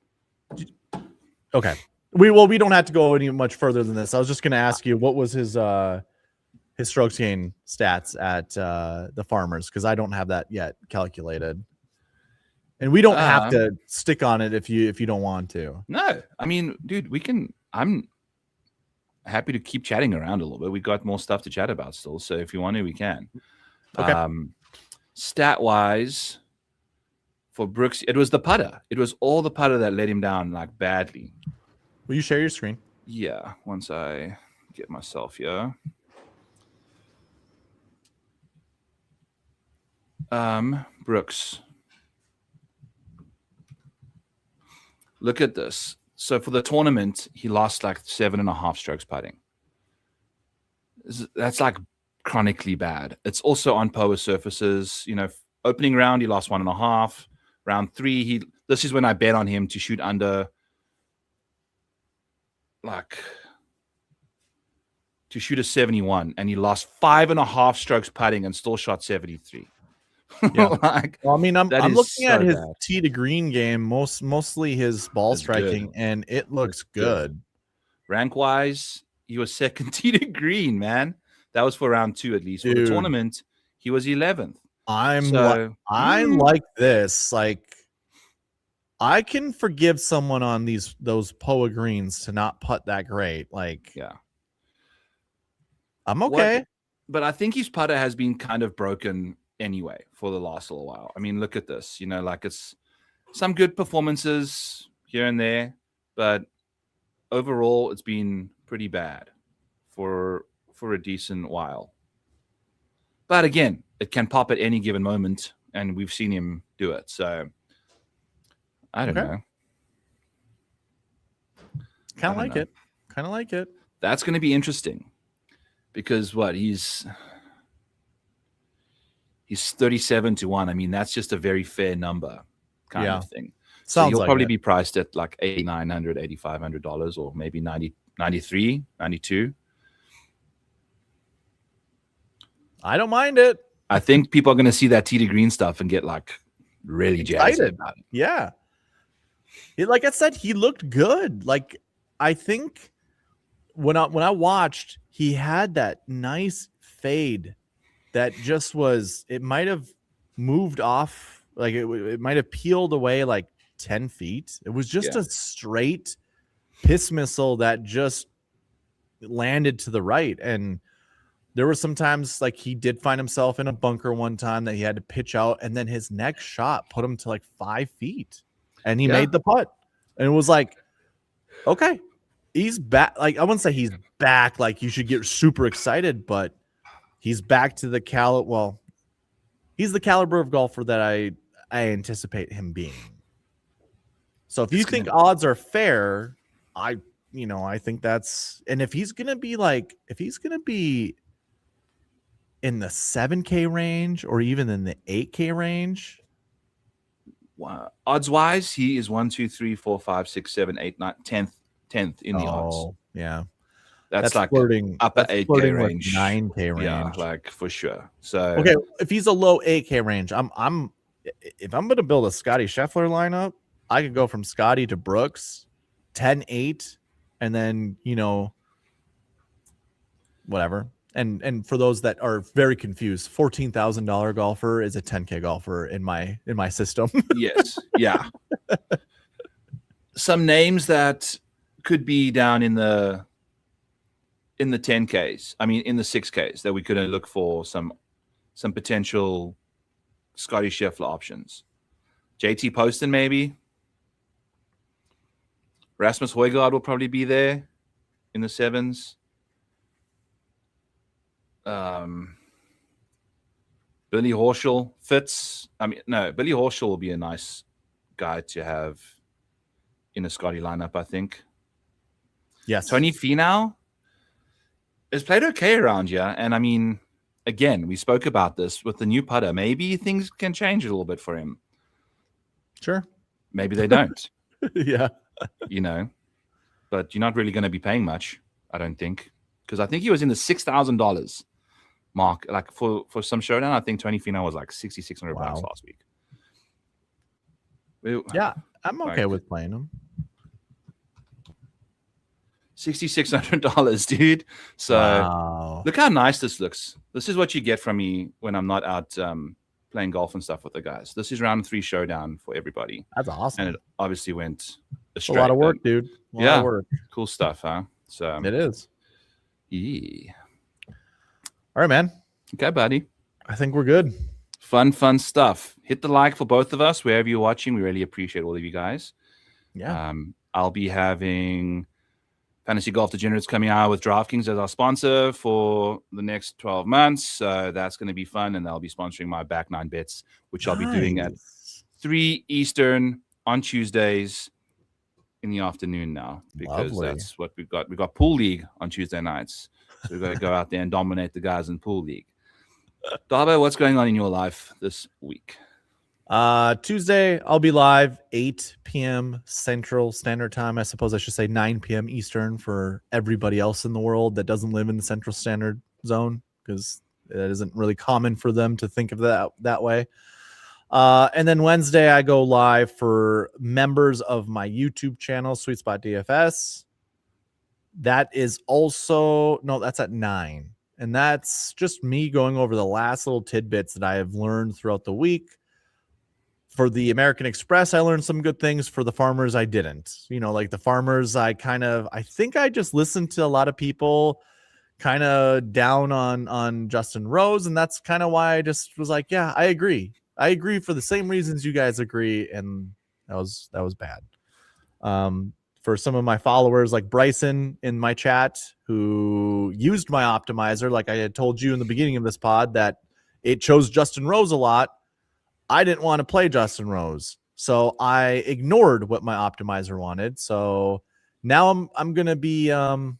Okay. We don't have to go any much further than this. I was just going to ask you, what was his strokes gain stats at the Farmers? Because I don't have that yet calculated. And we don't have to stick on it if you don't want to. No, I mean, dude, I'm happy to keep chatting around a little bit. We got more stuff to chat about still, so if you want to, we can. Okay. Stat wise, for Brooks, it was the putter. It was all the putter that let him down like badly. Will you share your screen? Yeah, once I get myself here. Brooks. Look at this. So for the tournament, he lost like 7.5 strokes putting. That's like chronically bad. It's also on power surfaces. Opening round, he lost 1.5. Round 3, this is when I bet on him to shoot under, to shoot a 71, and he lost 5.5 strokes putting and still shot 73. Yeah. Like, Well, I mean, I'm that is looking at so his bad. tee to green game, mostly his ball It's good. striking, and it looks good. Rank wise, he was second tee to green, man. That was for round 2 at least. For the Dude. tournament, he was 11th. I So, like this. Like, I can forgive someone on those POA greens to not putt that great. Like, yeah. I'm okay. But I think his putter has been kind of broken anyway for the last little while. I mean, look at this. You know, like, it's some good performances here and there, but overall, it's been pretty bad for a decent while. But again, it can pop at any given moment, and we've seen him do it. So I don't know. Kind of like it. Kind of like it. That's going to be interesting because he's 37-1. I mean, that's just a very fair number kind of thing. So he'll probably be priced at like $8,900, $8,500, or maybe 90, 93, 92. I don't mind it. I think people are going to see that tee to green stuff and get like really jazzed about it. Yeah. Like I said, he looked good. Like, I think when I watched, he had that nice fade that just was, it might have moved off, like it might have peeled away like 10 feet. It was just a straight piss missile that just landed to the right. And there were some times like he did find himself in a bunker one time that he had to pitch out, and then his next shot put him to like 5 feet, and he made the putt. And it was like, okay, he's back. Like, I wouldn't say he's back, like you should get super excited, but he's back to the he's the caliber of golfer that I anticipate him being. So if you think odds are fair, I think that's, and if he's gonna be in the 7K range or even in the 8K range, wow. Odds wise, he is 1, 2, 3, 4, 5, 6, 7, 8, 9, 10th in the odds. Yeah. That's like flirting, upper 8K range, 9K range. Yeah, like for sure. So okay, if he's a low 8K range, if I'm gonna build a Scotty Scheffler lineup, I could go from Scotty to Brooks, 10-8, and then whatever. And for those that are very confused, $14,000 golfer is a 10K golfer in my system. Yes, yeah. Some names that could be down in the 10Ks. I mean, in the 6Ks that we could look for some potential Scotty Scheffler options. JT Poston, maybe. Rasmus Højgaard will probably be there in the 7s. Billy Horschel fits. I mean, no, Billy Horschel will be a nice guy to have in a Scotty lineup, I think. Yes. Tony Finau has played okay around here. And I mean, again, we spoke about this with the new putter. Maybe things can change a little bit for him. Sure. Maybe they don't. Yeah. But you're not really going to be paying much, I don't think. Because I think he was in the $6,000 mark. Like for some showdown, I think Tony Finau was like $6,600 last week. Yeah, I'm okay with playing him. $6,600, dude. So look how nice this looks. This is what you get from me when I'm not out playing golf and stuff with the guys. This is round 3 showdown for everybody. That's awesome. And it obviously went a lot of work, dude. A lot of work. Cool stuff, huh? So it is. Yeah. All right, man. Okay, buddy. I think we're good. Fun stuff. Hit the like for both of us wherever you're watching. We really appreciate all of you guys. Yeah. I'll be having Fantasy Golf Degenerates coming out with DraftKings as our sponsor for the next 12 months. So that's going to be fun. And they'll be sponsoring my back 9 bets, which I'll be doing at 3 Eastern on Tuesdays in the afternoon now, because that's what we've got. We've got Pool League on Tuesday nights. So we've got to go out there and dominate the guys in Pool League. Darbo, what's going on in your life this week? Tuesday, I'll be live 8 p.m. Central Standard Time. I suppose I should say 9 p.m. Eastern for everybody else in the world that doesn't live in the Central Standard Zone, because It isn't really common for them to think of that way. And then Wednesday, I go live for members of my YouTube channel, Sweet Spot DFS. That is also, no, that's at 9. And that's just me going over the last little tidbits that I have learned throughout the week. For the American Express, I learned some good things. For the farmers, I didn't. Like the farmers, I think I just listened to a lot of people kind of down on Justin Rose. And that's kind of why I just was like, yeah, I agree. I agree for the same reasons you guys agree. And that was bad. For some of my followers like Bryson in my chat who used my optimizer, like I had told you in the beginning of this pod, that it chose Justin Rose a lot. I didn't want to play Justin Rose, so I ignored what my optimizer wanted. So now I'm gonna be I'm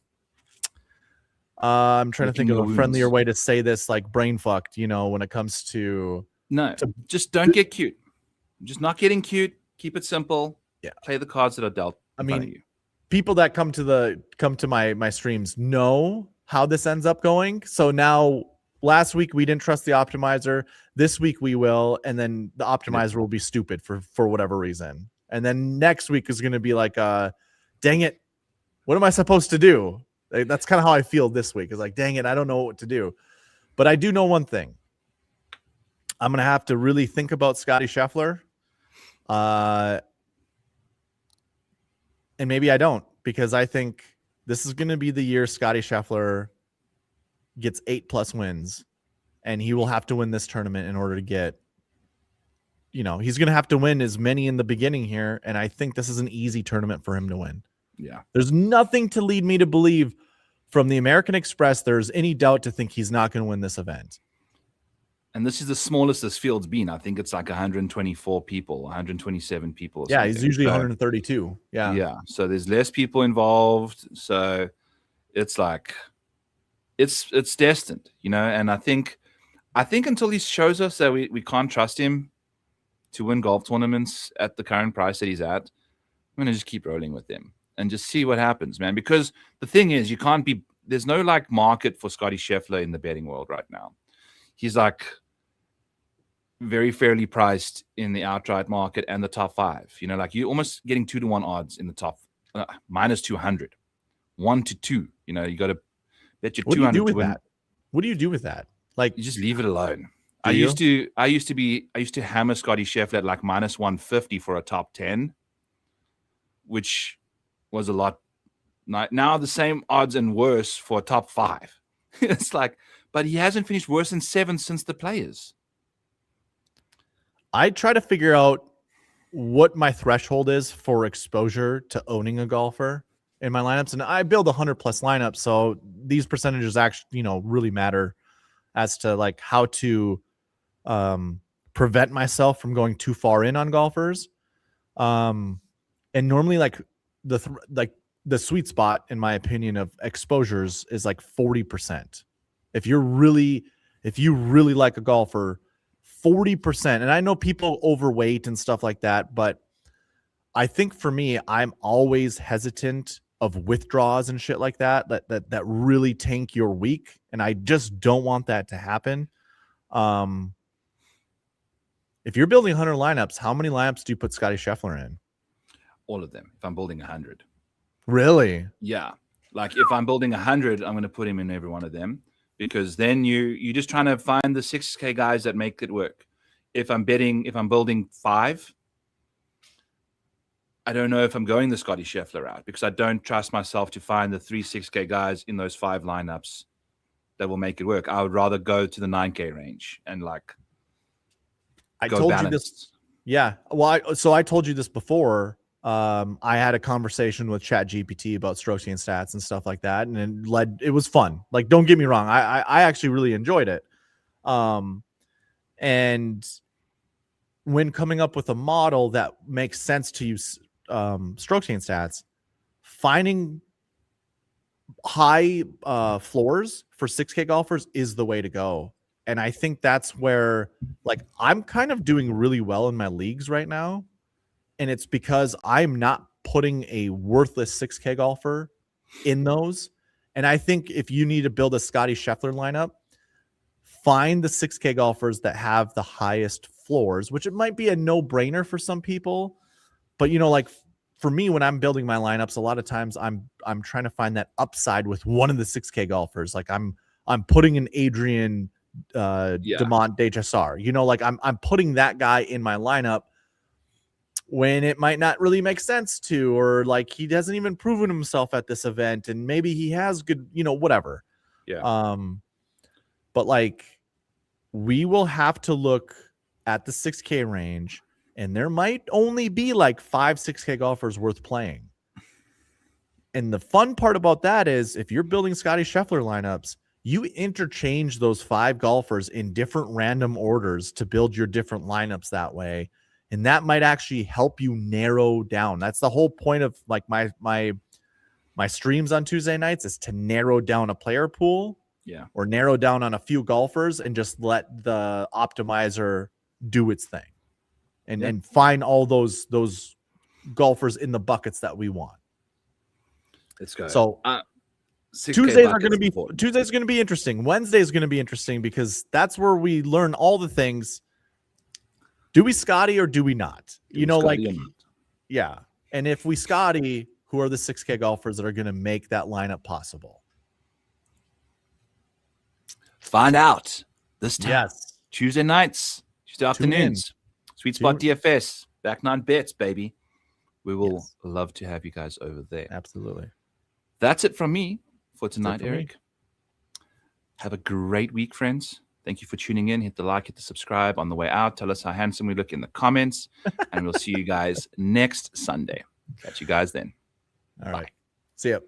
trying to think of a friendlier way to say this, like brain fucked, when it comes to just don't get cute. Just not getting cute. Keep it simple. Yeah. Play the cards that are dealt. I mean, people that come to my streams know how this ends up going. So now, last week we didn't trust the optimizer. This week we will, and then the optimizer will be stupid for whatever reason. And then next week is going to be like, dang it, what am I supposed to do? That's kind of how I feel this week. Is like, dang it, I don't know what to do. But I do know one thing. I'm going to have to really think about Scotty Scheffler. And maybe I don't, because I think this is going to be the year Scotty Scheffler gets 8+ wins, and he will have to win this tournament in order to get, he's going to have to win as many in the beginning here. And I think this is an easy tournament for him to win. Yeah. There's nothing to lead me to believe from the American Express there's any doubt to think he's not going to win this event. And this is the smallest this field's been. I think it's like 124 people, 127 people. Yeah, he's usually 132. Yeah. Yeah. So there's less people involved. So it's like, it's destined, and I think until he shows us that we can't trust him to win golf tournaments at the current price that he's at, I'm going to just keep rolling with him and just see what happens, man. Because the thing is, there's no like market for Scotty Scheffler in the betting world right now. He's like very fairly priced in the outright market and the top 5. Like you're almost getting 2-to-1 odds in the top minus 200, 1 to 2. You got to bet your 200. What do you do with that? What do you do with that? Like, you just leave it alone. I used to hammer Scotty Scheffler at like minus 150 for a top 10, which was a lot. Now the same odds and worse for a top 5. It's like, but he hasn't finished worse than 7 since the Players. I try to figure out what my threshold is for exposure to owning a golfer in my lineups. And I build 100+ lineups. So these percentages actually, really matter as to like how to prevent myself from going too far in on golfers. And normally like the sweet spot, in my opinion, of exposures is like 40%. If you really like a golfer, 40%. And I know people overweight and stuff like that, but I think for me, I'm always hesitant of withdrawals and shit like that really tank your week. And I just don't want that to happen. If you're building 100 lineups, how many lineups do you put Scotty Scheffler in? All of them. If I'm building 100. Really? Yeah. Like if I'm building 100, I'm going to put him in every one of them, because then you're just trying to find the 6K guys that make it work. If I'm building 5, I don't know if I'm going the Scotty Scheffler route, because I don't trust myself to find the 3 6K guys in those 5 lineups that will make it work. I would rather go to the 9K range and like I told balanced. You this. Yeah. Well, I told you this before. I had a conversation with ChatGPT about strokes and stats and stuff like that, and it was fun. Like, don't get me wrong. I actually really enjoyed it. And when coming up with a model that makes sense to use stroke chain stats, finding high floors for 6K golfers is the way to go. And I think that's where, like, I'm kind of doing really well in my leagues right now. And it's because I'm not putting a worthless 6K golfer in those. And I think if you need to build a Scotty Scheffler lineup, find the 6K golfers that have the highest floors, which it might be a no-brainer for some people, but like for me, when I'm building my lineups, a lot of times I'm trying to find that upside with one of the 6K golfers. Like I'm putting an Adrian Demont DeJassar, like I'm putting that guy in my lineup when it might not really make sense to, or like he hasn't even proven himself at this event, and maybe he has good, whatever. Yeah. But like we will have to look at the 6K range, and there might only be like 5 6K golfers worth playing. And the fun part about that is if you're building Scotty Scheffler lineups, you interchange those 5 golfers in different random orders to build your different lineups that way. And that might actually help you narrow down. That's the whole point of like my streams on Tuesday nights, is to narrow down a player pool, or narrow down on a few golfers and just let the optimizer do its thing, and find all those golfers in the buckets that we want. Let's go. So Tuesdays are going to be interesting. Wednesday is going to be interesting because that's where we learn all the things. Do we Scotty or do we not? Yeah. And if we Scotty, who are the 6K golfers that are going to make that lineup possible? Find out this time. Yes. Tuesday nights, Tuesday afternoons. Sweet Spot DFS, back 9 bets, baby. We will love to have you guys over there. Absolutely. That's it from me for tonight, Eric. Have a great week, friends. Thank you for tuning in. Hit the like, hit the subscribe on the way out. Tell us how handsome we look in the comments. And we'll see you guys next Sunday. Catch you guys then. All right. See ya.